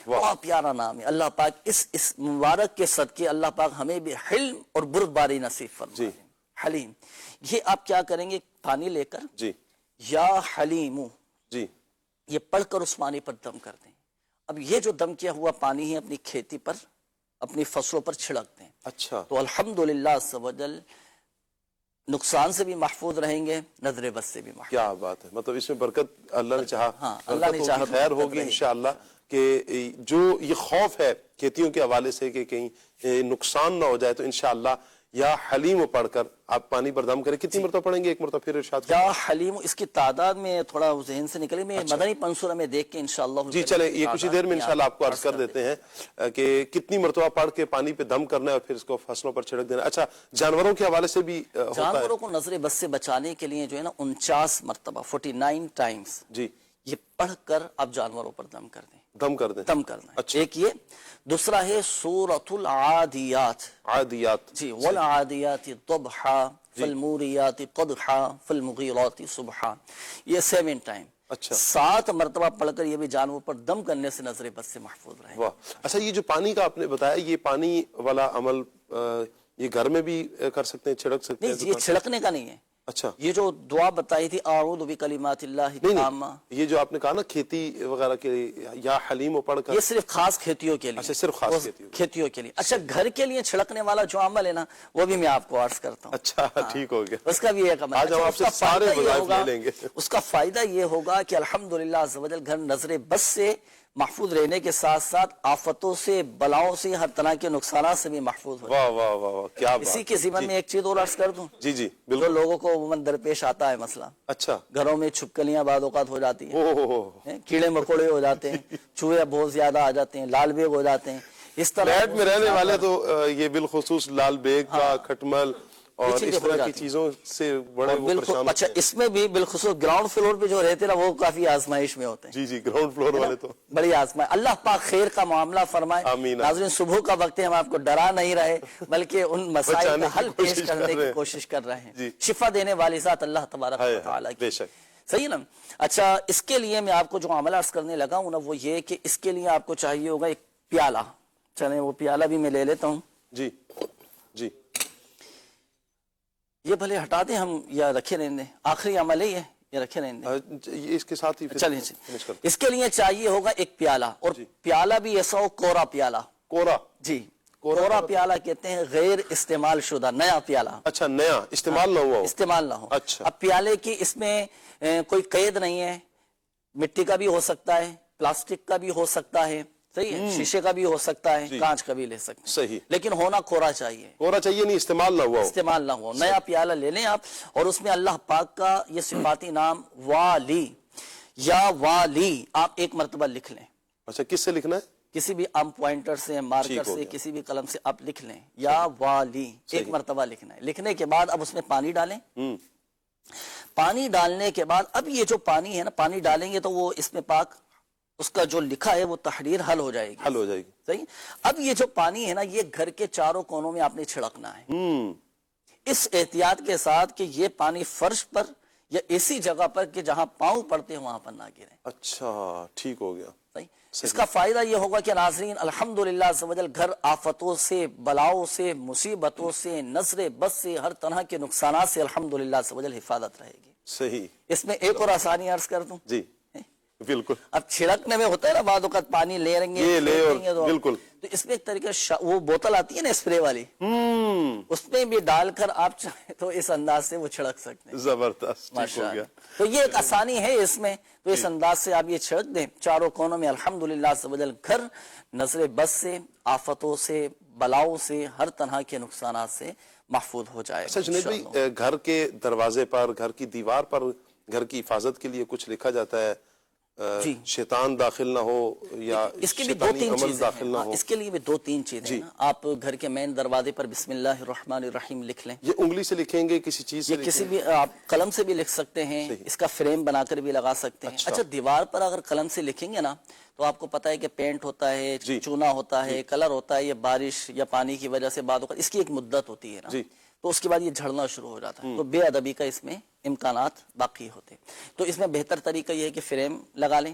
بہت پیارا نام ہے اللہ پاک. اس مبارک کے صدقے اللہ پاک ہمیں بھی حلم اور بردباری نصیب فرمائے. حلیم، یہ آپ کیا کریں گے، پانی لے کر یا حلیمو یہ پڑھ کر اس پانی پر دم کر دیں. اب یہ جو دم کیا ہوا پانی ہے اپنی کھیتی پر، اپنی فصلوں پر چھڑک دیں. اچھا، تو الحمدللہ عز و جل نقصان سے بھی محفوظ رہیں گے، نظر بد سے بھی محفوظ. کیا بات ہے، مطلب اس میں برکت اللہ نے چاہا، اللہ نے چاہا خیر ہوگی انشاءاللہ. کہ جو یہ خوف ہے کھیتیوں کے حوالے سے کہ کہیں نقصان نہ ہو جائے، تو انشاءاللہ یا حلیم پڑھ کر آپ پانی پر دم کریں. کتنی مرتبہ پڑھیں گے؟ ایک مرتبہ پھر ارشاد یا حلیم. اس کی تعداد میں تھوڑا ذہن سے نکلے، میں مدنی پنصورہ میں دیکھ کے انشاءاللہ. جی چلیں، یہ کچھ دیر میں انشاءاللہ آپ کو عرض کر دیتے ہیں کہ کتنی مرتبہ پڑھ کے پانی پہ دم کرنا ہے اور پھر اس کو فصلوں پر چھڑک دینا. اچھا، جانوروں کے حوالے سے بھی ہوتا ہے؟ جانوروں کو نظر بد سے بچانے کے لیے جو ہے نا 49 مرتبہ 49 ٹائمز یہ پڑھ کر آپ جانوروں پر دم کر دیں. دم کر دیں، دم کرنا ہے. ایک یہ، دوسرا ہے سورۃ العادیات. عادیات، جی، والعادیات ضبحا فالموریات قدحا فالمغیرات صبحا. یہ 7 ٹائم. اچھا، 7 مرتبہ پڑھ کر یہ بھی جانور پر دم کرنے سے نظر بد سے محفوظ رہے. واہ. اچھا، یہ جو پانی کا آپ نے بتایا، یہ پانی والا عمل یہ گھر میں بھی کر سکتے ہیں، چھڑک سکتے ہیں؟ نہیں، یہ چھڑکنے کا نہیں ہے. اچھا، یہ جو دعا بتائی تھی اعوذ بکلمات اللہ التامہ، یہ جو آپ نے کہا نا کھیتی وغیرہ کے یا حلیم پڑھ کر، یہ صرف خاص کھیتیوں کے لیے. اچھا، صرف خاص کھیتیوں کے لیے. اچھا، گھر کے لیے چھڑکنے والا جو عمل ہے نا وہ بھی میں آپ کو عرض کرتا ہوں. اچھا، ٹھیک ہو گیا. اس کا بھی ایک عمل. آج ہم آپ سے سارے وظائف لے لیں گے. اس کا فائدہ یہ ہوگا کہ الحمدللہ عز و جل گھر نظر بد سے محفوظ رہنے کے ساتھ ساتھ آفتوں سے، بلاؤں سے، ہر طرح کے نقصانات سے بھی محفوظ ہو. واہ واہ واہ، کیا بات. اسی کے ضمن میں ایک چیز اور عرض کر دوں. جی جی جو بالکل. لوگوں کو عموماً درپیش آتا ہے مسئلہ. اچھا، گھروں میں چھپکلیاں بعض اوقات ہو جاتی ہیں، کیڑے مکوڑے ہو جاتے ہیں، چوہے بہت زیادہ آ جاتے ہیں، لال بیگ ہو جاتے ہیں. اس طرح فلیٹ میں رہنے والے تو یہ بالخصوص لال بیگ کا، کھٹمل اور اس طرح کی چیزوں سے بڑے پریشان. اچھا، اس میں بھی بالخصوص گراؤنڈ فلور پہ جو رہتے نا وہ کافی آزمائش میں ہوتے ہیں. جی جی، گراؤنڈ فلور والے تو بڑی آزمائش. اللہ پاک خیر کا معاملہ فرمائے. آمین. ناظرین، صبح کا وقت ہے، ہم آپ کو ڈرا نہیں رہے بلکہ ان مسائل کا حل پیش کرنے کی کوشش کر رہے ہیں. شفا دینے والی ذات اللہ تبارک و تعالیٰ کی. صحیح نا. اچھا، اس کے لیے میں آپ کو جو عمل عرض کرنے لگا ہوں نا وہ یہ کہ اس کے لیے آپ کو چاہیے ہوگا ایک پیالہ. چلیں وہ پیالہ بھی میں لے لیتا ہوں. جی جی، یہ بھلے ہٹا دیں ہم یا رکھے رہنے دیں، آخری عمل ہے یہ رکھے رہنے دیں. اس کے ساتھ ہی چلیں. اس کے لیے چاہیے ہوگا ایک پیالہ، اور پیالہ بھی ایسا ہو کوڑا پیالہ. کوڑا؟ جی، کوڑا پیالہ کہتے ہیں، غیر استعمال شدہ نیا پیالہ. اچھا، نیا، استعمال نہ ہوا ہو. استعمال نہ ہو. اچھا. اب پیالے کی اس میں کوئی قید نہیں ہے، مٹی کا بھی ہو سکتا ہے، پلاسٹک کا بھی ہو سکتا ہے، صحیح ہے، شیشے کا بھی ہو سکتا ہے، کانچ کا بھی لے سکتے ہیں. صحیح. لیکن ہونا کوڑا چاہیے. کوڑا چاہیے، نہیں استعمال نہ ہوا ہو. استعمال نہ ہوا. نیا پیالہ لے لیں آپ، اور اس میں اللہ پاک کا یہ صفاتی نام والی یا والی آپ ایک مرتبہ لکھ لیں. اچھا، کس سے لکھنا ہے؟ کسی بھی ام پوائنٹر سے، مارکر سے، کسی بھی قلم سے آپ لکھ لیں. یا والی ایک مرتبہ لکھنا ہے. لکھنے کے بعد اب اس میں پانی ڈالیں. پانی ڈالنے کے بعد اب یہ جو پانی ہے نا، پانی ڈالیں گے تو وہ اس میں پاک اس کا جو لکھا ہے وہ تحریر حل ہو جائے گی. حل ہو جائے گی. صحیح. اب یہ جو پانی ہے نا یہ گھر کے چاروں کونوں میں آپ نے چھڑکنا ہے، اس احتیاط کے ساتھ کہ یہ پانی فرش پر یا ایسی جگہ پر کہ جہاں پاؤں پڑتے ہیں وہاں پر نہ گرے. اچھا، ٹھیک ہو گیا. صحیح. اس کا فائدہ یہ ہوگا کہ ناظرین الحمدللہ عز و جل گھر آفتوں سے، بلاؤں سے، مصیبتوں سے، نظر بد سے، ہر طرح کے نقصانات سے الحمدللہ عز و جل حفاظت رہے گی. صحیح. اس میں ایک اور آسانی عرض کر دوں. جی بالکل. اب چھڑکنے میں ہوتا ہے نا بعض اوقات پانی لے رہیں گے بالکل، تو اس میں ایک طریقے وہ بوتل آتی ہے نا اسپرے والی، اس میں بھی ڈال کر آپ چاہیں تو اس انداز سے وہ چھڑک سکتے ہیں. زبردست. ماشاءاللہ. تو یہ ایک آسانی ہے اس میں، تو اس انداز سے آپ یہ چھڑک دیں چاروں کونوں میں. الحمدللہ عز و جل گھر نظر بد سے، آفتوں سے، بلاؤں سے، ہر طرح کے نقصانات سے محفوظ ہو جائے. اچھا جنید بھائی، گھر کے دروازے پر، گھر کی دیوار پر گھر کی حفاظت کے لیے کچھ لکھا جاتا ہے، شیطان داخل نہ ہو یا اس کے بھی دو تین چیزیں ہیں. اس کے لیے بھی دو تین چیزیں ہیں. آپ گھر کے مین دروازے پر بسم اللہ الرحمن الرحیم لکھ لیں. یہ انگلی سے لکھیں گے، کسی چیز سے؟ کسی بھی آپ قلم سے بھی لکھ سکتے ہیں، اس کا فریم بنا کر بھی لگا سکتے ہیں. اچھا، دیوار پر اگر قلم سے لکھیں گے نا تو آپ کو پتا ہے کہ پینٹ ہوتا ہے، چونا ہوتا ہے، کلر ہوتا ہے، یہ بارش یا پانی کی وجہ سے بعد اس کی ایک مدت ہوتی ہے نا، تو اس کے بعد یہ جھڑنا شروع ہو جاتا ہے. تو بے ادبی کا اس میں امکانات باقی ہوتے. تو اس میں بہتر طریقہ یہ ہے کہ فریم لگا لیں،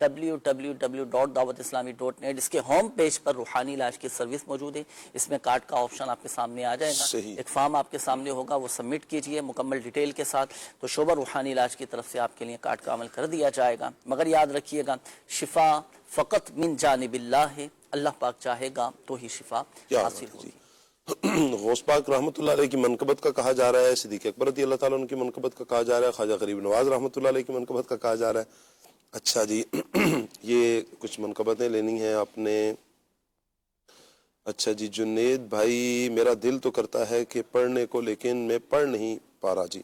www.dawatislami.net اس کے ہوم پیج پر روحانی علاج کی سروس موجود ہے. اس میں کارڈ کا آپشن آپ کے سامنے آ جائے گا. ایک فارم آپ کے سامنے ہوگا, وہ سبمٹ کیجئے مکمل ڈیٹیل کے ساتھ, تو شعبہ روحانی علاج کی طرف سے آپ کے لیے کارڈ کا عمل کر دیا جائے گا. مگر یاد رکھیے گا, شفا فقط من جانب اللہ ہے, اللہ پاک چاہے گا تو ہی شفا حاصل ہوگی. غوث پاک رحمۃ اللہ علیہ کی منقبت کا کہا جا رہا ہے, صدیق اکبر رضی اللہ تعالیٰ عنہ کی منقبت کا کہا جا رہا ہے, خواجہ غریب نواز رحمۃ اللہ علیہ کی منقبت کا کہا جا رہا ہے. اچھا جی, یہ کچھ منقبتیں لینی ہیں آپ نے. اچھا جی, جنید بھائی میرا دل تو کرتا ہے کہ پڑھنے کو, لیکن میں پڑھ نہیں پا رہا جی.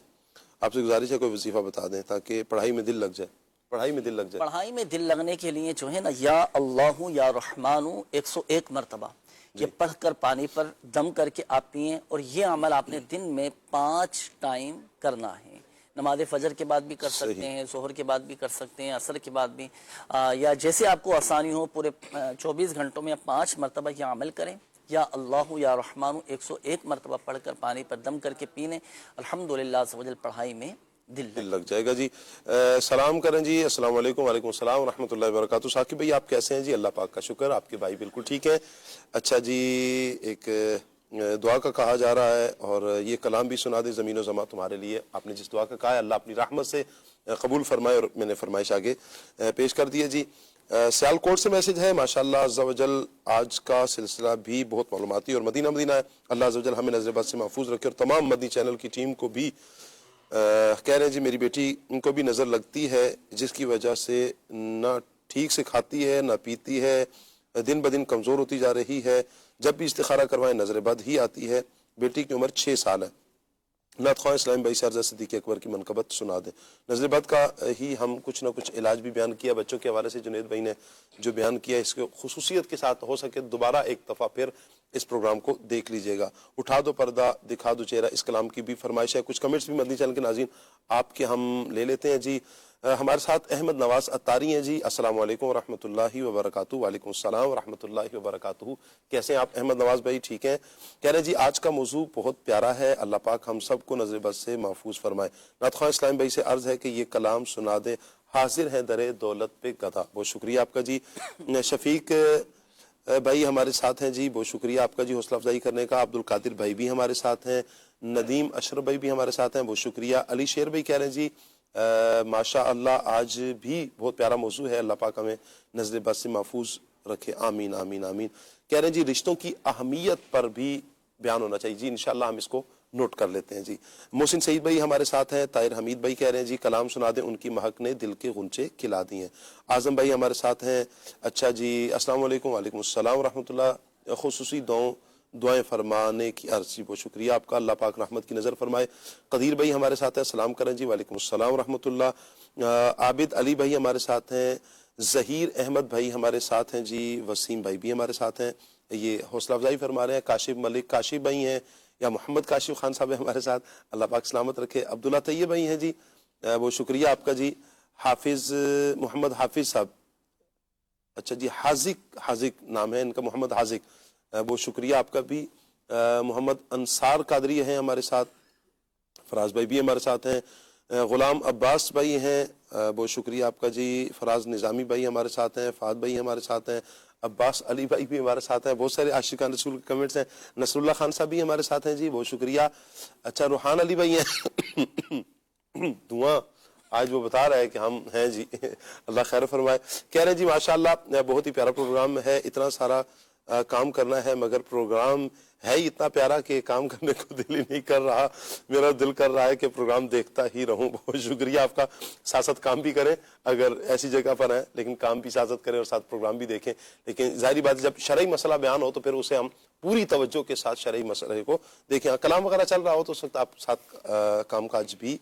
آپ سے گزارش ہے کوئی وظیفہ بتا دیں تاکہ پڑھائی میں دل لگ جائے. پڑھائی میں دل لگ جائے. پڑھائی میں دل لگنے کے لیے جو ہے نا, یا اللہ یا رحمان 101 مرتبہ یہ پڑھ کر پانی پر دم کر کے آپ پئیں, اور یہ عمل آپ نے دن میں 5 ٹائم کرنا ہے. نماز فجر کے بعد بھی کر سکتے ہیں, ظہر کے بعد بھی کر سکتے ہیں, عصر کے بعد بھی, یا جیسے آپ کو آسانی ہو. پورے 24 گھنٹوں میں 5 مرتبہ یہ عمل کریں. یا اللہ یا رحمان 101 مرتبہ پڑھ کر پانی پر دم کر کے پینے, الحمدللہ عز و جل پڑھائی میں دل لگ جائے گا جی. سلام کریں جی. السلام علیکم. وعلیکم السلام ورحمۃ اللہ وبرکاتہ. ثاقب بھائی آپ کیسے ہیں جی؟ اللہ پاک کا شکر, آپ کے بھائی بالکل ٹھیک ہیں. اچھا جی, ایک دعا کا کہا جا رہا ہے, اور یہ کلام بھی سنا دے زمین و زماں تمہارے لیے. آپ نے جس دعا کا کہا ہے اللہ اپنی رحمت سے قبول فرمائے, اور میں نے فرمائش آگے پیش کر دی ہے جی. سیالکوٹ سے میسج ہے, ماشاءاللہ عز و جل آج کا سلسلہ بھی بہت معلوماتی اور مدینہ مدینہ ہے. اللہ عز و جل ہمیں نظر بد سے محفوظ رکھے, اور تمام مدنی چینل کی ٹیم کو بھی. کہہ رہے ہیں جی میری بیٹی ان کو بھی نظر لگتی ہے, جس کی وجہ سے نہ ٹھیک سے کھاتی ہے نہ پیتی ہے, دن بدن کمزور ہوتی جا رہی ہے. جب بھی استخارہ کروائیں نظر بد ہی آتی ہے. بیٹی کی عمر 6 سال ہے. نعت خواہ اسلام بھائی سے صدیق اکبر کی منقبت سنا دیں. نظر بد کا ہی ہم کچھ نہ کچھ علاج بھی بیان کیا بچوں کے حوالے سے. جنید بھائی نے جو بیان کیا اس کے خصوصیت کے ساتھ ہو سکے دوبارہ ایک دفعہ پھر اس پروگرام کو دیکھ لیجئے گا. اٹھا دو پردہ دکھا دو چہرہ, اس کلام کی بھی فرمائش ہے. کچھ کمنٹس بھی مدنی چینل کے ناظرین آپ کے ہم لے لیتے ہیں جی. ہمارے ساتھ احمد نواز اتاری ہیں جی. السلام علیکم ورحمۃ اللہ وبرکاتہ. وعلیکم السلام ورحمۃ اللہ وبرکاتہ. کیسے ہیں آپ احمد نواز بھائی؟ ٹھیک ہیں. کہہ رہے ہیں جی آج کا موضوع بہت پیارا ہے, اللہ پاک ہم سب کو نظر بد سے محفوظ فرمائے. نعت خواہ اسلام بھائی سے عرض ہے کہ یہ کلام سنا دیں, حاضر ہے در دولت پہ گدھا. بہت شکریہ آپ کا جی. شفیق بھائی ہمارے ساتھ ہیں جی, بہت شکریہ آپ کا جی حوصلہ افزائی کرنے کا. عبد القادر بھائی بھی ہمارے ساتھ ہیں, ندیم اشرف بھائی بھی ہمارے ساتھ ہیں, بہت شکریہ. علی شیر بھائی کہہ رہے ہیں جی ماشاء اللہ آج بھی بہت پیارا موضوع ہے, اللہ پاک ہمیں نظر بد سے محفوظ رکھے, آمین آمین آمین. کہہ رہے ہیں جی رشتوں کی اہمیت پر بھی بیان ہونا چاہیے. جی انشاءاللہ ہم اس کو نوٹ کر لیتے ہیں جی. محسن سعید بھائی ہمارے ساتھ ہیں. طاہر حمید بھائی کہہ رہے ہیں جی کلام سنا دیں, ان کی مہک نے دل کے غنچے کھلا دیے ہیں. اعظم بھائی ہمارے ساتھ ہیں. اچھا جی, السلام علیکم. وعلیکم السلام ورحمۃ اللہ. خصوصی دعائیں فرمانے کی عرض. بہت شکریہ آپ کا, اللہ پاک رحمت کی نظر فرمائے. قدیر بھائی ہمارے ساتھ ہیں, سلام کریں جی. وعلیکم السلام ورحمۃ اللہ. عابد علی بھائی ہمارے ساتھ ہیں. ظہیر احمد بھائی ہمارے ساتھ ہیں جی. وسیم بھائی بھی ہمارے ساتھ ہیں, یہ حوصلہ افزائی فرما رہے ہیں. کاشف ملک کاشف بھائی ہیں, یا محمد کاشف خان صاحب ہمارے ساتھ, اللہ پاک سلامت رکھے. عبداللہ طیب بھائی ہیں جی, بہت شکریہ آپ کا جی. حافظ محمد حافظ صاحب, اچھا جی حاذق نام ہے ان کا, محمد حاذق, بہت شکریہ آپ کا بھی. محمد انصار قادری ہیں ہمارے ساتھ. فراز بھائی بھی ہمارے ساتھ ہیں. غلام عباس بھائی ہیں, بہت شکریہ آپ کا جی. فراز نظامی بھائی ہمارے ساتھ ہیں. فہد بھائی ہمارے ساتھ ہیں. عباس علی بھائی بھی ہمارے ساتھ ہیں. بہت سارے عاشقان رسول کے کمنٹس ہیں. نصر اللہ خان صاحب بھی ہمارے ساتھ ہیں جی, بہت شکریہ. اچھا روحان علی بھائی ہیں دعا آج وہ بتا رہا ہے کہ ہم ہیں جی, اللہ خیر فرمائے. کہہ رہے ہیں جی ماشاءاللہ بہت ہی پیارا پروگرام ہے, اتنا سارا کام کرنا ہے مگر پروگرام ہے ہی اتنا پیارا کہ کام کرنے کو دل ہی نہیں کر رہا. میرا دل کر رہا ہے کہ پروگرام دیکھتا ہی رہوں. بہت شکریہ آپ کا. ساتھ ساتھ کام بھی کریں اگر ایسی جگہ پر ہیں, لیکن کام بھی ساتھ ساتھ کریں اور ساتھ پروگرام بھی دیکھیں. لیکن ظاہری بات ہے جب شرعی مسئلہ بیان ہو تو پھر اسے ہم پوری توجہ کے ساتھ شرعی مسئلے کو دیکھیں. کلام وغیرہ چل رہا ہو تو اس وقت آپ ساتھ کام کاج بھی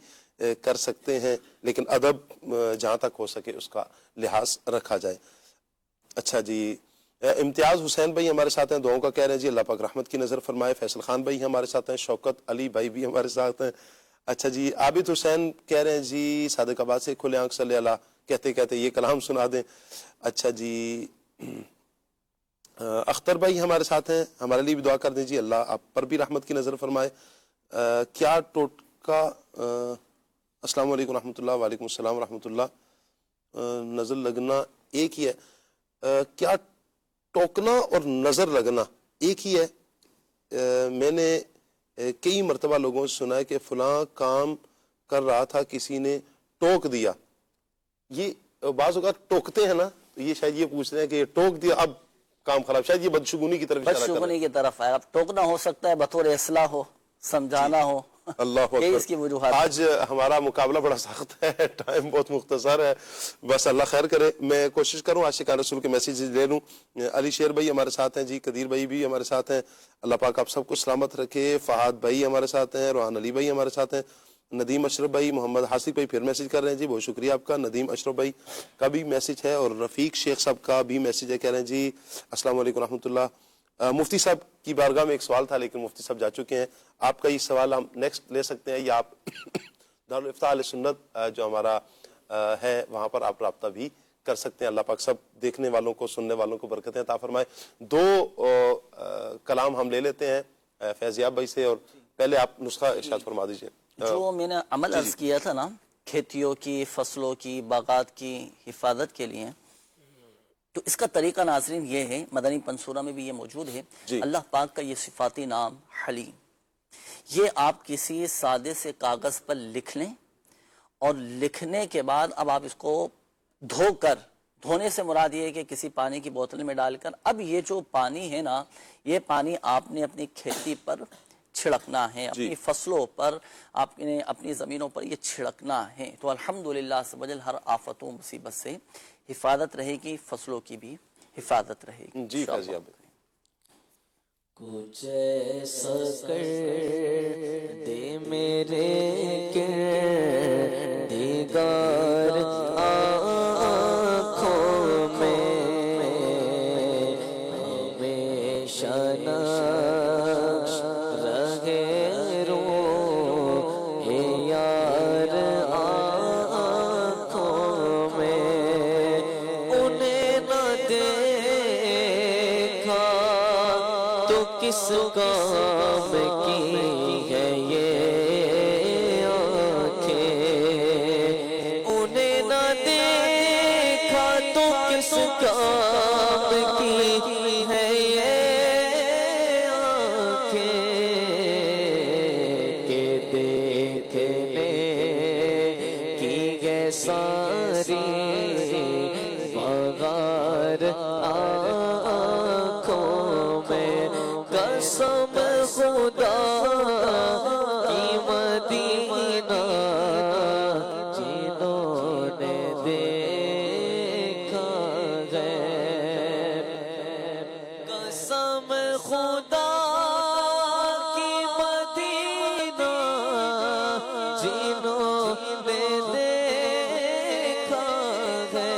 کر سکتے ہیں, لیکن ادب جہاں تک ہو سکے اس کا لحاظ رکھا جائے. اچھا جی, امتیاز حسین بھائی ہمارے ساتھ ہیں, دعاؤں کا کہہ رہے ہیں جی, اللہ پاک رحمت کی نظر فرمائے. فیصل خان بھائی ہمارے ساتھ ہیں. شوکت علی بھائی بھی ہمارے ساتھ ہیں. اچھا جی, عابد حسین کہہ رہے ہیں جی صادق آباد سے, کھلے آنکھ صلی اللہ کہتے کہتے یہ کلام سنا دیں. اچھا جی, اختر بھائی ہمارے ساتھ ہیں, ہمارے لیے بھی دعا کر دیں جی, اللہ آپ پر بھی رحمت کی نظر فرمائے. کیا ٹوٹکا, السلام علیکم ورحمۃ اللہ. وعلیکم السلام ورحمۃ اللہ. نظر لگنا ایک ہی ہے، کیا ٹوکنا اور نظر لگنا ایک ہی ہے؟ میں نے کئی مرتبہ لوگوں سے سنا ہے کہ فلاں کام کر رہا تھا، کسی نے ٹوک دیا. یہ بعض اوقات ٹوکتے ہیں نا، تو یہ شاید یہ پوچھ رہے ہیں کہ یہ ٹوک دیا اب کام خراب، شاید یہ بدشگونی کی طرف اشارہ کر رہے ہیں. بدشگونی کی طرف ہے. اب ٹوکنا ہو سکتا ہے بطور اصلاح ہو، سمجھانا ہو. اللہ یہی اس کی وجوہات. آج ہمارا مقابلہ بڑا سخت ہے، ٹائم بہت مختصر ہے، بس اللہ خیر کرے. میں کوشش کروں عاشقان رسول کے میسیج لے لوں. علی شیر بھائی ہمارے ساتھ ہیں جی، قدیر بھائی بھی ہمارے ساتھ ہیں، اللہ پاک آپ سب کو سلامت رکھے. فہد بھائی ہمارے ساتھ ہیں، روحان علی بھائی ہمارے ساتھ ہیں، ندیم اشرف بھائی، محمد حاسق بھائی پھر میسیج کر رہے ہیں جی، بہت شکریہ آپ کا. ندیم اشرف بھائی کا بھی میسیج ہے اور رفیق شیخ صاحب کا بھی میسیج ہے، کہہ رہے ہیں جی السلام علیکم رحمۃ اللہ. مفتی صاحب کی بارگاہ میں ایک سوال تھا لیکن مفتی صاحب جا چکے ہیں. آپ کا یہ سوال ہم نیکسٹ لے سکتے ہیں، یا آپ دارالفتاح اہل سنت جو ہمارا ہے وہاں پر آپ رابطہ بھی کر سکتے ہیں. اللہ پاک سب دیکھنے والوں کو، سننے والوں کو برکتیں عطا فرمائے. دو کلام ہم لے لیتے ہیں فیضیاب بھائی سے، اور پہلے آپ نسخہ ارشاد فرما دیجیے. جو میں نے عمل عرض کیا تھا نا کھیتیوں کی، فصلوں کی، باغات کی حفاظت کے لیے، تو اس کا طریقہ ناظرین یہ ہے، مدنی پنصورہ میں بھی یہ موجود ہے. اللہ پاک کا یہ صفاتی نام حلیم، یہ آپ کسی سادے سے کاغذ پر لکھ لیں، اور لکھنے کے بعد اب آپ اس کو دھو کر، دھونے سے مراد یہ ہے کہ کسی پانی کی بوتل میں ڈال کر، اب یہ جو پانی ہے نا، یہ پانی آپ نے اپنی کھیتی پر چھڑکنا ہے، اپنی فصلوں پر، آپ نے اپنی زمینوں پر یہ چھڑکنا ہے. تو الحمدللہ سبحان ہر آفت و مصیبت سے حفاظت رہے گی، فصلوں کی بھی حفاظت رہے گی. جی فیضیاب کچھ ایسا کر دے میرے دیگر آنکھوں میں، ہمیشہ نقش رہے روح یار آنکھوں میں. انہیں نہ دیکھا تو کس کام کی ہے یہ آنکھیں، انہیں نہ دیکھا تو کس کام کی ہے یہ آنکھیں، کہ دیکھنے کی ہے ساری بغار آنکھوں میں. قسم خدا کی مدینہ جنہوں نے دیکھا غیب، قسم خدا کی مدینہ جنہوں نے دیکھا غیب.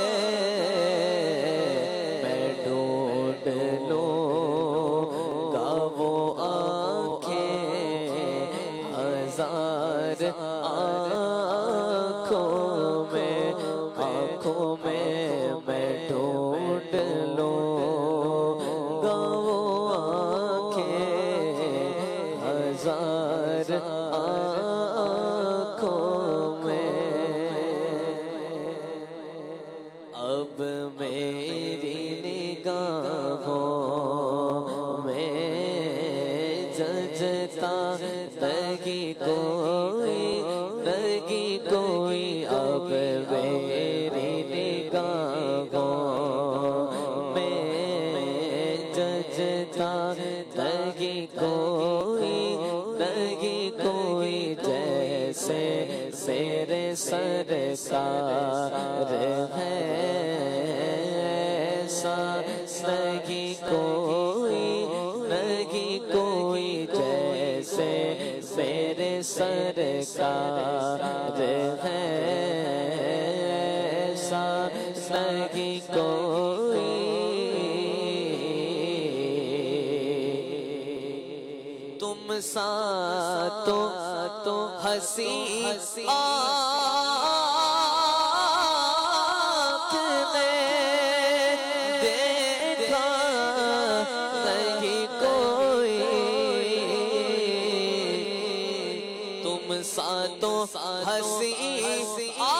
میں ڈھونڈ لوں گا وہ آنکھیں ہزار آنکھوں میں، آنکھوں میں میں ڈھونڈ لوں گا وہ آنکھیں ہزار آنکھوں میں. اب میری نگاہوں میں ججتا لگی کوئی، لگی کوئی. اب میری نگاہوں میں ججتا لگی کوئی، لگی کوئی. جیسے میرے سرکار ہے ایسا لگی کوئی، لگی کوئی. جیسے میرے سرکار ہے ایسا لگی کوئی. تم سا تو ہنسی آنکھ نے دیکھا نہیں کوئی، تم سا تو ہنسی آنکھ